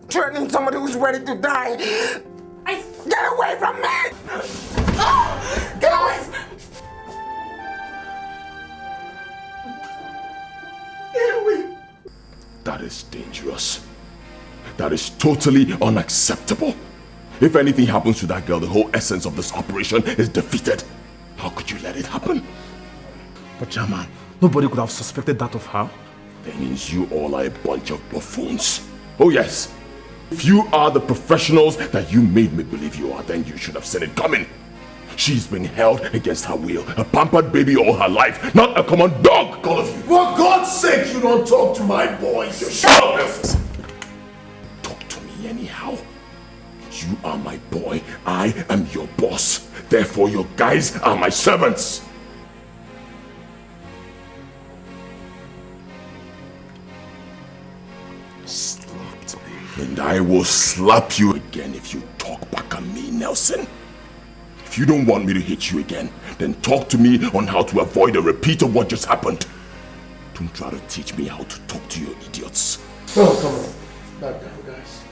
Threatening somebody who's ready to die. Get away from me! Get away! Get away! That is dangerous. That is totally unacceptable. If anything happens to that girl, the whole essence of this operation is defeated. How could you let it happen? But Chairman, nobody could have suspected that of her. That means you all are a bunch of buffoons. Oh yes. If you are the professionals that you made me believe you are, then you should have seen it coming. She's been held against her will, a pampered baby all her life, not a common dog, all of you. For God's sake, you don't talk to my boys. You shut up! Talk to me anyhow. You are my boy. I am your boss. Therefore, your guys are my servants. Slapped me. And I will slap you again if you talk back at me, Nelson. If you don't want me to hit you again, then talk to me on how to avoid a repeat of what just happened. Don't try to teach me how to talk to you idiots. Oh, come on. Back down, guys.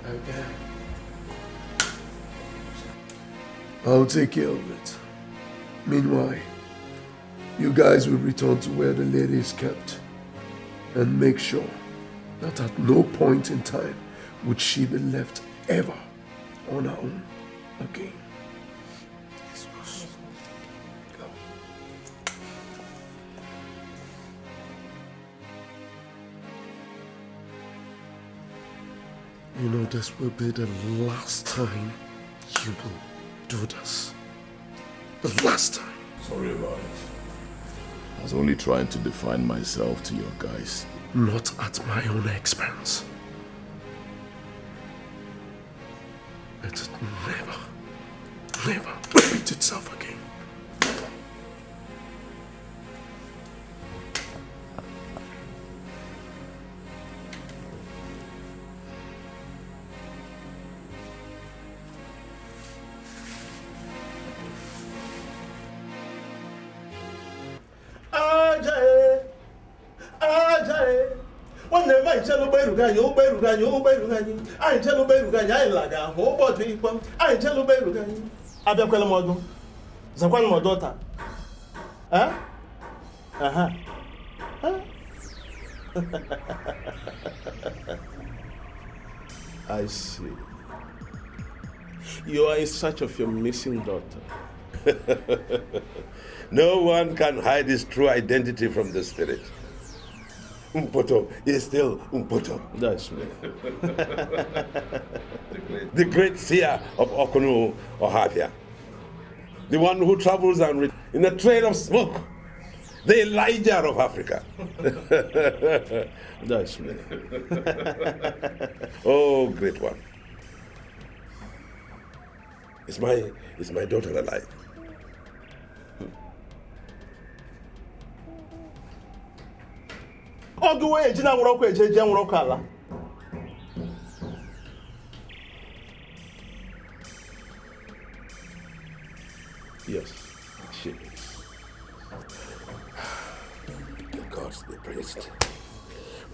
Okay. I'll take care of it. Meanwhile, you guys will return to where the lady is kept and make sure that at no point in time would she be left ever on her own again. Yes, boss. Go. You know, this will be the last time you will do this. The last time. Sorry about it. I was only trying to define myself to your guys. Not at my own expense. Let it never repeat itself again. Nwanne m anyị chelu ụgbọelu anyị ụgbọelu anyị ụgbọelu anyị anyị chelu ụgbọelu anyị anyị laga ahụ ụbọchị ikpọ anyị chelu ụgbọelu anyị abịakwala m ọdụ zakwana m ọdụ taa I see. You are in search of your missing daughter. No one can hide his true identity from the spirit. Mpoto is still Mpoto. That's me. The great seer of Okuno Hafia. The one who travels and in a trail of smoke. The Elijah of Africa. That's me. Oh, great one. Is my daughter alive? Yes, she is. The gods be praised.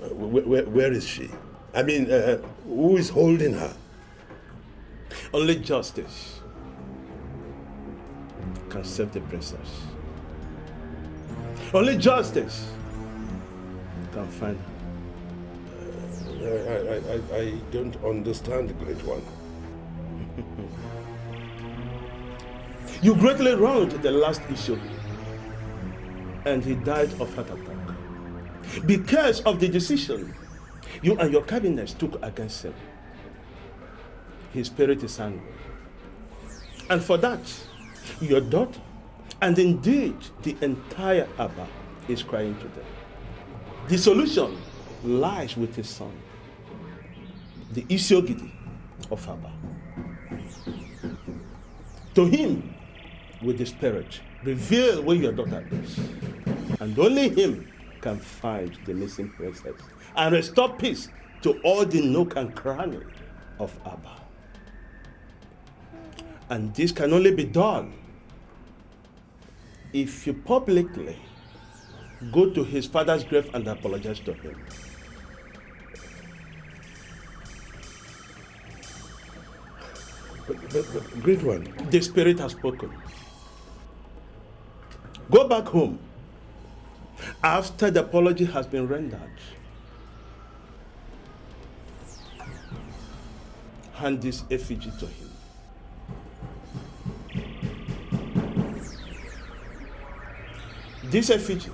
Where is she? I mean, who is holding her? Only justice can save the princess. Only justice can find her. I don't understand, Great One. You greatly wronged the last issue, and he died of heart attack because of the decision you and your cabinet took against him. His spirit is angry, and for that, your daughter, and indeed the entire Abba, is crying to them. The solution lies with his son, the Isiogidi of Abba. To him, with the spirit, reveal where your daughter is, and only him can find the missing princess and restore peace to all the nook and cranny of Abba. And this can only be done if you publicly go to his father's grave and apologize to him. But Great One, the spirit has spoken. Go back home after the apology has been rendered. Hand this effigy to him. This effigy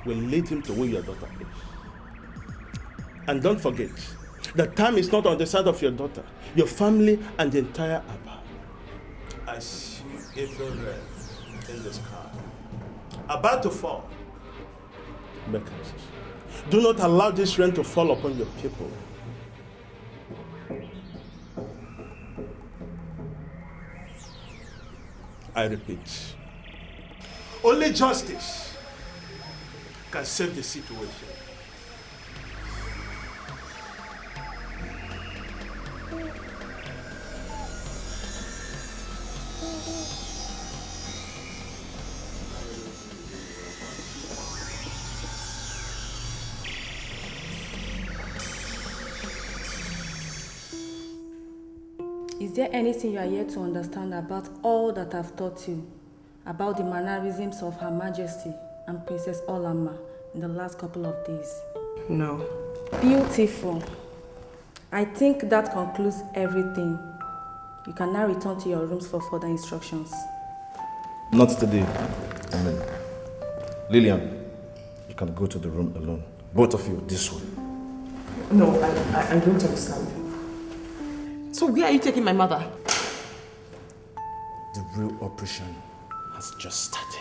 will lead him to where your daughter is. And don't forget, the time is not on the side of your daughter, your family, and the entire Abba. I see every red in the sky, about to fall. Make haste. Do not allow this rain to fall upon your people. I repeat, only justice can save the situation. Is there anything you are yet to understand about all that I've taught you about the mannerisms of Her Majesty and Princess Olamma in the last couple of days? No. Beautiful. I think that concludes everything. You can now return to your rooms for further instructions. Not today. Lillian, you can go to the room alone. Both of you, this way. No, I don't understand. So where are you taking my mother? The real operation has just started.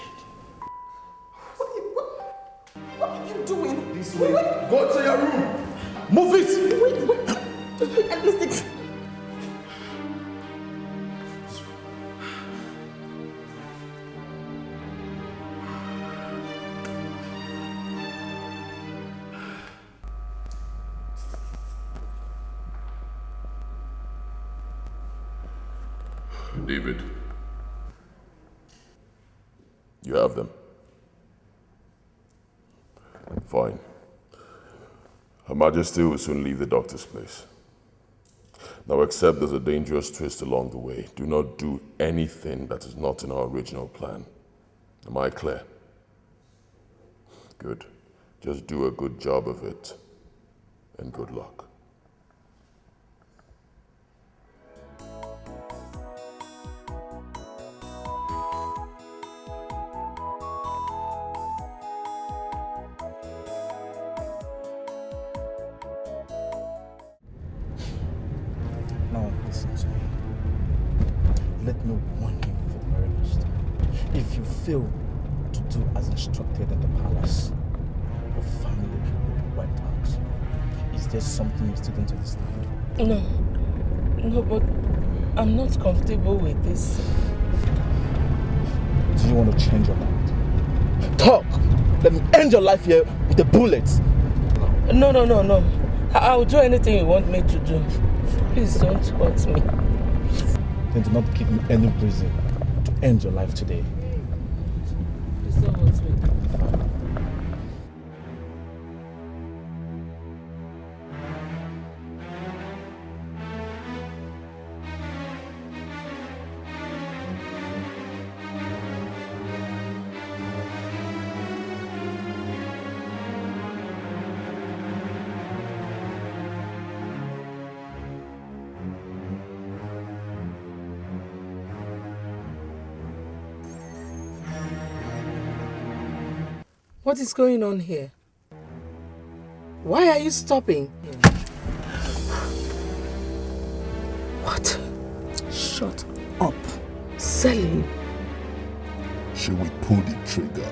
What are you doing? This way. Go to your room. Move it! Wait. Just wait, at least David, you have them. Fine. Her Majesty will soon leave the doctor's place. Now, except there's a dangerous twist along the way, do not do anything that is not in our original plan. Am I clear? Good. Just do a good job of it, and good luck. Now listen to me. Let me warn you for the very last time. If you fail to do as instructed in the palace, your family will be wiped out. Is there something you still don't understand? No, but I'm not comfortable with this. Do you want to change your mind? Talk! Let me end your life here with a bullet. No. I'll do anything you want me to do. Please don't hurt me. Then do not give me any reason to end your life today. Please don't hurt me. What is going on here? Why are you stopping? What? Shut up. Selling. She will pull the trigger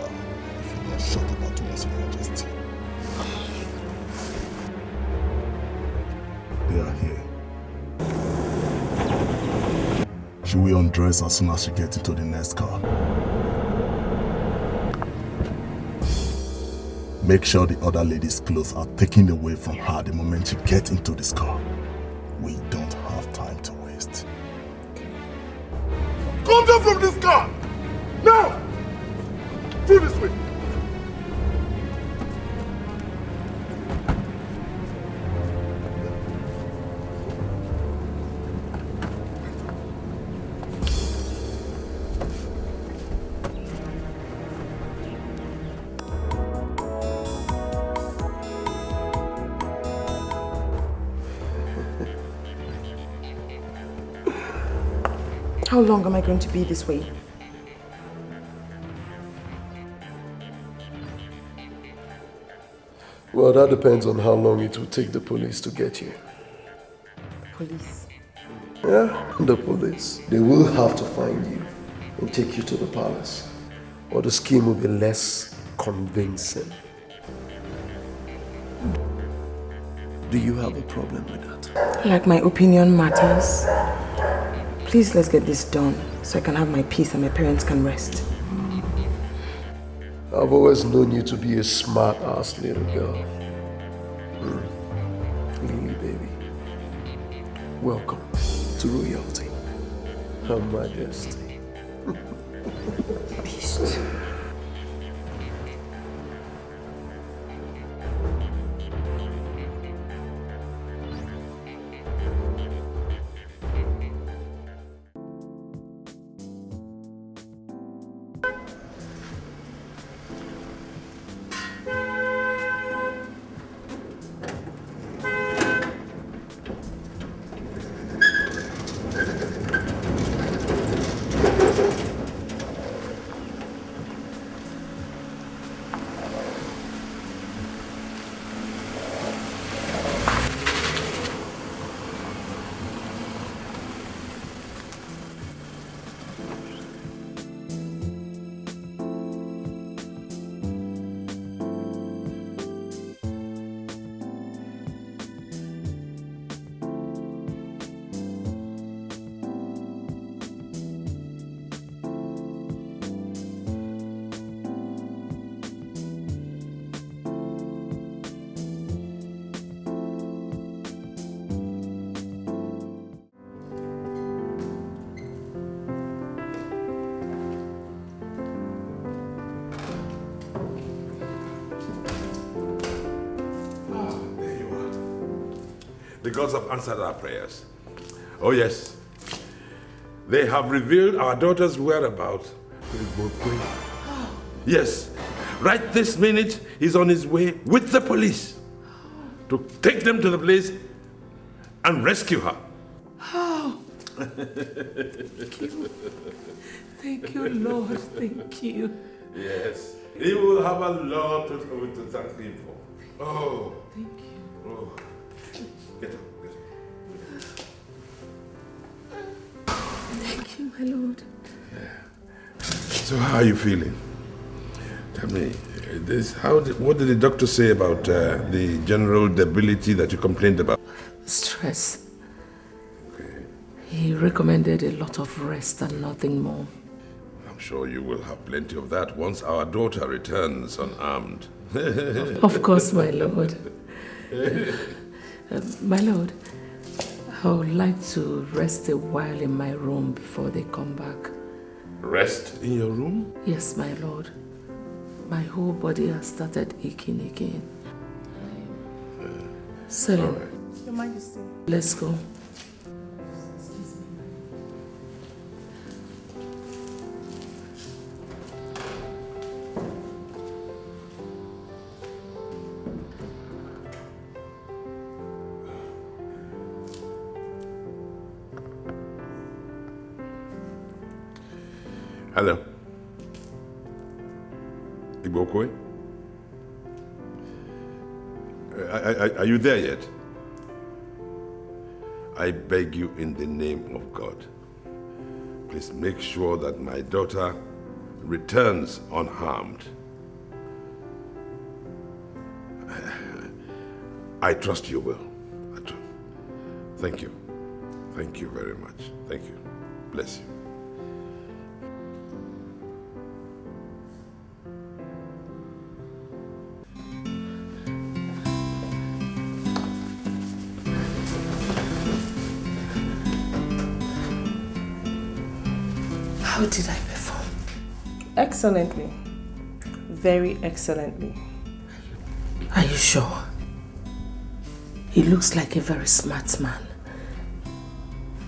if you don't shut up at once, Your Majesty. They are here. She will undress as soon as she gets into the next car. Make sure the other lady's clothes are taken away from her the moment she gets into this car. We don't have time to waste. Come down from this car! Now! Through this way! How long am I going to be this way? Well, that depends on how long it will take the police to get you. Police? Yeah, the police. They will have to find you and take you to the palace. Or the scheme will be less convincing. Do you have a problem with that? Like my opinion matters. Please, let's get this done so I can have my peace and my parents can rest. I've always known you to be a smart-ass little girl. Lily, baby. Welcome to royalty. Her Majesty. Beast. The gods have answered our prayers. Oh yes, they have revealed our daughter's whereabouts. Yes, right this minute he's on his way with the police to take them to the place and rescue her. Oh. Thank you, Lord. Thank you. Yes, he will have a lot to thank him for. Oh. Thank you. Oh. Get up, get up. Thank you, my Lord. So how are you feeling? Tell me, what did the doctor say about the general debility that you complained about? Stress. Okay. He recommended a lot of rest and nothing more. I'm sure you will have plenty of that once our daughter returns unarmed. Of course, my lord. My lord, I would like to rest a while in my room before they come back. Rest in your room? Yes, my lord. My whole body has started aching again. Selim, Your Majesty. let's go. Hello. Igbokwe? Are you there yet? I beg you in the name of God, please make sure that my daughter returns unharmed. I trust you will. Thank you. Thank you very much. Thank you. Bless you. How did I perform? Excellently. Very excellently. Are you sure? He looks like a very smart man.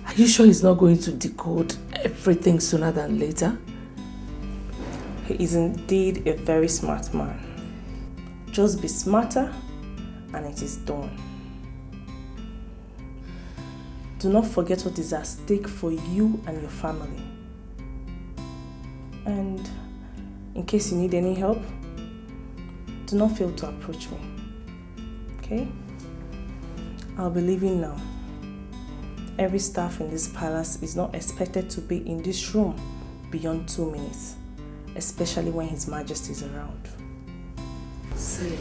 Are you sure he's not going to decode everything sooner than later? He is indeed a very smart man. Just be smarter and it is done. Do not forget what is at stake for you and your family. And in case you need any help, do not fail to approach me. Okay? I'll be leaving now. Every staff in this palace is not expected to be in this room beyond 2 minutes, especially when His Majesty is around. See,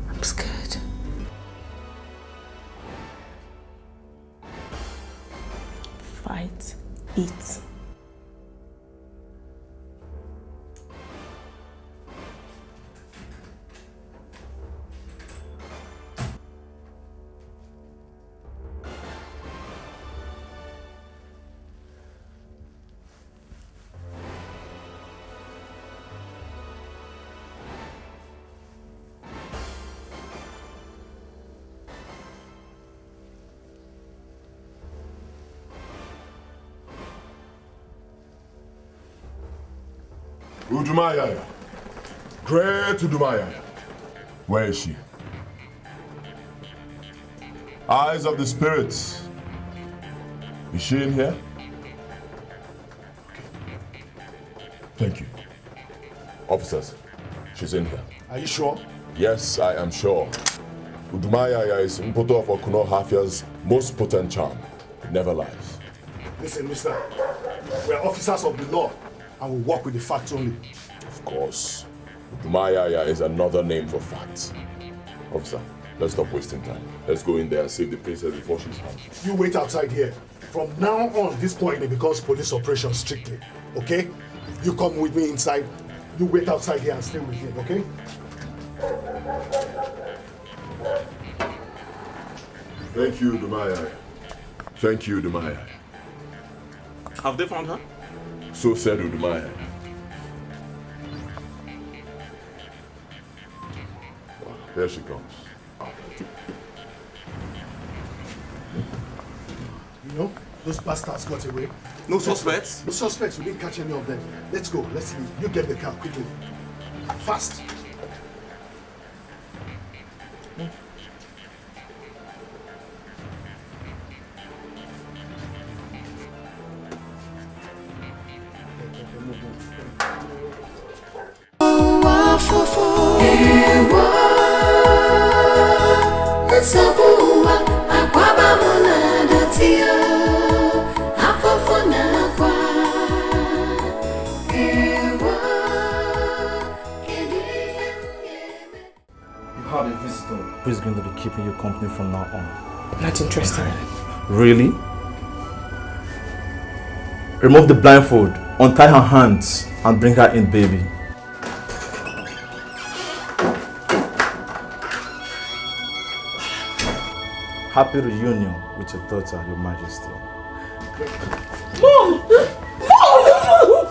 I'm scared. Fight, eat. Udumaya. Great Udumaya. Where is she? Eyes of the spirits. Is she in here? Okay. Thank you. Officers, she's in here. Are you sure? Yes, I am sure. Udumaya is Mpoto of Okuno Hafia's most potent charm. It never lies. Listen, mister. We are officers of the law and we work with the facts only. Of course. Udumaya is another name for facts. Officer, let's stop wasting time. Let's go in there and save the princess before she's harmed. You wait outside here. From now on, this point it becomes police operation strictly. Okay? You come with me inside. You wait outside here and stay with him, okay? Thank you, Udumaya. Thank you, Udumaya. Have they found her? So said Udumaya. Here she comes. You know, those bastards got away. No suspects? No suspects. We didn't catch any of them. Let's go. Let's leave. You get the car quickly. Fast. Who is going to be keeping you company from now on? Not interested. Really? Remove the blindfold, untie her hands, and bring her in, baby. Happy reunion with your daughter, Your Majesty. Mom! Mom! Mom!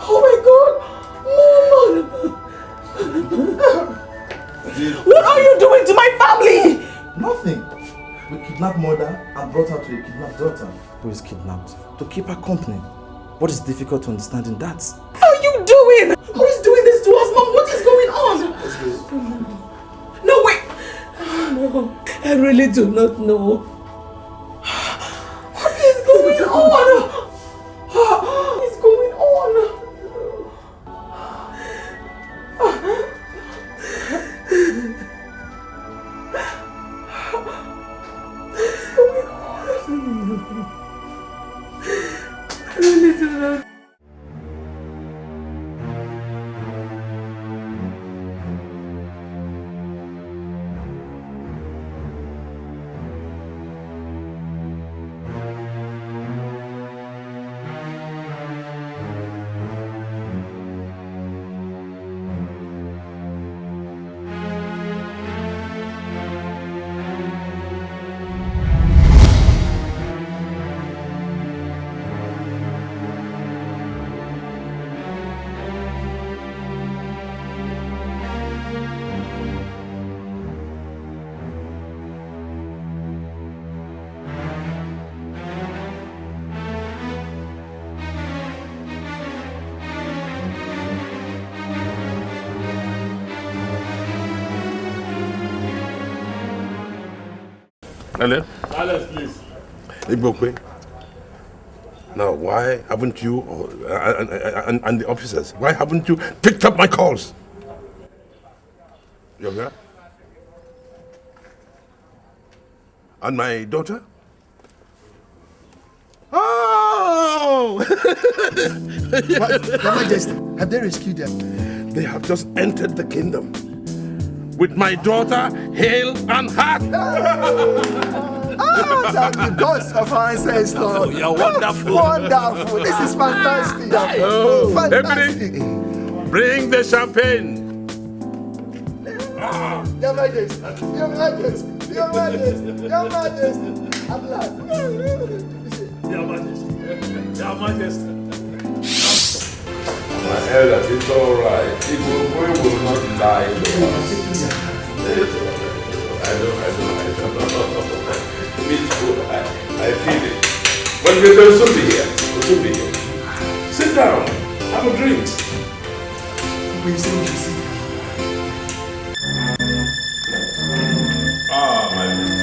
Oh my God! Mom! What are you doing to my family? Nothing. We kidnapped mother and brought her to a kidnapped daughter who is kidnapped to keep her company. What is difficult to understand in that? How are you doing? Who is doing this to us, Mom? What is going on? No, wait! No, I really do not know. What is going on? What is going on? I really do not. Hello? Silence, please. Igbokwe. Now, why haven't you, and the officers, why haven't you picked up my calls? Yoga? And my daughter? Oh! Your Majesty, have they rescued them? They have just entered the kingdom with my daughter, hale and heart. Thank you, gods of our ancestors. Oh, you're wonderful. Wonderful. This is fantastic. Oh, Fantastic. Ebony, bring the champagne. Your Majesty, Your Majesty, Your Majesty, Your Majesty. I'm glad. Your Majesty, Your Majesty. My elders, it's all right. Igbokwe will not lie to us. I know. Me too. I feel it. But we'll soon be here. We'll soon be here. Sit down. Have a drink. We still see.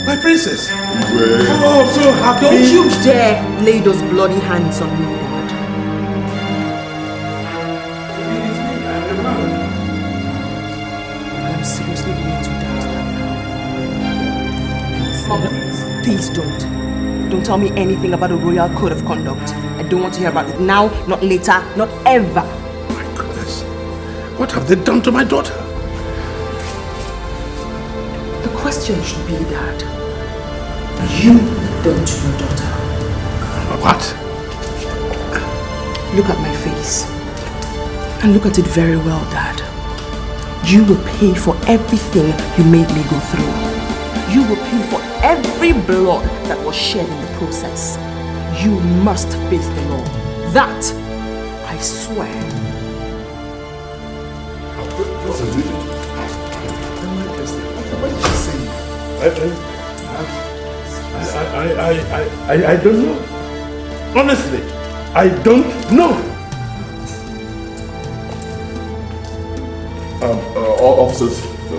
My princess. Oh, so happy. Don't you dare lay those bloody hands on me, Dad. I'm seriously going to doubt that now. Mom, please don't. Don't tell me anything about a royal code of conduct. I don't want to hear about it now, not later, not ever. My goodness. What have they done to my daughter? The question should be, Dad, you don't to your daughter. What? Look at my face. And look at it very well, Dad. You will pay for everything you made me go through. You will pay for every blood that was shed in the process. You must face the law. That, I swear. What is it? What did she say? I don't know. Honestly, I don't know. Officers,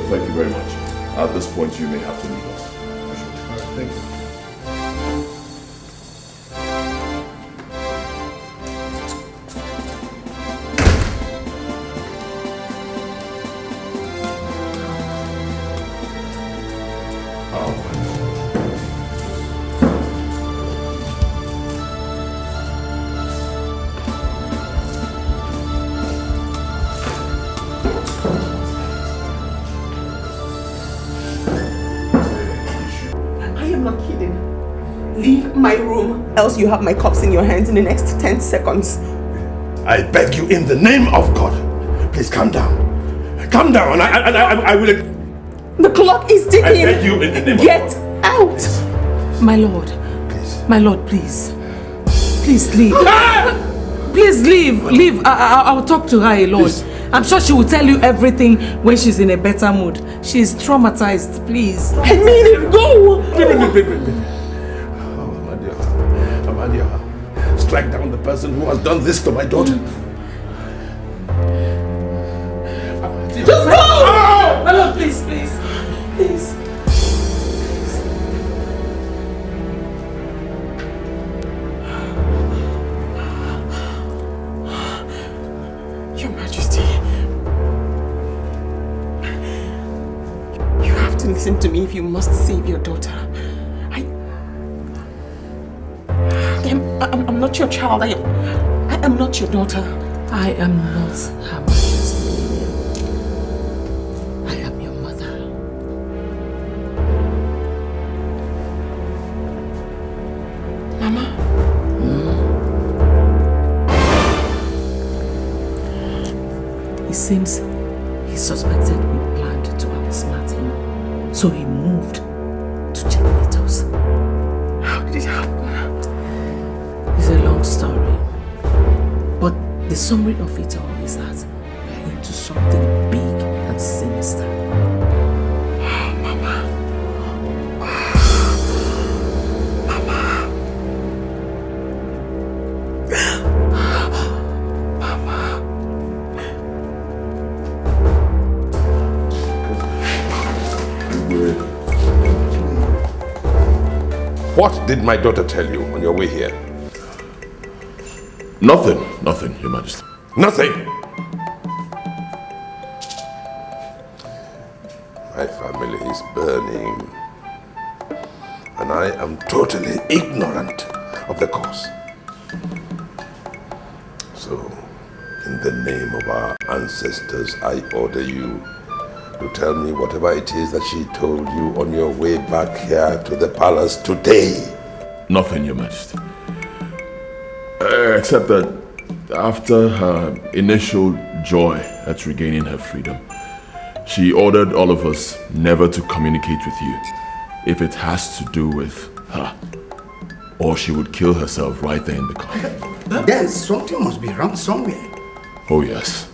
thank you very much. At this point, you may have to leave us. Thank you. my room, else you have my cups in your hands in the next 10 seconds. I beg you in the name of God, please calm down. Calm down, I will... The clock is ticking. I beg you in the name Get out. My lord. Please. My lord, please. Please leave. Please leave. Leave. I'll talk to her alone. Please. I'm sure she will tell you everything when she's in a better mood. She's traumatized. Please. I mean it. Go. Amadia, strike down the person who has done this to my daughter. Just go! My lord, please, please. Please. Your Majesty, you have to listen to me if you must save your daughter. I'm not your child. I am not your daughter. I am not Her Majesty. I am your mother. Mama? It seems he suspected we planned to outsmart him. So he moved to checkmate us. How did it happen? It's a long story. But the summary of it all is that we're into something big and sinister. Mama. Mama. What did my daughter tell you on your way here? Nothing, Your Majesty. Nothing? My family is burning, and I am totally ignorant of the cause. So, in the name of our ancestors, I order you to tell me whatever it is that she told you on your way back here to the palace today. Nothing, Your Majesty. Except that after her initial joy at regaining her freedom, she ordered all of us never to communicate with you if it has to do with her, or she would kill herself right there in the car. Then something must be wrong somewhere. Oh yes.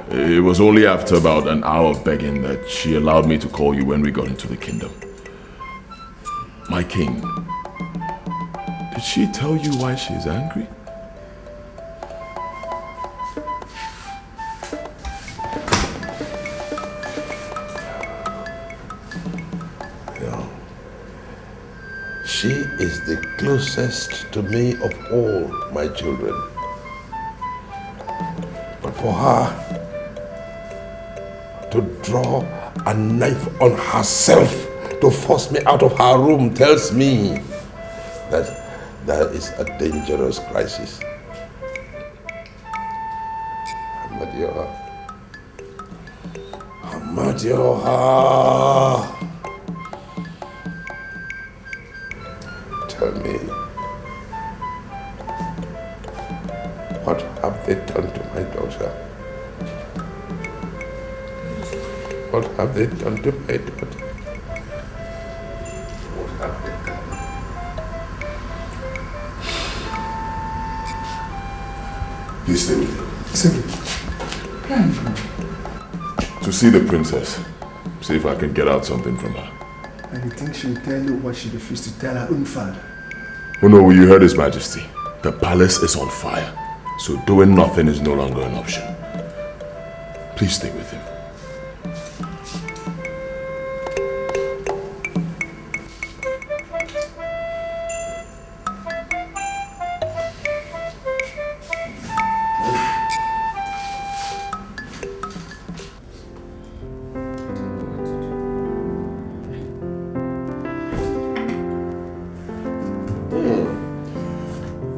It was only after about an hour of begging that she allowed me to call you when we got into the kingdom. My king, did she tell you why she's angry? No. She is the closest to me of all my children. But for her to draw a knife on herself to force me out of her room tells me that there is a dangerous crisis. Amadioha. Tell me, what have they done to my daughter? What have they done to my daughter? What have they done? Please stay with me. To see the princess. See if I can get out something from her. And you think she'll tell you what she refused to tell her own father? Oh no, you heard His Majesty. The palace is on fire. So doing nothing is no longer an option. Please stay with him.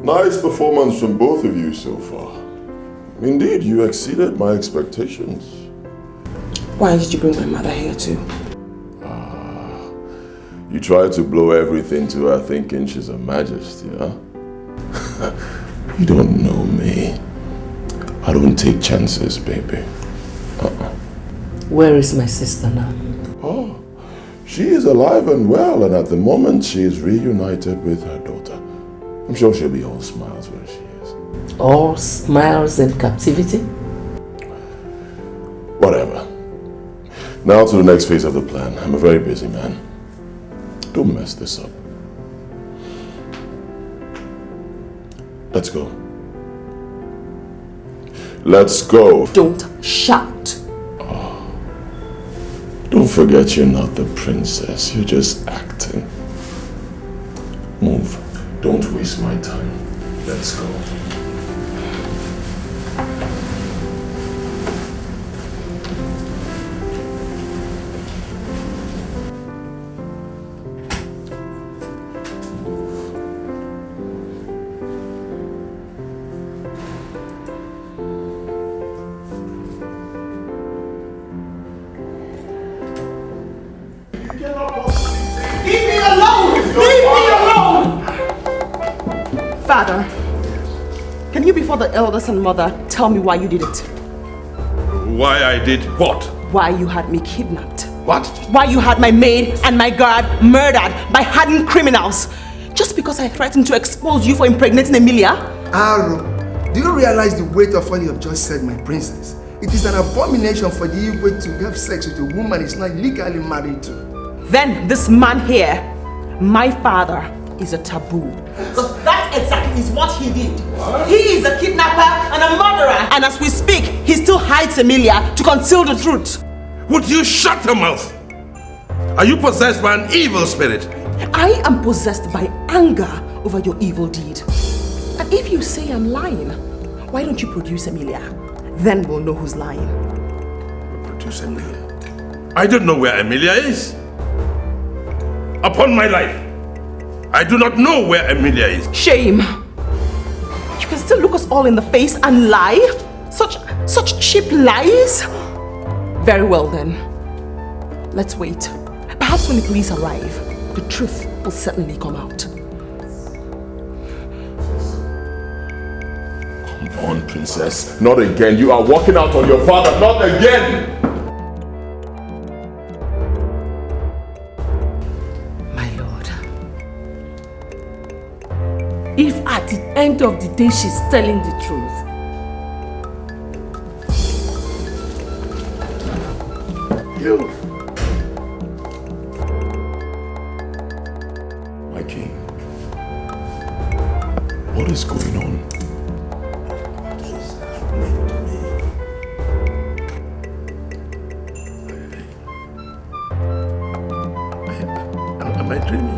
Nice performance from both of you so far. Indeed, you exceeded my expectations. Why did you bring my mother here too? You try to blow everything to her thinking she's a majesty, huh? You don't know me. I don't take chances, baby. Where is my sister now? Oh, she is alive and well, and at the moment she is reunited with her daughter. I'm sure she'll be all smiles where she is. All smiles in captivity? Whatever. Now to the next phase of the plan. I'm a very busy man. Don't mess this up. Let's go. Let's go. Don't shout. Oh. Don't forget you're not the princess. You're just acting. Move. Don't waste my time. Let's go. Father, can you before the elders and mother tell me why you did it? Why I did what? Why you had me kidnapped. What? Why you had my maid and my guard murdered by hardened criminals. Just because I threatened to expose you for impregnating Emilia? Aro, do you realize the weight of what you have just said, my princess? It is an abomination for the Igwe to have sex with a woman he's not legally married to. Then this man here, my father, is a taboo. So that exactly is what he did. What? He is a kidnapper and a murderer. And as we speak, he still hides Emilia to conceal the truth. Would you shut your mouth? Are you possessed by an evil spirit? I am possessed by anger over your evil deed. And if you say I'm lying, why don't you produce Emilia? Then we'll know who's lying. Produce Emilia? I don't know where Emilia is. Upon my life, I do not know where Emilia is. Shame. You can still look us all in the face and lie? Such cheap lies? Very well then. Let's wait. Perhaps when the police arrive, the truth will certainly come out. Come on, princess. Not again. You are walking out on your father. Not again! If at the end of the day she's telling the truth. You. My king. What is going on? Am I dreaming?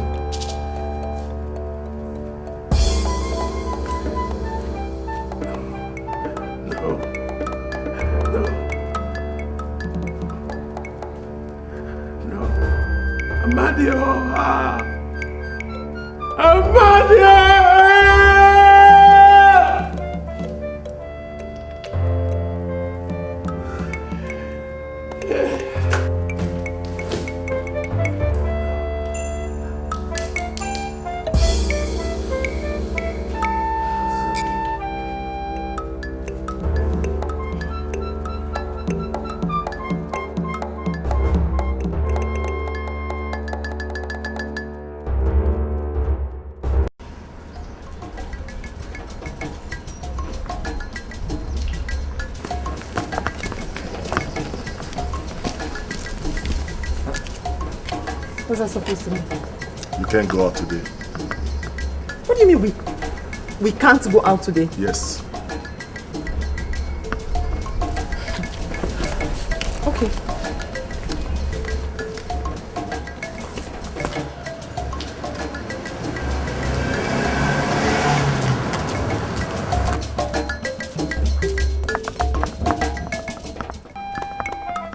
Amadio! Amadio! What's that supposed to mean? You can't go out today. What do you mean we can't go out today? Yes. Okay.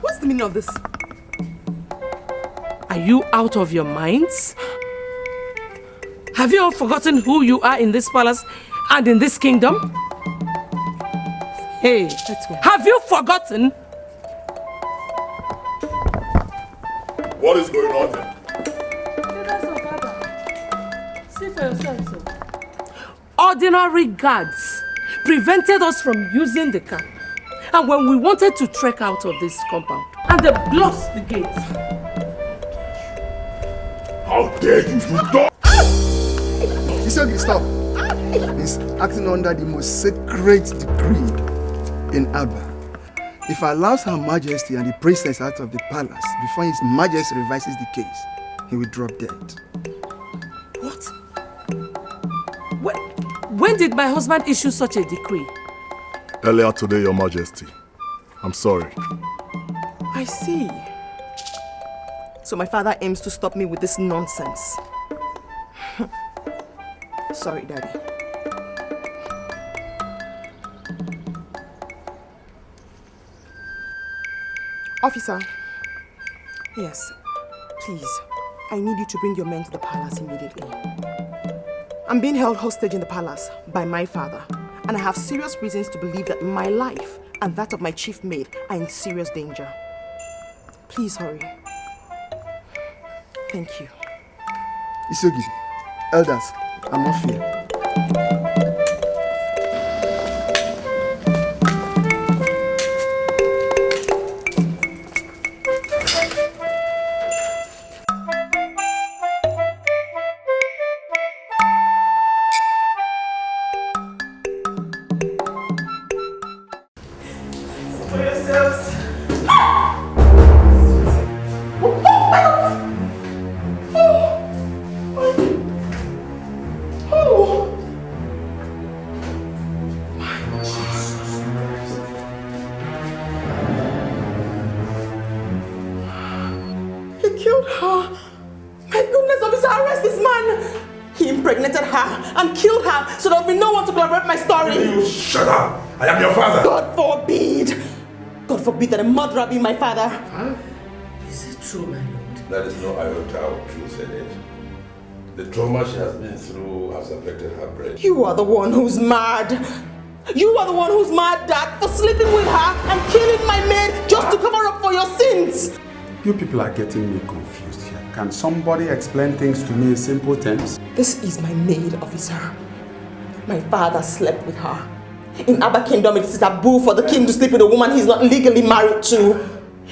What's the meaning of this? Are you out of your minds? Have you all forgotten who you are in this palace and in this kingdom? Hey, have you forgotten? What is going on here? for yourself, sir. Ordinary guards prevented us from using the car. And when we wanted to trek out of this compound, and they blocked the gates. How dare you stop! Isogi, stop. He's acting under the most sacred decree in Abba. If I allow Her Majesty and the princess out of the palace before His Majesty revises the case, he will drop dead. What? When did my husband issue such a decree? Earlier today, Your Majesty. I'm sorry. I see. So my father aims to stop me with this nonsense. Sorry, Daddy. Officer. Yes, please. I need you to bring your men to the palace immediately. I'm being held hostage in the palace by my father, and I have serious reasons to believe that my life and that of my chief maid are in serious danger. Please hurry. Thank you. Isogi, elders, I'm off here. For yourselves. He killed her. My goodness, officer, arrest this man. He impregnated her and killed her so there will be no one to corroborate my story. You shut up. I am your father. God forbid. God forbid that a murderer be my father. Huh? Is it true, my lord? There is no iota of truth in it. The trauma she has been through has affected her brain. You are the one who's mad. You are the one who's mad, Dad, for sleeping with her and killing my maid just to cover up for your sins. You people are getting me confused here. Can somebody explain things to me in simple terms? This is my maid, officer. My father slept with her. In Abba Kingdom, it's taboo for the king to sleep with a woman he's not legally married to.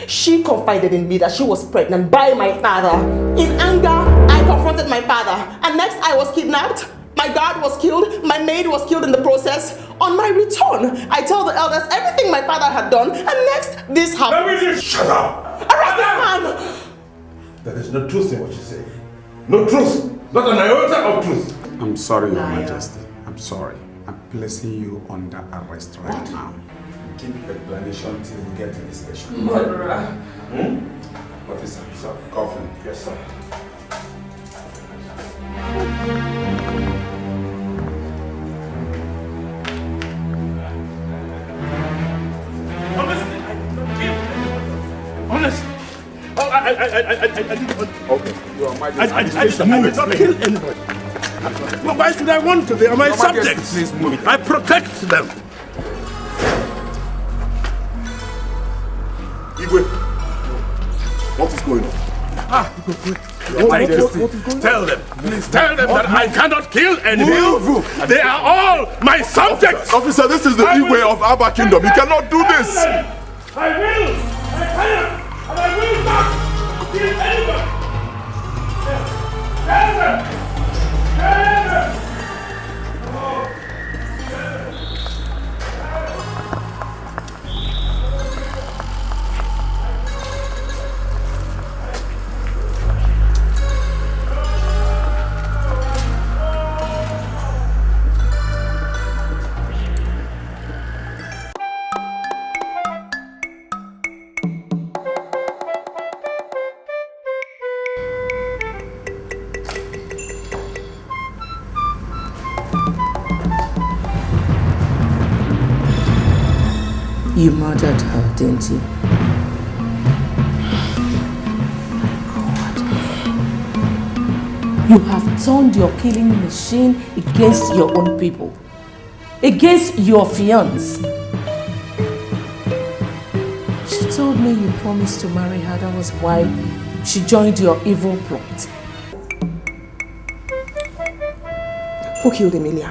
She confided in me that she was pregnant by my father. In anger, I confronted my father. And next, I was kidnapped. My guard was killed. My maid was killed in the process. On my return, I tell the elders everything my father had done. And next, this happened. Shut up! Arrest this man! There is no truth in what you say. No truth. Not an iota of truth. I'm sorry, Your Majesty. I'm sorry. I'm placing you under arrest right now. Keep your explanation till we get to the station. Murderer. Officer, sir, coffin. Yes, sir. Honestly, I didn't want to. Okay, Your Majesty. I did not kill anybody. Well, why should I want to? They are my subjects. Please move it. I protect them. Igwe, what is going on? Your Majesty, tell them. Please, tell them that I cannot kill anyone. They are all my subjects. Officer, this is the Igwe of Abba Kingdom. You cannot do this. I will. I can. And I will not kill anyone. Tell them. Tell them. You murdered her, didn't you? You have turned your killing machine against your own people. Against your fiancé. She told me you promised to marry her. That was why she joined your evil plot. Who killed Emilia?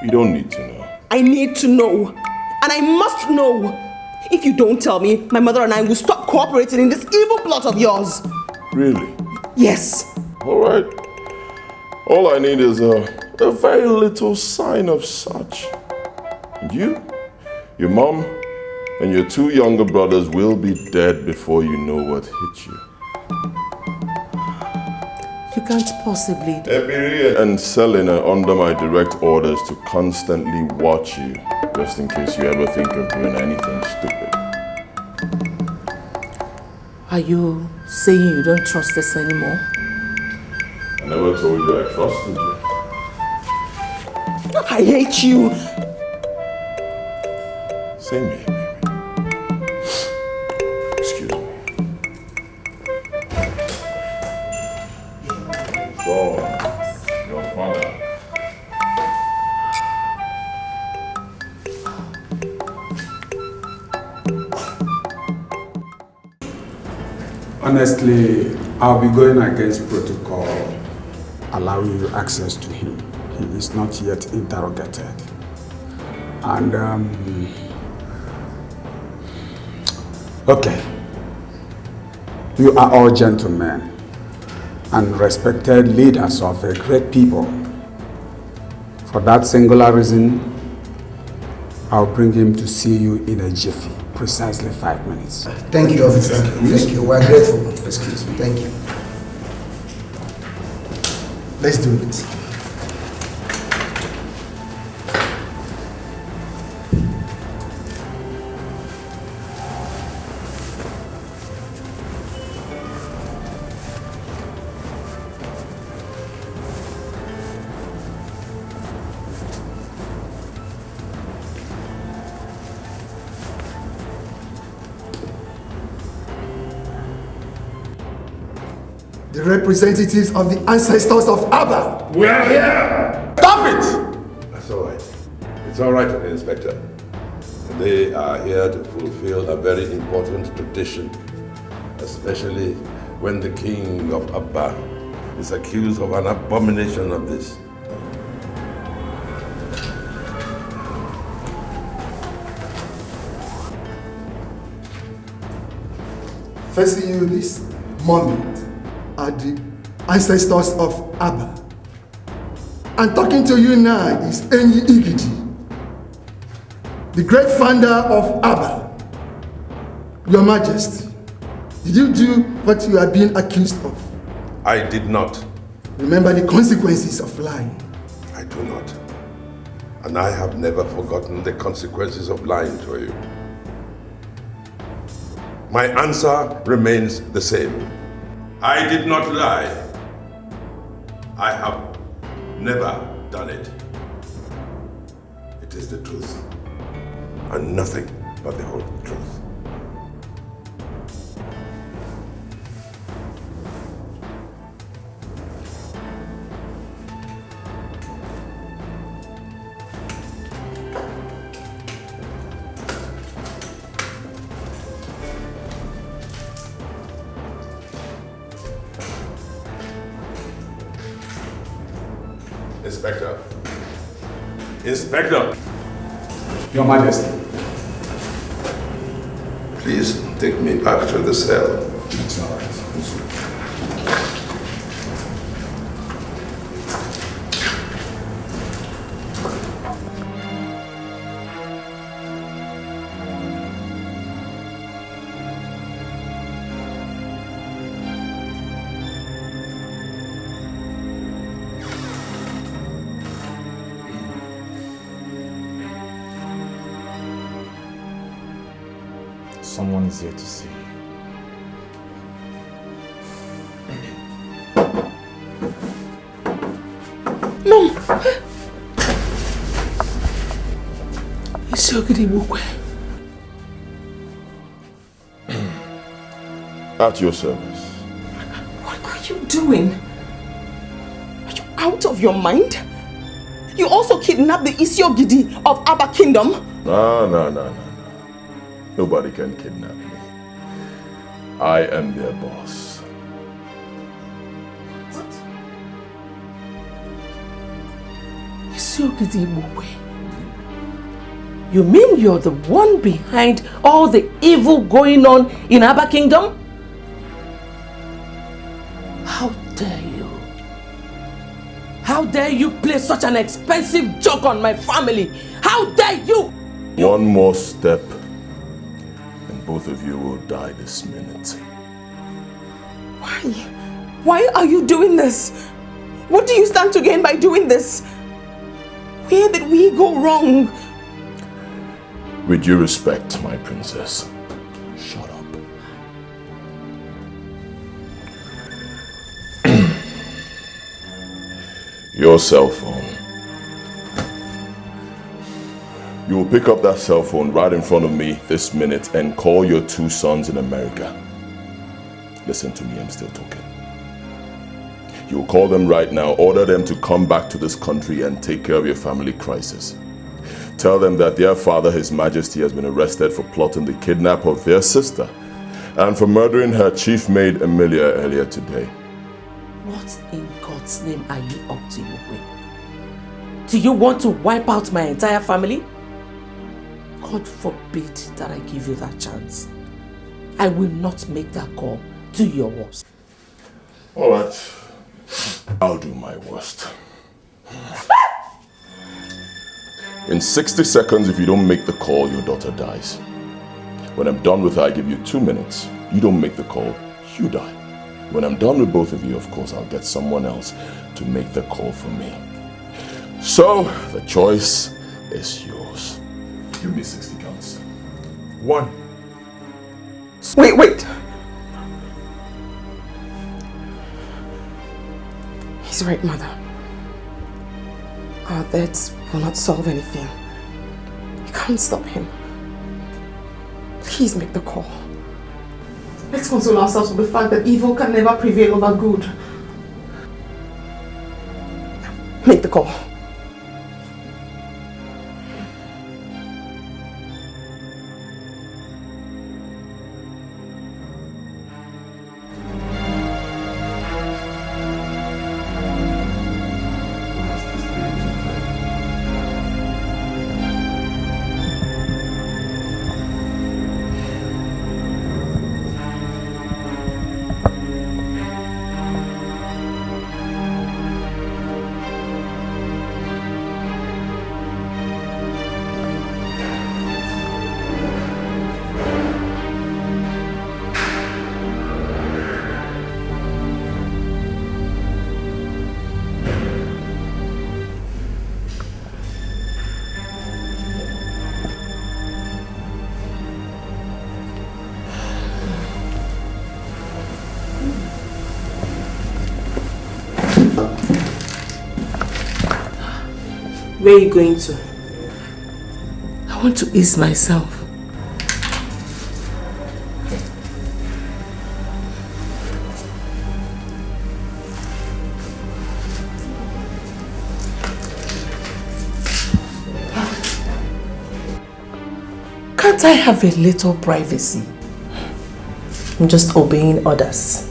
You don't need to know. I need to know. And I must know. If you don't tell me, my mother and I will stop cooperating in this evil plot of yours. Really? Yes. All right. All I need is a very little sign of such. You, your mom, and your 2 younger brothers will be dead before you know what hit you. You can't possibly. Ebiri and Selin are under my direct orders to constantly watch you, just in case you ever think of doing anything stupid. Are you saying you don't trust us anymore? I never told you I trusted you. I hate you. Same here, baby. Excuse me. So, your father. Honestly, I'll be going against protocol, allowing you access to him. He is not yet interrogated. And, okay. You are all gentlemen and respected leaders of a great people. For that singular reason, I'll bring him to see you in a jiffy. Precisely 5 minutes. Thank you, officer. Thank you. We're grateful. Excuse me. Thank you. Let's do it. The representatives of the ancestors of Abba. We are here! Stop it! That's all right. It's all right, Inspector. They are here to fulfill a very important tradition, especially when the king of Abba is accused of an abomination of this. Facing you this moment are the ancestors of Abba. And talking to you now is Enyi Igidi, the great founder of Abba. Your Majesty, did you do what you are being accused of? I did not. Remember the consequences of lying. I do not. And I have never forgotten the consequences of lying to you. My answer remains the same. I did not lie. I have never done it. It is the truth, and nothing but the whole truth. Inspector. Inspector! Your Majesty. Please take me back to the cell. It's all right. Someone is here to see you. Mom! Isiogidi Bukwe. At your service. What are you doing? Are you out of your mind? You also kidnapped the Isiogidi of Abba Kingdom? No. Nobody can kidnap me. I am their boss. Isiogidi Ibokwe, you mean you're the one behind all the evil going on in Aba Kingdom? How dare you? How dare you play such an expensive joke on my family? How dare you? One more step and both of you will die this minute. Why? Why are you doing this? What do you stand to gain by doing this? Where did we go wrong? With due respect, my princess, shut up. Your cell phone. You will pick up that cell phone right in front of me this minute and call your 2 sons in America. Listen to me, I'm still talking. You will call them right now, order them to come back to this country and take care of your family crisis. Tell them that their father, His Majesty, has been arrested for plotting the kidnap of their sister and for murdering her chief maid, Emilia, earlier today. What in God's name are you up to, Ibokwe? Do you want to wipe out my entire family? God forbid that I give you that chance. I will not make that call. Do your worst. All right. I'll do my worst. In 60 seconds, if you don't make the call, your daughter dies. When I'm done with her, I give you 2 minutes. You don't make the call, you die. When I'm done with both of you, of course, I'll get someone else to make the call for me. So, the choice is yours. Give me 60 counts. 1. Wait. He's right, Mother. Our deaths will not solve anything. You can't stop him. Please make the call. Let's console ourselves with the fact that evil can never prevail over good. Make the call. Where are you going to? I want to ease myself. Can't I have a little privacy? I'm just obeying orders.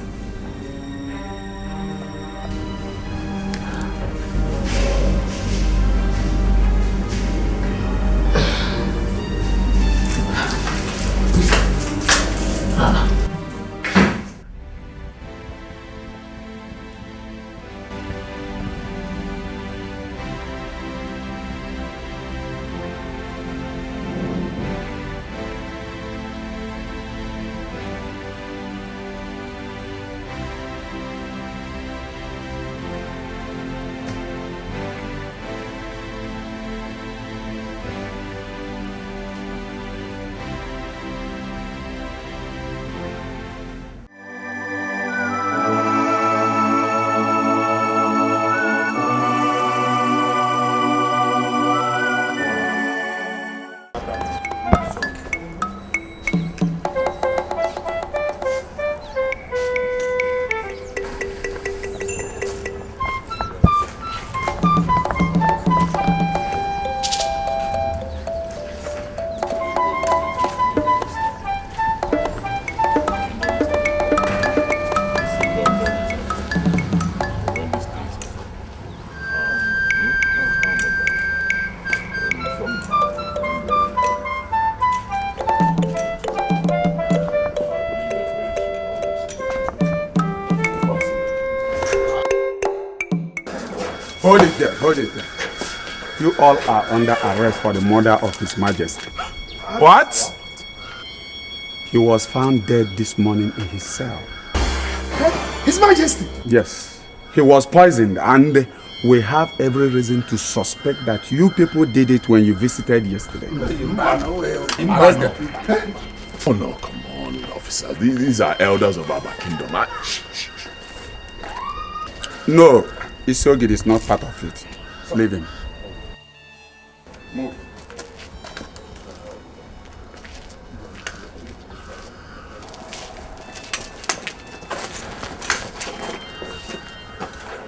Hold it there, hold it there. You all are under arrest for the murder of His Majesty. What? He was found dead this morning in his cell. His Majesty! Yes, he was poisoned, and we have every reason to suspect that you people did it when you visited yesterday. Arrest them. Oh no, come on, officer. These are elders of Abba Kingdom. No, Isiogid is not part of it. Leave him. Move.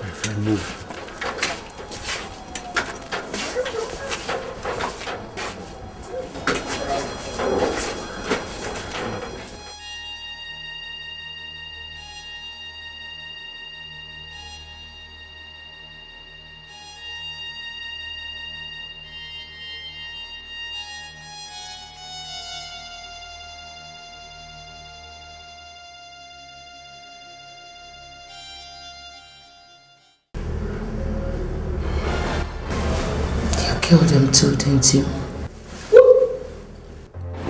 My friend, move. Killed him too, didn't you?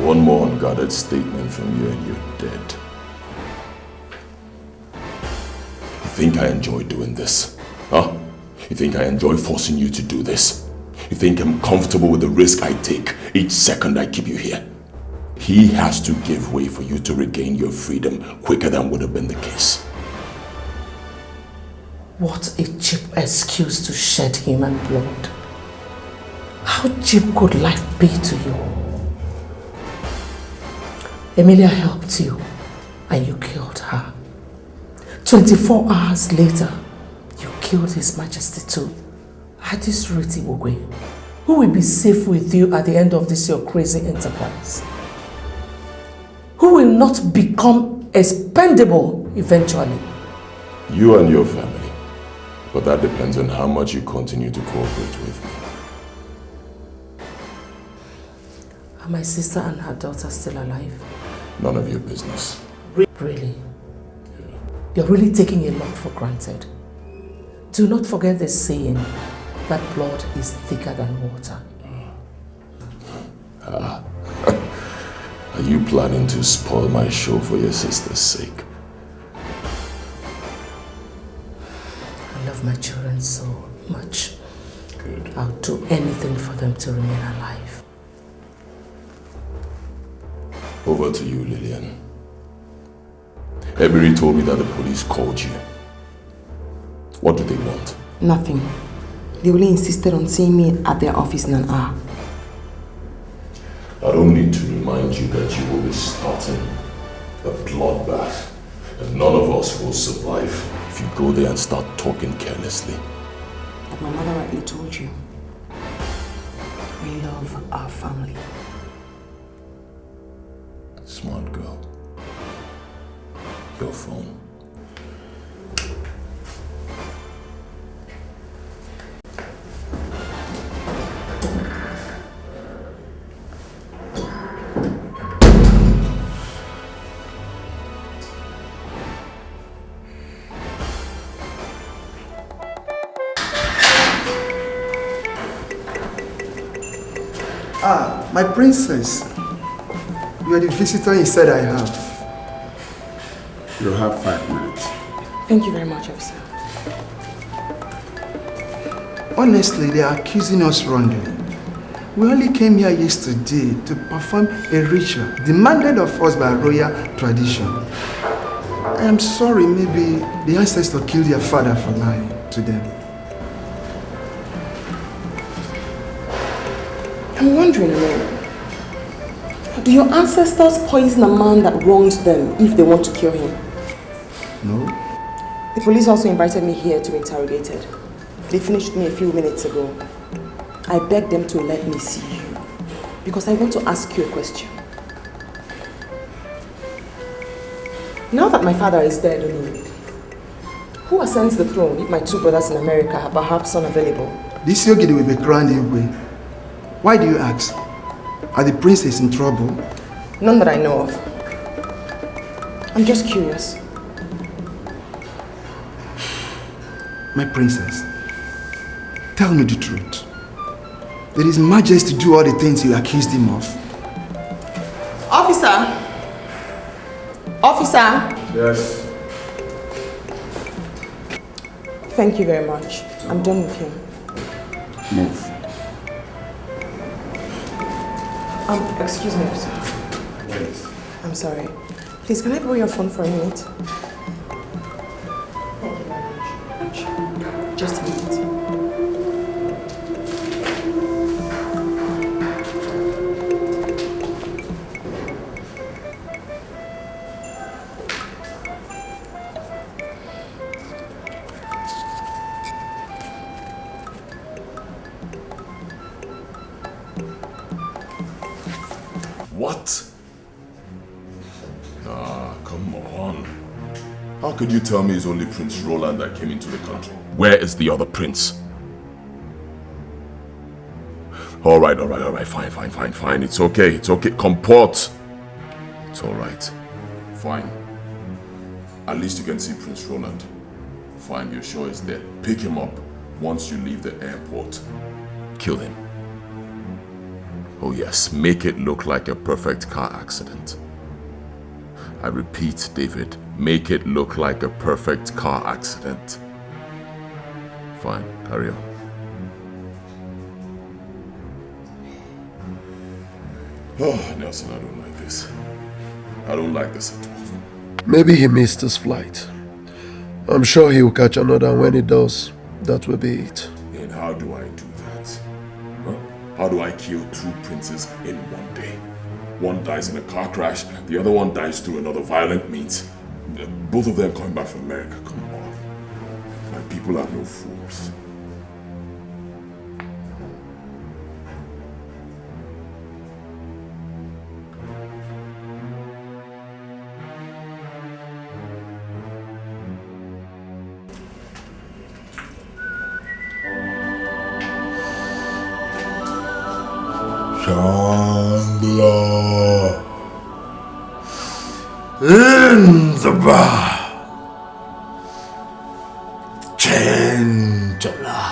One more unguarded statement from you and you're dead. You think I enjoy doing this? Huh? You think I enjoy forcing you to do this? You think I'm comfortable with the risk I take each second I keep you here? He has to give way for you to regain your freedom quicker than would have been the case. What a cheap excuse to shed human blood. How cheap could life be to you? Emilia helped you and you killed her. 24 hours later, you killed His Majesty too. At this rate, Igwe, who will be safe with you at the end of this your crazy enterprise? Who will not become expendable eventually? You and your family. But that depends on how much you continue to cooperate with me. Are my sister and her daughter still alive? None of your business. Really? Yeah. You're really taking a lot for granted. Do not forget the saying that blood is thicker than water. Are you planning to spoil my show for your sister's sake? I love my children so much. Good. I'll do anything for them to remain alive. Over to you, Lillian. Ebiri told me that the police called you. What do they want? Nothing. They only insisted on seeing me at their office in an hour. I don't need to remind you that you will be starting a bloodbath. And none of us will survive if you go there and start talking carelessly. Like my mother rightly told you, we love our family. Smart girl. Your phone. Ah, my princess. You are the visitor he said I have. You have 5 minutes. Thank you very much, officer. Honestly, they are accusing us wrongly. We only came here yesterday to perform a ritual demanded of us by royal tradition. I am sorry, maybe the ancestors killed their father for lying to them. I'm wondering, do your ancestors poison a man that wronged them if they want to kill him? No. The police also invited me here to be interrogated. They finished me a few minutes ago. I begged them to let me see you because I want to ask you a question. Now that my father is dead, who ascends the throne if my 2 brothers in America are perhaps unavailable? This Yogidi will be crowned Igwe. Why do you ask? Are the princes in trouble? None that I know of. I'm just curious. My princess, Tell me the truth. Did His Majesty do all the things you accused him of? Officer! Officer! Yes. Thank you very much. I'm done with him. Move. Excuse me, officer. Yes. I'm sorry. Please, can I borrow your phone for a minute? Thank you very much. Just a minute. What? Come on. How could you tell me it's only Prince Roland that came into the country? Where is the other prince? All right, fine. It's okay. Comport. It's all right. Fine. At least you can see Prince Roland. Fine, you're sure he's there. Pick him up once you leave the airport. Kill him. Oh yes, make it look like a perfect car accident. I repeat, David, make it look like a perfect car accident. Fine, carry on. Oh, Nelson, I don't like this. I don't like this at all. Maybe he missed his flight. I'm sure he will catch another, and when he does, that will be it. And how do I do that? Huh? How do I kill two princes in one day? One dies in a car crash, the other one dies through another violent means. Both of them coming back from America, come on. My people are no fools. Chandler in the bar. Chandler.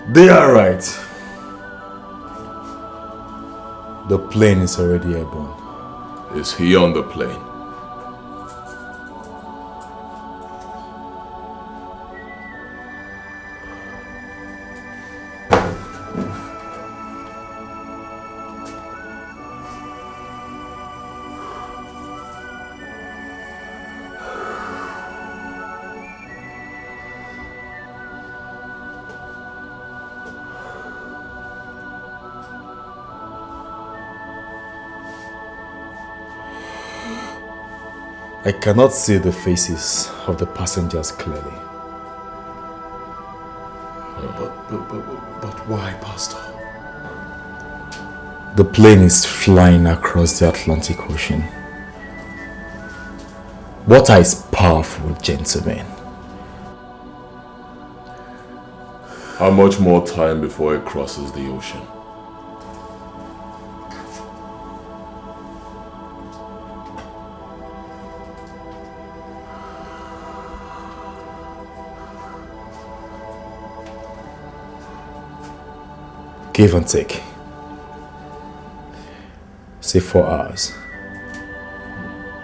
They are right. The plane is already airborne. Is he on the plane? I cannot see the faces of the passengers clearly. But why, Pastor? The plane is flying across the Atlantic Ocean. Water is powerful, gentlemen. How much more time before it crosses the ocean? Give and take. Say 4 hours.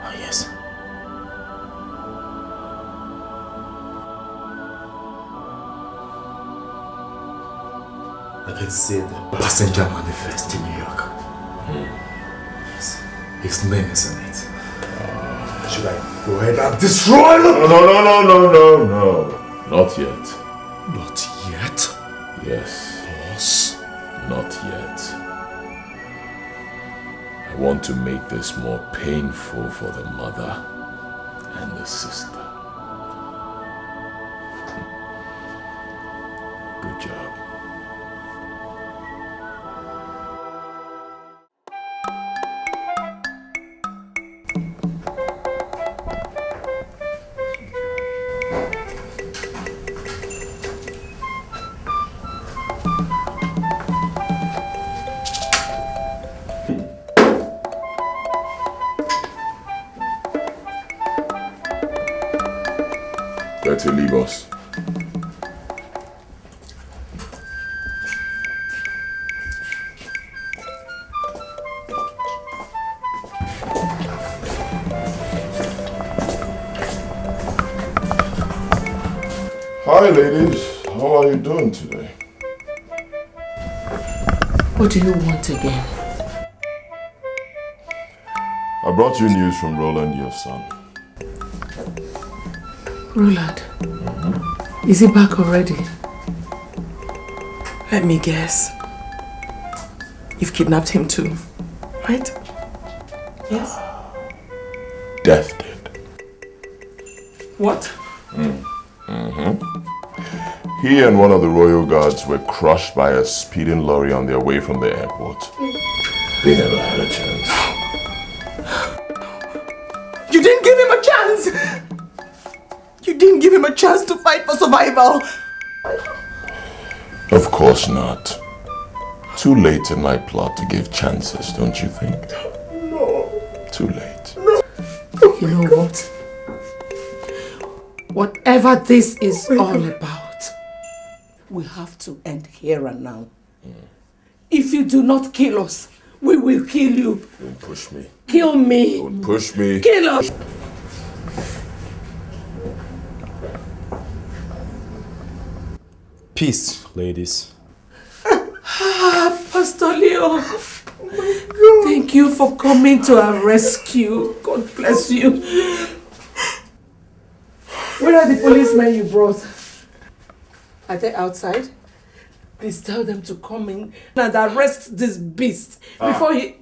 Oh, yes. I can see the passenger manifest in New York. Yes. His name is on it. Should I go ahead and destroy them? No. Not yet. Not yet? Yes. Boss? Not yet. I want to make this more painful for the mother and the sister. Good job. To leave us. Hi ladies, how are you doing today? What do you want again? I brought you news from Roland, your son. Roland, is he back already? Let me guess. You've kidnapped him too, right? Yes? Death did. What? He and one of the royal guards were crushed by a speeding lorry on their way from the airport. They never had a chance. You didn't give him a chance! You didn't give him a chance to fight for survival! Of course not. Too late in my plot to give chances, don't you think? No. Too late. No. You know what? Whatever this is all about, we have to end here and now. If you do not kill us, we will kill you. Don't push me. Kill me. Don't push me. Kill us. Peace, ladies. Pastor Leo. Oh, thank you for coming to our rescue. God bless you. Where are the policemen you brought? Are they outside? Please tell them to come in and arrest this beast before he...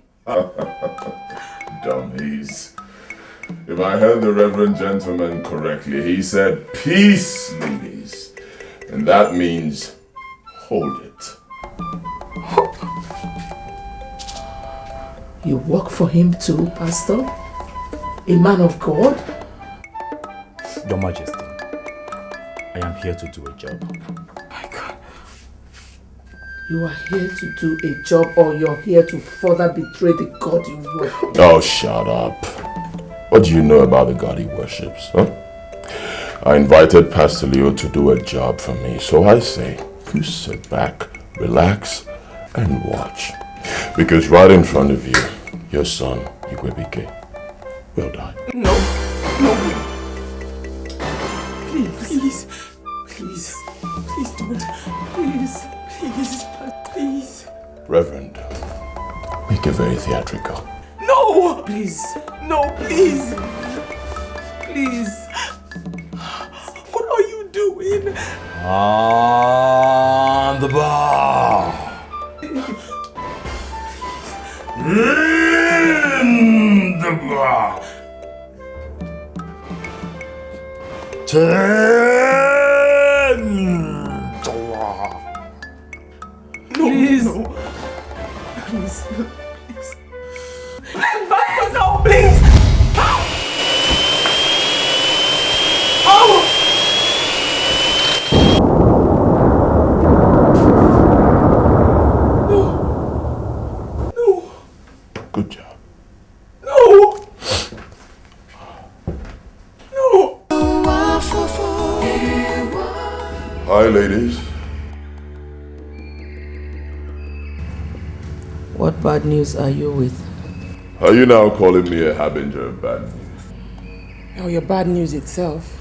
Dummies. If I heard the reverend gentleman correctly, he said, peace, ladies. And that means, hold it. You work for him too, Pastor? A man of God? Your Majesty, I am here to do a job. My God. You are here to do a job, or you're here to further betray the God you worship? Oh, shut up. What do you know about the God he worships, huh? I invited Pastor Leo to do a job for me, so I say, you sit back, relax, and watch. Because right in front of you, your son, Igwebike, will die. No, no. Please, please, please don't. Please. Reverend, make it very theatrical. No! Please. No, please. Please. What are you doing? On the bar. In the bar. Please. No. Please. Pastor, no, please. Oh! No. Good job. No. No. Hi, ladies. What bad news are you with? Are you now calling me a harbinger of bad news? Oh, your bad news itself.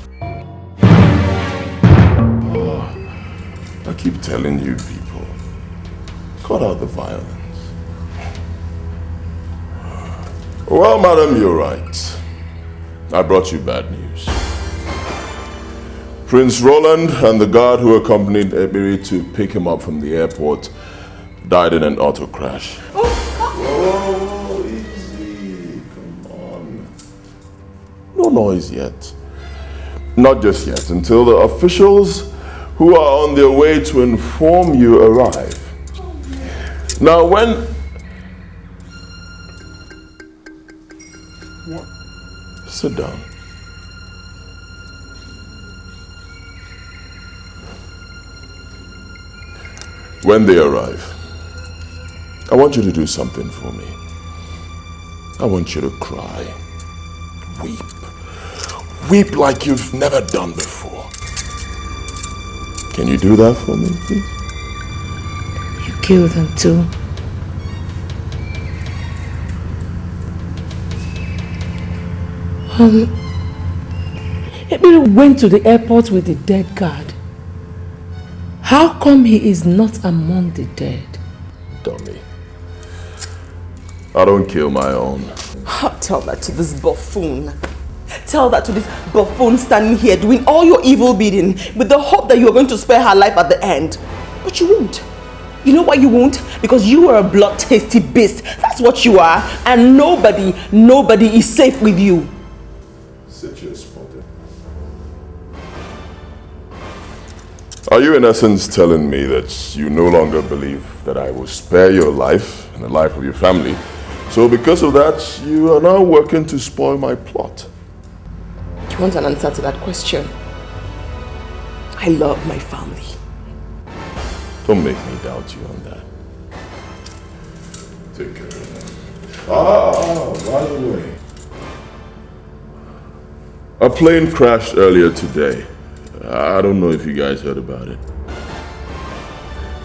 I keep telling you people, cut out the violence. Well, madam, you're right. I brought you bad news. Prince Roland and the guard who accompanied Ebiri to pick him up from the airport died in an auto crash. Oh, easy. no noise yet. Not just yet, until the officials who are on their way to inform you arrive. Now when... Sit down. When they arrive, I want you to do something for me. I want you to cry. Weep. Weep like you've never done before. Can you do that for me, please? You killed them too. Ebere went to the airport with the dead guard. How come he is not among the dead? Dummy. I don't kill my own. Tell that to this buffoon. Tell that to this buffoon standing here doing all your evil bidding with the hope that you are going to spare her life at the end. But you won't. You know why you won't? Because you are a blood-tasty beast. That's what you are. And nobody is safe with you. Sit your spot. Are you in essence telling me that you no longer believe that I will spare your life and the life of your family? So because of that, you are now working to spoil my plot. Do you want an answer to that question? I love my family. Don't make me doubt you on that. Take care of them. By the way. A plane crashed earlier today. I don't know if you guys heard about it.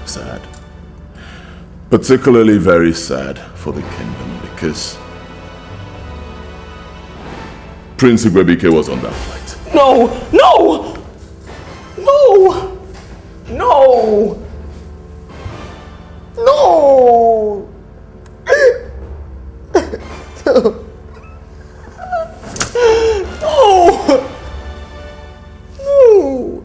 Sad. Particularly very sad for the kingdom because Prince Igwebike was on that flight. No! No! No! No! No! No! No!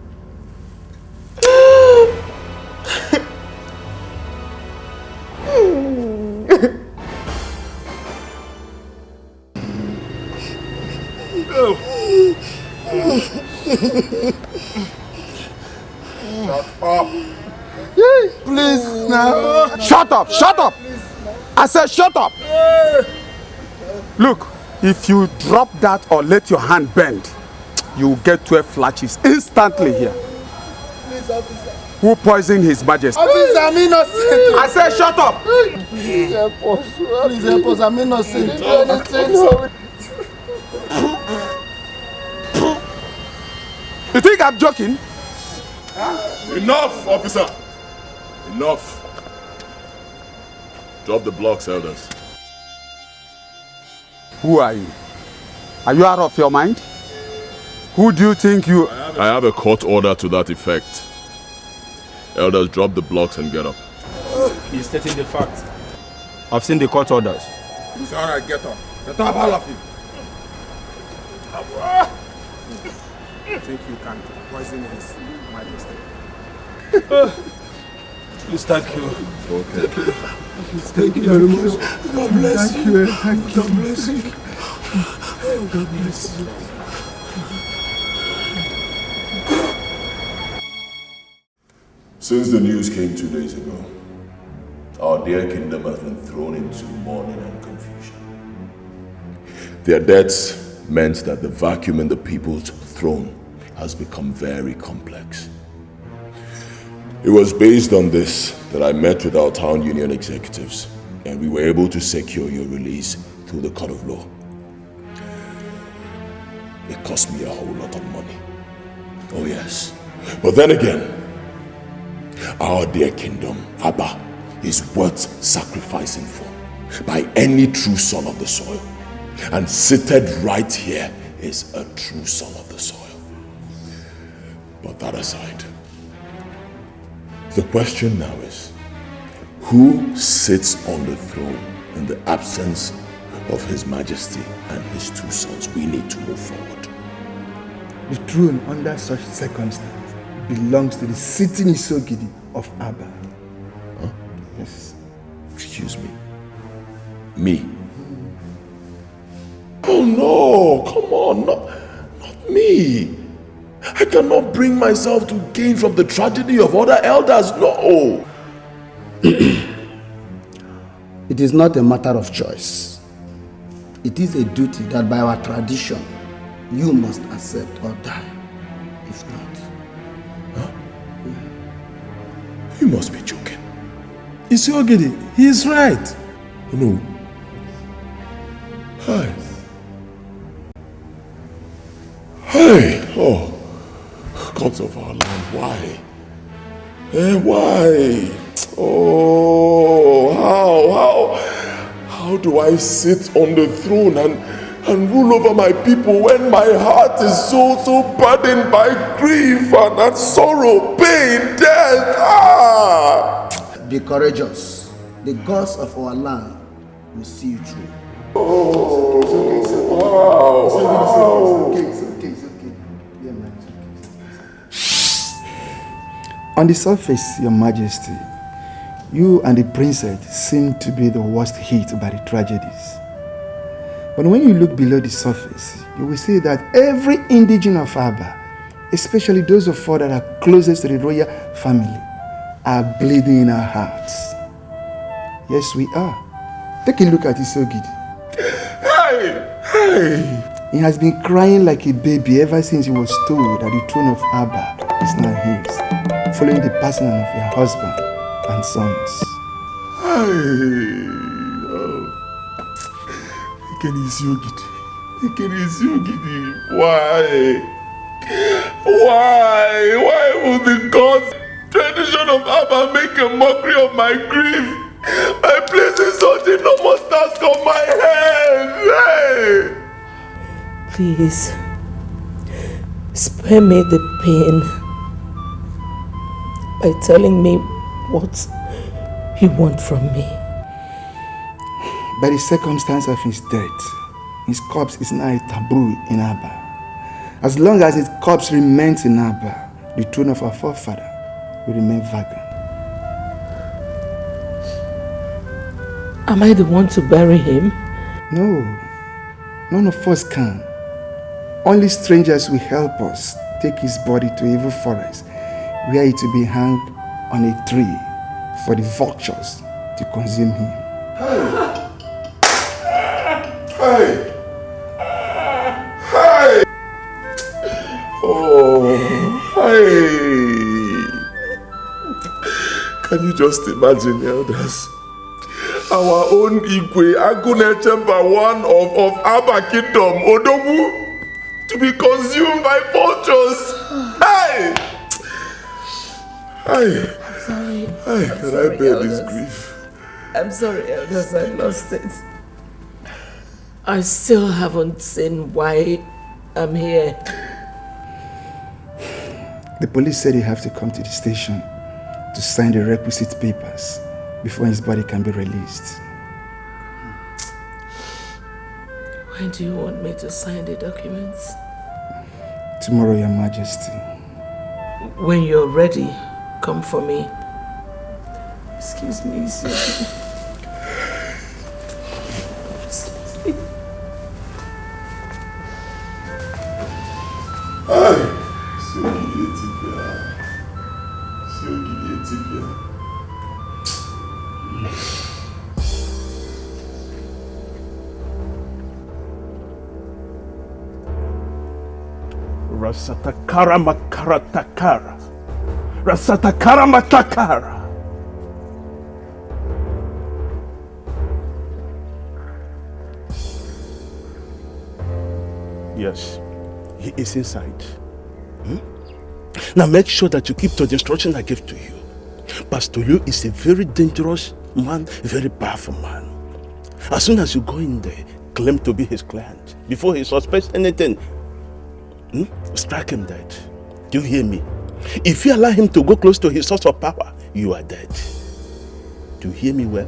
Shut up. Please now. Shut up! Shut up! I said shut up! Look, if you drop that or let your hand bend, you will get 12 flashes instantly here. Please, officer. Who poisoned His Majesty? Officer, I'm innocent. I said shut up! Please help us. Please help us. I'm innocent. You think I'm joking? Enough, officer! Enough! Drop the blocks, elders. Who are you? Are you out of your mind? Who do you think you... I have a court order to that effect. Elders, drop the blocks and get up. He's stating the facts. I've seen the court orders. It's alright, get up. Get up, all of you. I think you can poison His Majesty. Please, thank you. Okay. Thank you very much. God bless you. Thank you. God bless you. God bless you. Since the news came 2 days ago, our dear kingdom has been thrown into mourning and confusion. Their deaths meant that the vacuum in the people's throne has become very complex. It was based on this that I met with our town union executives, and we were able to secure your release through the court of law. It cost me a whole lot of money. Oh yes. But then again, our dear kingdom, Abba, is worth sacrificing for by any true son of the soil. And seated right here is a true son of the soil. But that aside, the question now is, who sits on the throne in the absence of His Majesty and his two sons? We need to move forward. The throne under such circumstances belongs to the sitting Isogidi of Abba. Huh? Yes. Excuse me. Me? Oh no, come on, not me. I cannot bring myself to gain from the tragedy of other elders, no. It is not a matter of choice. It is a duty that by our tradition, you must accept or die. If not. Huh? You must be joking. Isiogidi, he is right. No. Hi. Hey, oh, gods of our land, why? Why? Oh, how do I sit on the throne and rule over my people when my heart is so burdened by grief and sorrow, pain, death? Be courageous. The gods of our land will see you through. Oh, It's okay. Yeah, man, it's okay. On the surface, Your Majesty, you and the princess seem to be the worst hit by the tragedies. But when you look below the surface, you will see that every indigene of Aba, especially those of us that are closest to the royal family, are bleeding in our hearts. Yes, we are. Take a look at Isiogidi. Hey! He has been crying like a baby ever since he was told that the throne of Abba is now his, following the passing of your husband and sons. Why? Why would the gods, tradition of Abba, make a mockery of my grief by placing such enormous task on my head? Hey! Please, spare me the pain by telling me what you want from me. By the circumstance of his death, his corpse is now a taboo in Abba. As long as his corpse remains in Abba, the throne of our forefather will remain vacant. Am I the one to bury him? No, none of us can. Only strangers will help us take his body to Evil Forest, where it will be hung on a tree for the vultures to consume him. Hey! Oh, hey! Can you just imagine, elders? Our own Igwe Agunechemba, one of Abba Kingdom, Odogu, to be consumed by vultures. Hey! I'm sorry. Hey, can I bear this grief? I'm sorry, elders, I lost it. I still haven't seen why I'm here. The police said you have to come to the station to sign the requisite papers before his body can be released. When do you want me to sign the documents? Tomorrow, Your Majesty. When you're ready, come for me. Excuse me, Isiogidi. Excuse me. Rasatakara makaratakara. Rasatakara matakara. Yes, he is inside. Now make sure that you keep to the instruction I gave to you. Pastor Liu is a very dangerous man, a very powerful man. As soon as you go in there, claim to be his client. Before he suspects anything, strike him dead. Do you hear me? If you allow him to go close to his source of power, you are dead. Do you hear me well?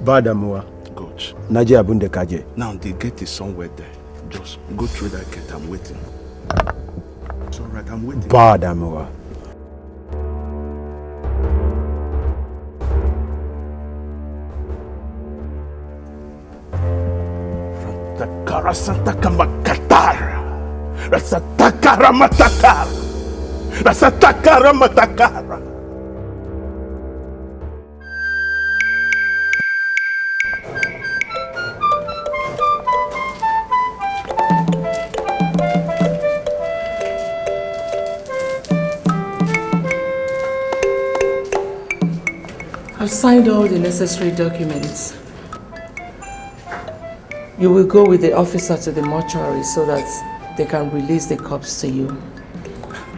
Badamua. Good. Naji Abunde Kaje. Now the gate is somewhere there. Just go through that gate. I'm waiting. It's alright, I'm waiting. Badamua. Matakara Santaka Makatara. Rasatakara Matakara. Rasatakara Matakara. I've signed all the necessary documents. You will go with the officer to the mortuary so that they can release the corpse to you.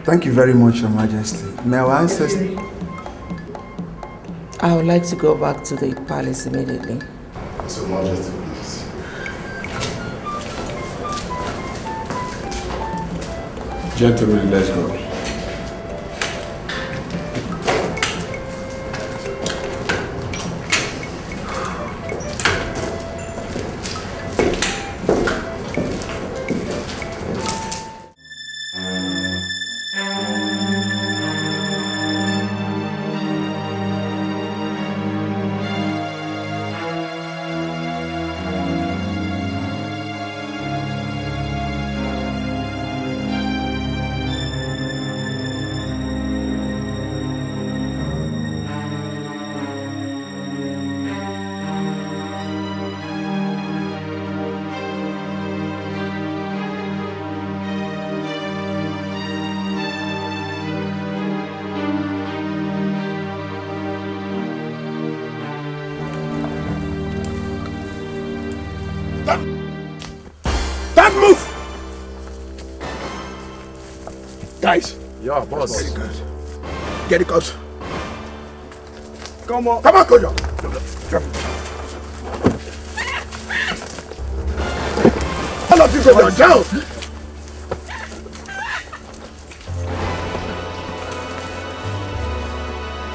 Thank you very much, Your Majesty. May our ancestors... I would like to go back to the palace immediately. So, Majesty, please. Gentlemen, let's go. Don't move! Guys. Yeah, boss. Get it, guys. Get it, guys. Come on. Come on, Kojo. Drop. All of you go down.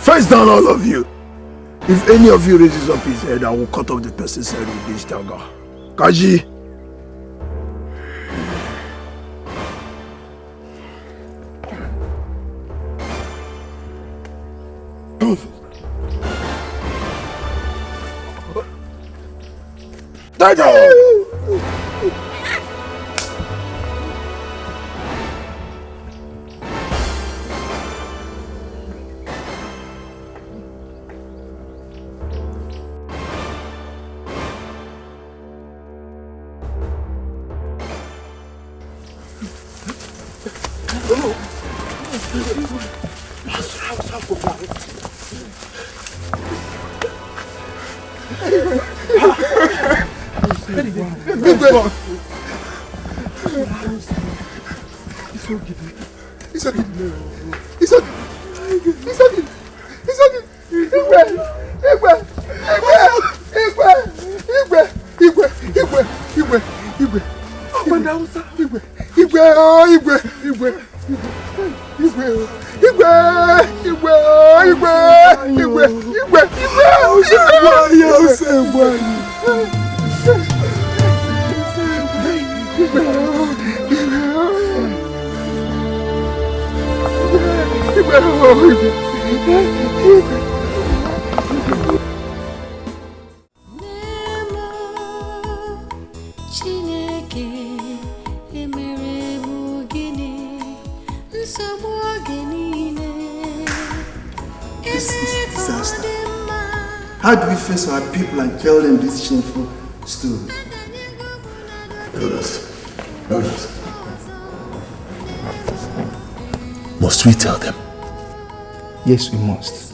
Face down, all of you. If any of you raises up his head, I will cut off the person's head with this dagger. Kaji. How do we face our people and tell them this shameful story? Elders. Must we tell them? Yes, we must.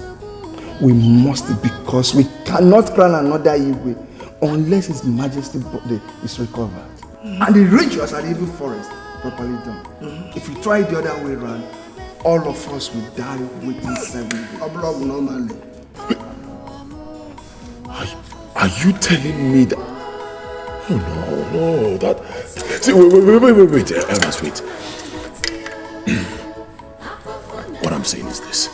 We must, because we cannot crown another Igwe unless His Majesty's body is recovered. And the rituals at the evil forest properly done. If we try the other way around, all of us will die within 7 days. Normally. Are you telling me that? Oh no, that. See, wait, elders, wait. What I'm saying is this: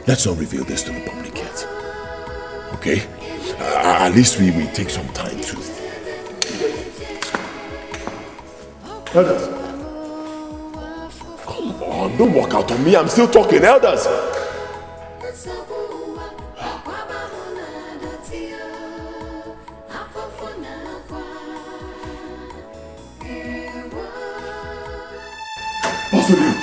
let's not reveal this to the public yet. Okay? At least we take some time to. Elders, come on, don't walk out on me. I'm still talking, elders. Jocelyn!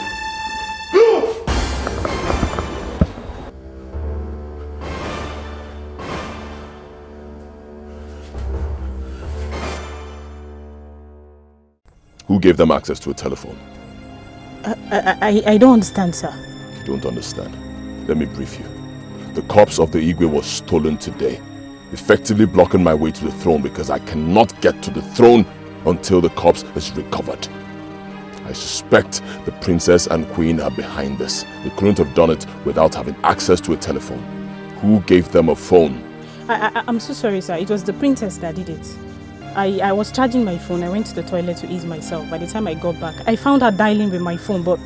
Who gave them access to a telephone? I don't understand, sir. You don't understand. Let me brief you. The corpse of the Igwe was stolen today, effectively blocking my way to the throne because I cannot get to the throne until the corpse is recovered. I suspect the princess and queen are behind this. They couldn't have done it without having access to a telephone. Who gave them a phone? I'm so sorry, sir. It was the princess that did it. I was charging my phone. I went to the toilet to ease myself. By the time I got back, I found her dialing with my phone, but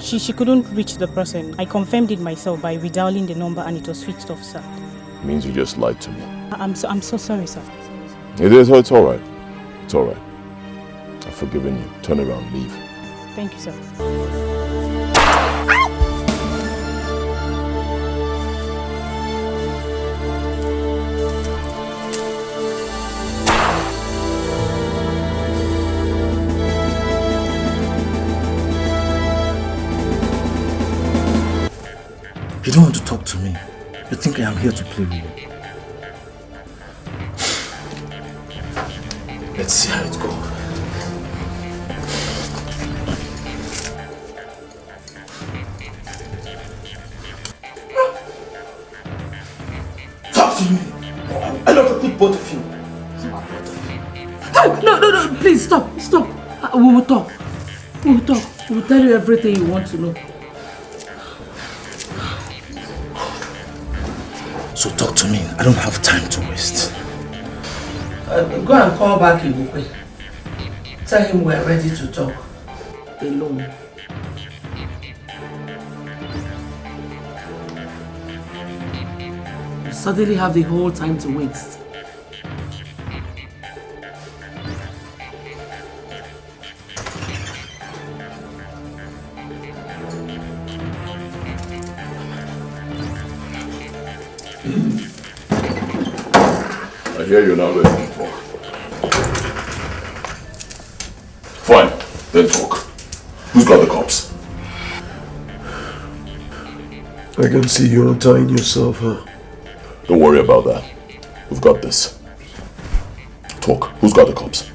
she couldn't reach the person. I confirmed it myself by redialing the number and it was switched off, sir. Means you just lied to me. I'm so sorry, sir. It's all right. It's all right. I've forgiven you. Turn around, leave. Thank you, sir. You don't want to talk to me. You think I am here to play with you. Let's see how it goes. Talk to me! I don't think both of you. No, please stop. We will talk. We will tell you everything you want to know. So talk to me. I don't have time to waste. Go and call back Ibukwe. Tell him we're ready to talk. Alone. You suddenly have the whole time to waste. I hear you're not ready to talk. Fine, then talk. Who's got the cops? I can see you're untying yourself, huh? Don't worry about that. We've got this. Talk. Who's got the cops?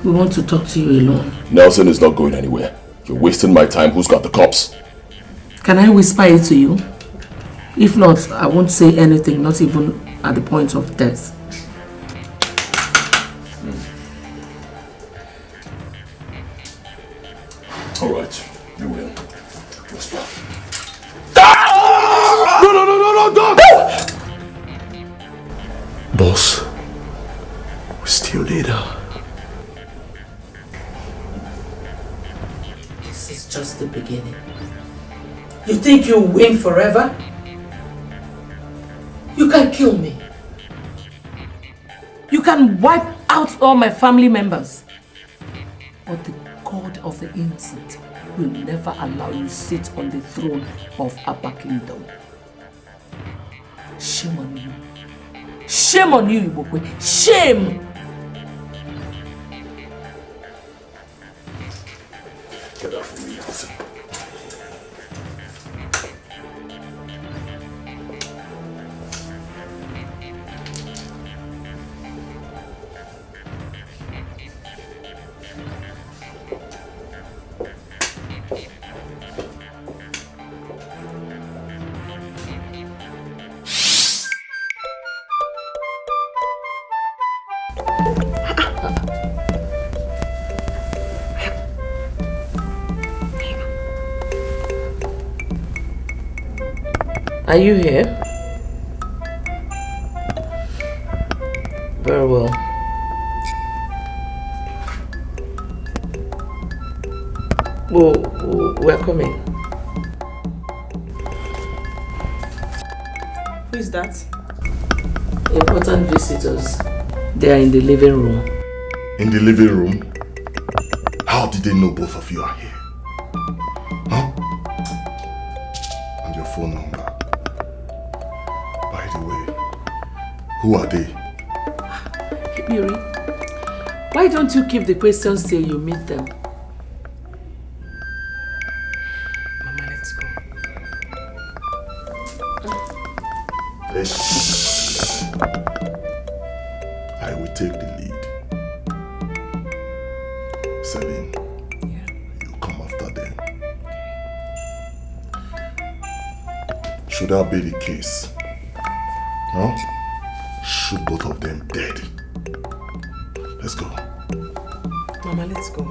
We want to talk to you alone. Nelson is not going anywhere. You're wasting my time. Who's got the cops? Can I whisper it to you? If not, I won't say anything, not even at the point of death. All right, you will. Whisper. No, don't! Boss, we still need her. This is just the beginning. You think you'll win forever? You can kill me. You can wipe out all my family members. But the God of the innocent will never allow you to sit on the throne of Abba Kingdom. Shame on you. Shame on you, Ibukwe. Shame! Get out from me, Nelson. Are you here? Very well. We're coming. Who is that? Important visitors. They are in the living room. In the living room? How did they know both of you are here? Huh? And your phone number? By the way, who are they? Ibiri, Why don't you keep the questions till you meet them? Mama, let's go. I will take the lead. Celine, you come after them. Should that be the case, shoot both of them dead. Let's go. Mama, let's go.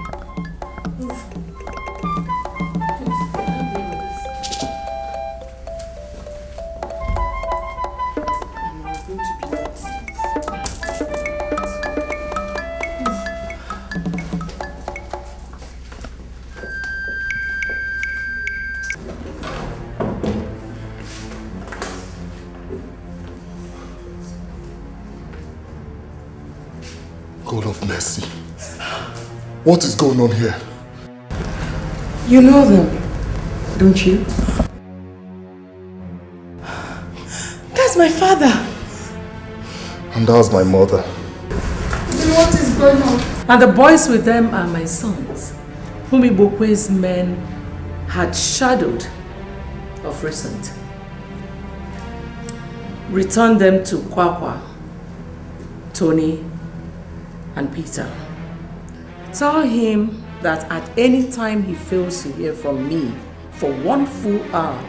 God of mercy. What is going on here? You know them, don't you? That's my father. And that's my mother. Then what is going on? And the boys with them are my sons, whom Ibokwe's men had shadowed of recent. Return them to Kwakwa, Tony, and Peter. Tell him that at any time he fails to hear from me for 1 full hour,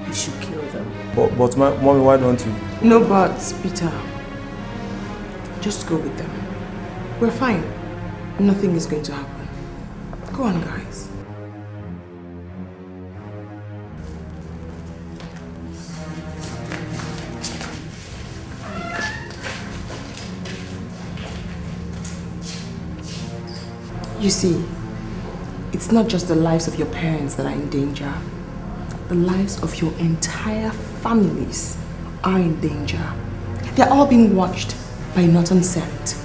he should kill them. But Mommy, why don't you? No buts, Peter. Just go with them. We're fine. Nothing is going to happen. Go on, guys. You see, it's not just the lives of your parents that are in danger. The lives of your entire families are in danger. They're all being watched by Norton Scent.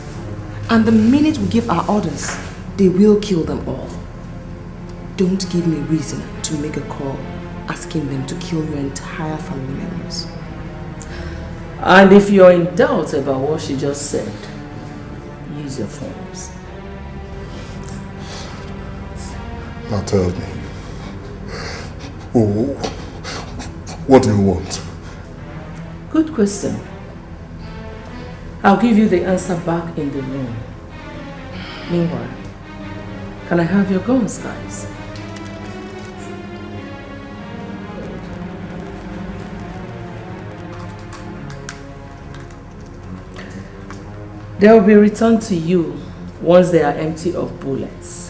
And the minute we give our orders, they will kill them all. Don't give me reason to make a call asking them to kill your entire family members. And if you're in doubt about what she just said, use your phones. Now tell me, what do you want? Good question. I'll give you the answer back in the room. Meanwhile, can I have your guns, guys? They will be returned to you once they are empty of bullets.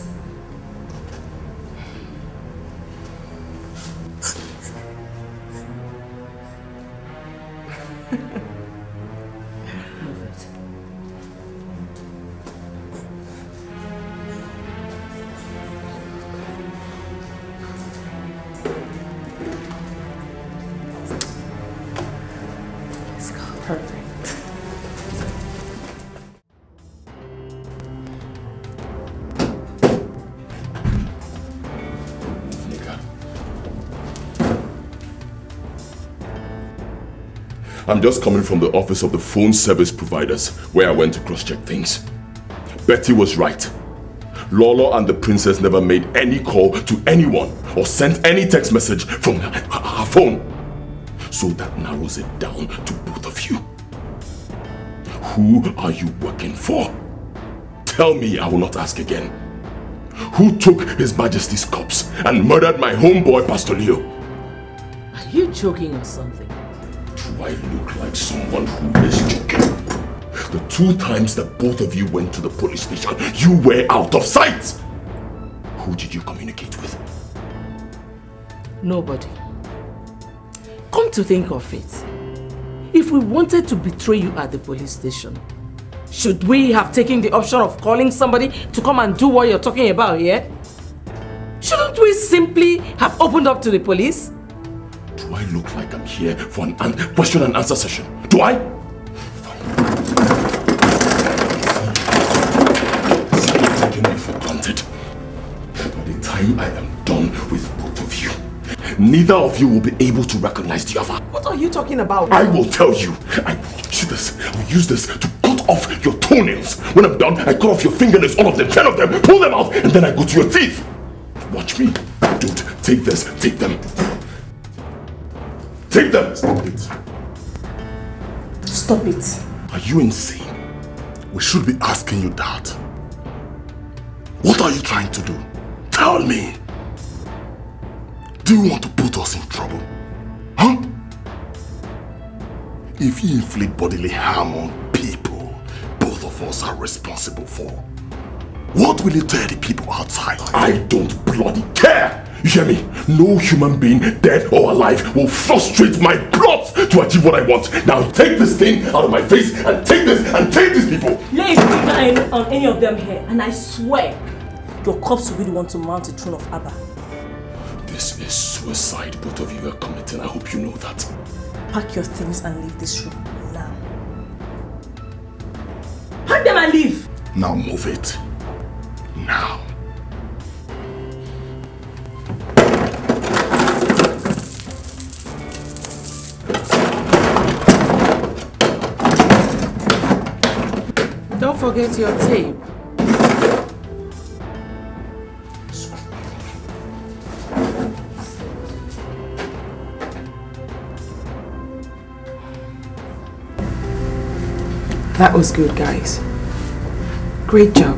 I'm just coming from the office of the phone service providers where I went to cross-check things. Betty was right. Lolo and the princess never made any call to anyone or sent any text message from her phone. So that narrows it down to both of you. Who are you working for? Tell me, I will not ask again. Who took His Majesty's corpse and murdered my homeboy, Pastor Leo? Are you joking or something? Do I look like someone who is joking? The 2 times that both of you went to the police station, you were out of sight! Who did you communicate with? Nobody. Come to think of it, if we wanted to betray you at the police station, should we have taken the option of calling somebody to come and do what you're talking about here? Shouldn't we simply have opened up to the police? Do I look like I'm here for an question and answer session? Do I? I'm taking me for granted. By the time I am done with both of you, neither of you will be able to recognize the other. What are you talking about? I will tell you. I will use this to cut off your toenails. When I'm done, I cut off your fingernails, all of them, 10 of them, pull them out, and then I go to your teeth. Watch me. Dude, take this, take them. Take them! Stop it. Stop it. Are you insane? We should be asking you that. What are you trying to do? Tell me. Do you want to put us in trouble? Huh? If you inflict bodily harm on people, both of us are responsible for. What will you tell the people outside? I don't bloody care! You hear me? No human being, dead or alive, will frustrate my plot to achieve what I want. Now take this thing out of my face and take this and take these people. Lay a finger on any of them here, and I swear your corpse will be the one to mount the throne of Abba. This is suicide both of you are committing. I hope you know that. Pack your things and leave this room now. Pack them and leave. Now move it. Now. Don't forget your tape. That was good, guys. Great job.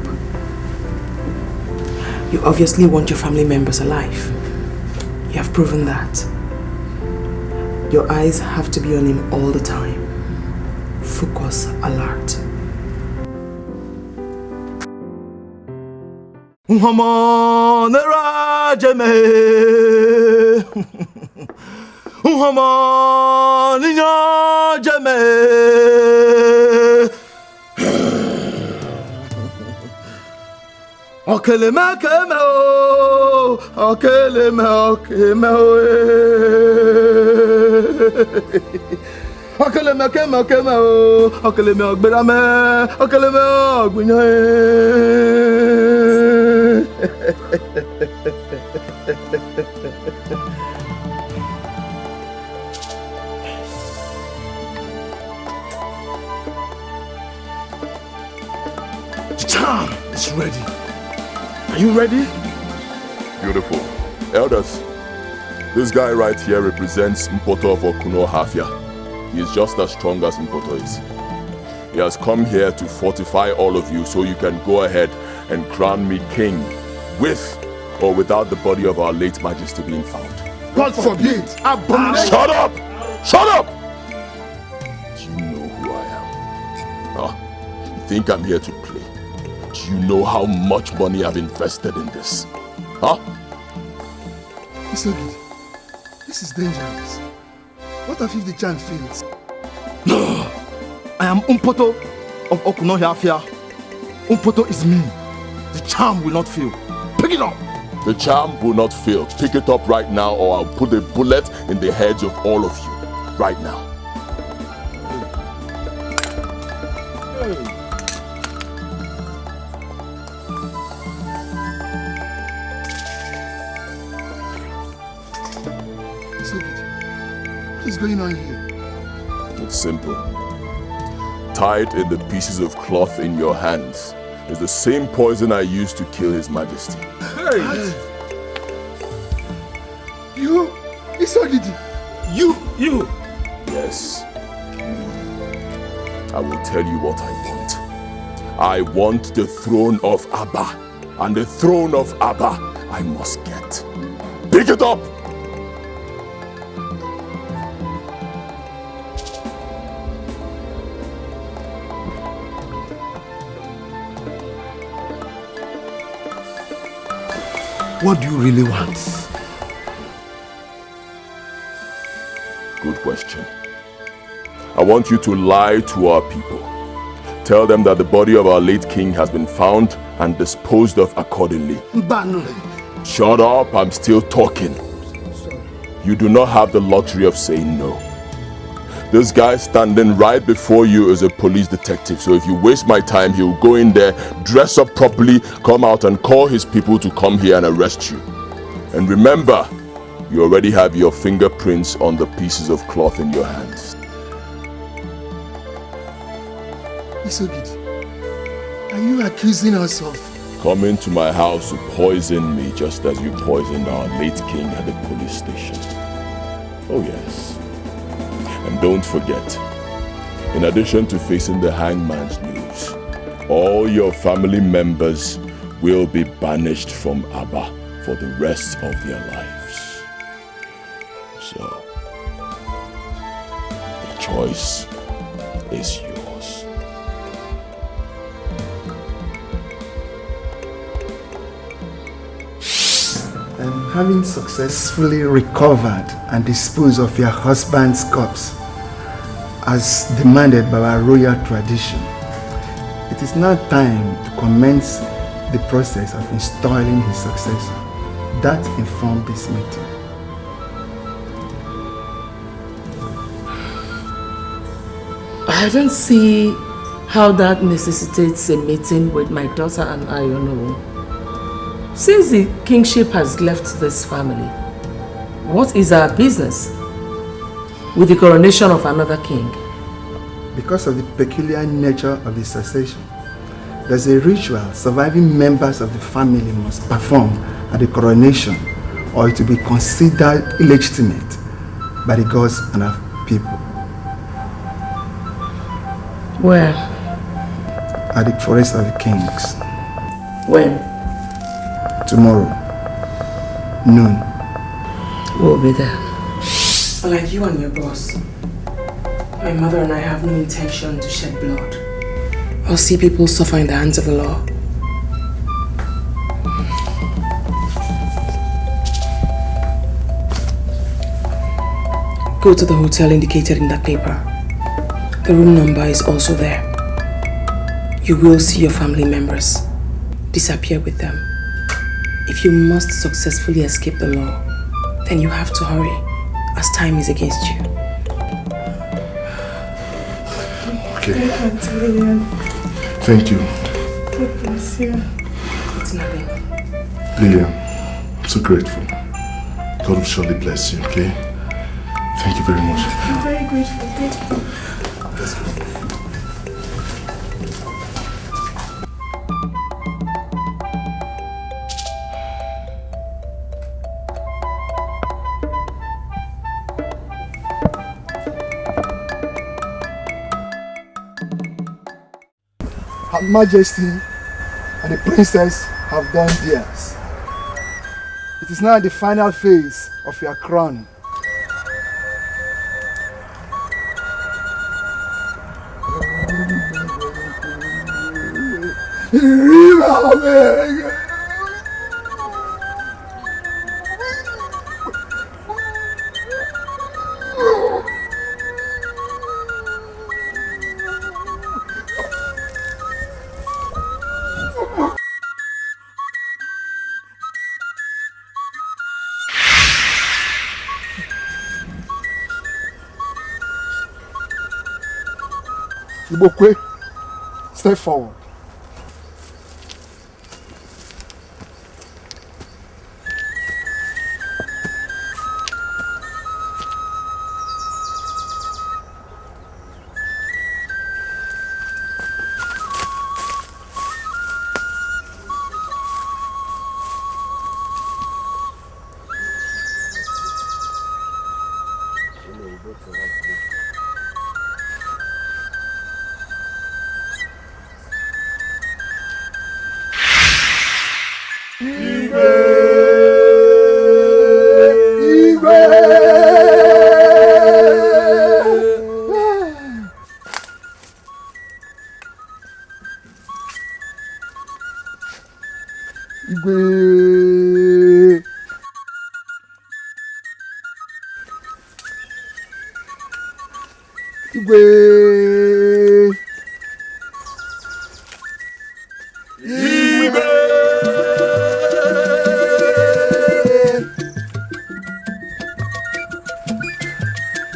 You obviously want your family members alive. You have proven that. Your eyes have to be on him all the time. Focus, alert. Okeleme keme o, okeleme okeme o, okeleme keme keme o, okeleme ogberame, okeleme ogbinya. The charm is ready. Are you ready? Beautiful. Elders, this guy right here represents Mpoto of Okuno Hafia. He is just as strong as Mpoto is. He has come here to fortify all of you so you can go ahead and crown me king with or without the body of our late majesty being found. God forbid! Shut up! Shut up! Do you know who I am? Huh? You think I'm here to play? Do you know how much money I've invested in this? Huh? Isogidi, this is dangerous. What if the charm fails? No! I am Mpoto of Okuno Hafia. Mpoto is me. The charm will not fail. Pick it up! The charm will not fail. Pick it up right now or I'll put a bullet in the heads of all of you. Right now. What is going on here? It's simple. Tied in the pieces of cloth in your hands is the same poison I used to kill His Majesty. Hey! You? Isogidi! You! Yes. I will tell you what I want. I want the throne of Abba. And the throne of Abba I must get. Pick it up! What do you really want? Good question. I want you to lie to our people. Tell them that the body of our late king has been found and disposed of accordingly. Mbano. Shut up, I'm still talking. You do not have the luxury of saying no. This guy standing right before you is a police detective, so if you waste my time, he'll go in there, dress up properly, come out and call his people to come here and arrest you. And remember, you already have your fingerprints on the pieces of cloth in your hands. Isogidi, are you accusing us of? Coming to my house to poison me just as you poisoned our late king at the police station. Oh yes. And don't forget, in addition to facing the hangman's noose, all your family members will be banished from Abba for the rest of their lives. So, the choice is yours. Having successfully recovered and disposed of your husband's corpse, as demanded by our royal tradition, it is now time to commence the process of installing his successor. That informed this meeting. I don't see how that necessitates a meeting with my daughter and Ayono. Since the kingship has left this family, what is our business with the coronation of another king? Because of the peculiar nature of the succession, there's a ritual surviving members of the family must perform at the coronation, or it will be considered illegitimate by the gods and our people. Where? At the Forest of the Kings. When? Tomorrow, noon. We'll be there. Like you and your boss, my mother and I have no intention to shed blood or see people suffer in the hands of the law. Go to the hotel indicated in that paper. The room number is also there. You will see your family members. Disappear with them. If you must successfully escape the law, then you have to hurry, as time is against you. Okay. Thank you. God bless you. It's nothing. Lillian, I'm so grateful. God will surely bless you, okay? Thank you very much. I'm very grateful. Thank you. Let's go. Her Majesty and the princess have done theirs. It is now the final phase of your crowning. Ibokwe, step forward.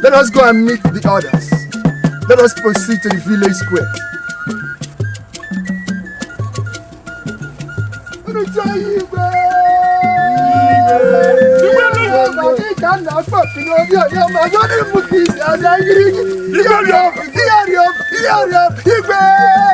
Let us go and meet the others. Let us proceed to the village square. Igwe!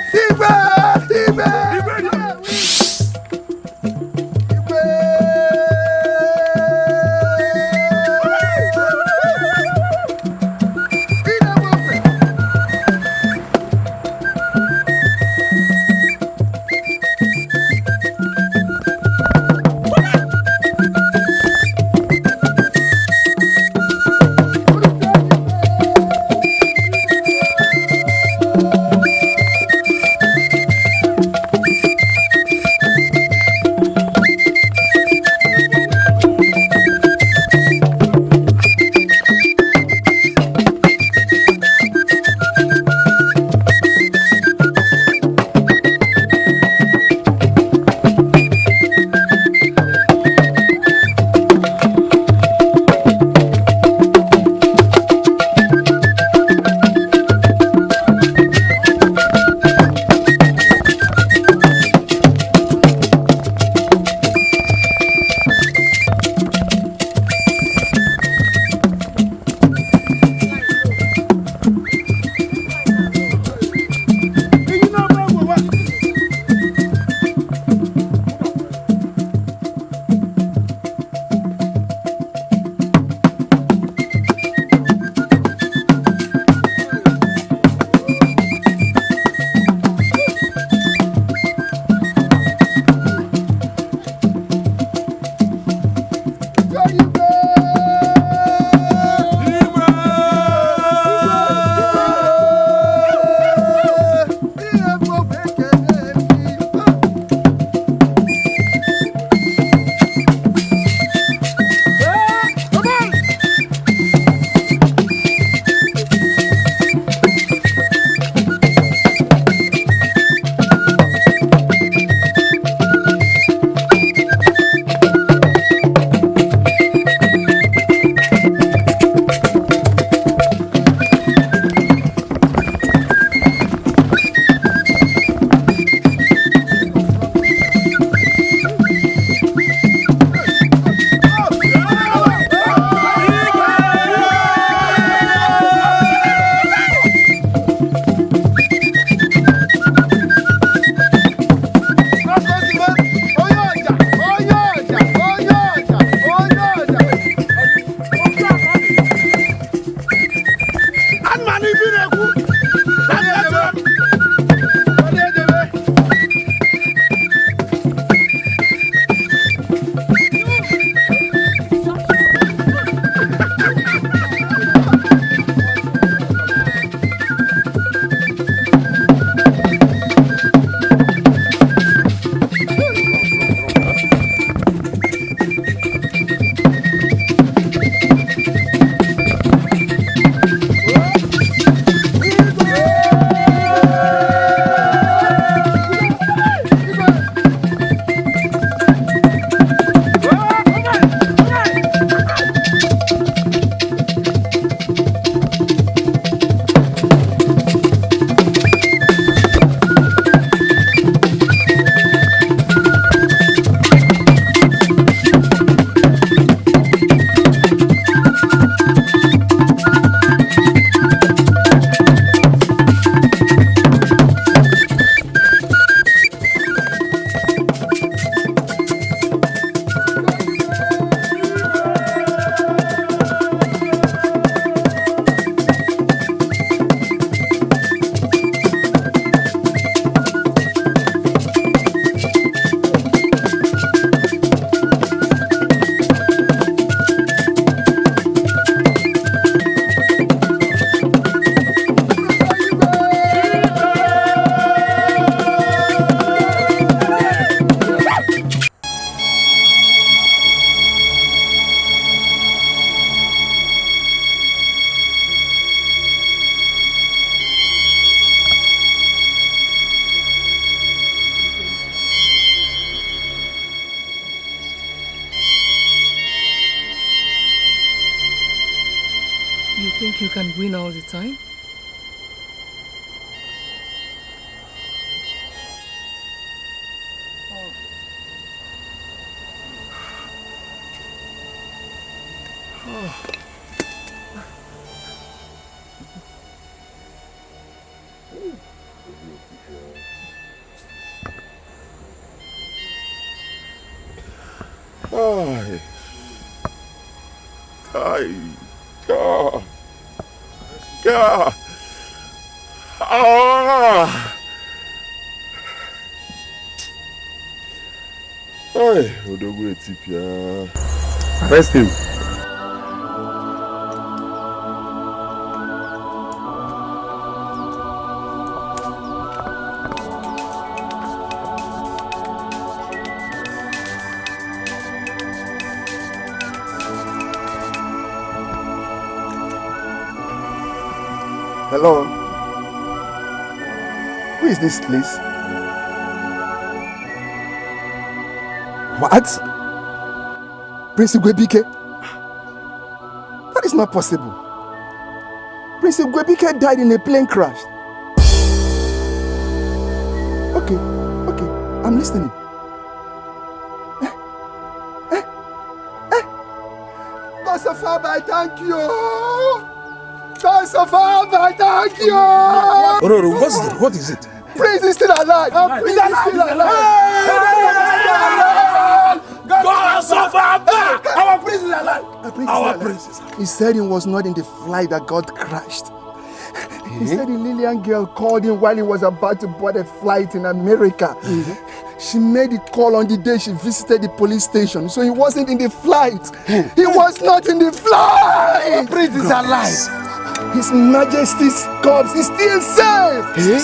you can win all the time? Arrest him. Hello? Who is this, please? What? Prince Igwebike? That is not possible. Prince Igwebike died in a plane crash. Okay, I'm listening. God so far, I thank you. God so far, I thank you. Ororo, what is it? Prince is still alive. Prince is still alive. God so far, our prince is alive. Our prince is alive. He said he was not in the flight that got crashed. He said the Lillian girl called him while he was about to board a flight in America. She made a call on the day she visited the police station, so he wasn't in the flight. He was not in the flight. Prince is alive. His Majesty's corpse is still safe. He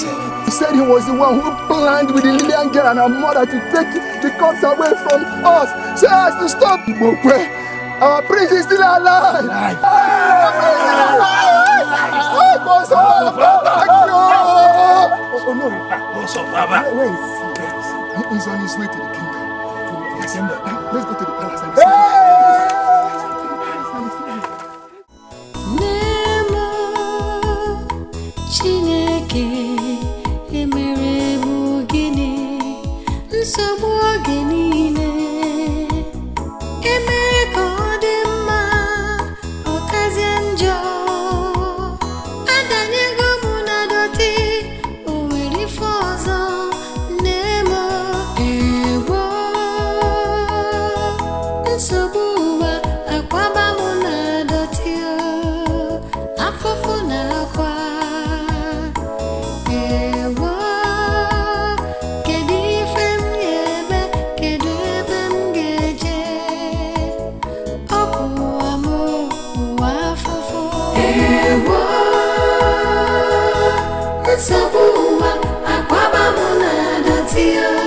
said he was the one who planned with the Lillian girl and her mother to take the corpse away from us so as to stop Igboukwe. Our prince is still alive. Our prince is alive. Where is he? He's on his way to the kingdom. Let's go to the palace and Sabuwa, akwaba muna dotio.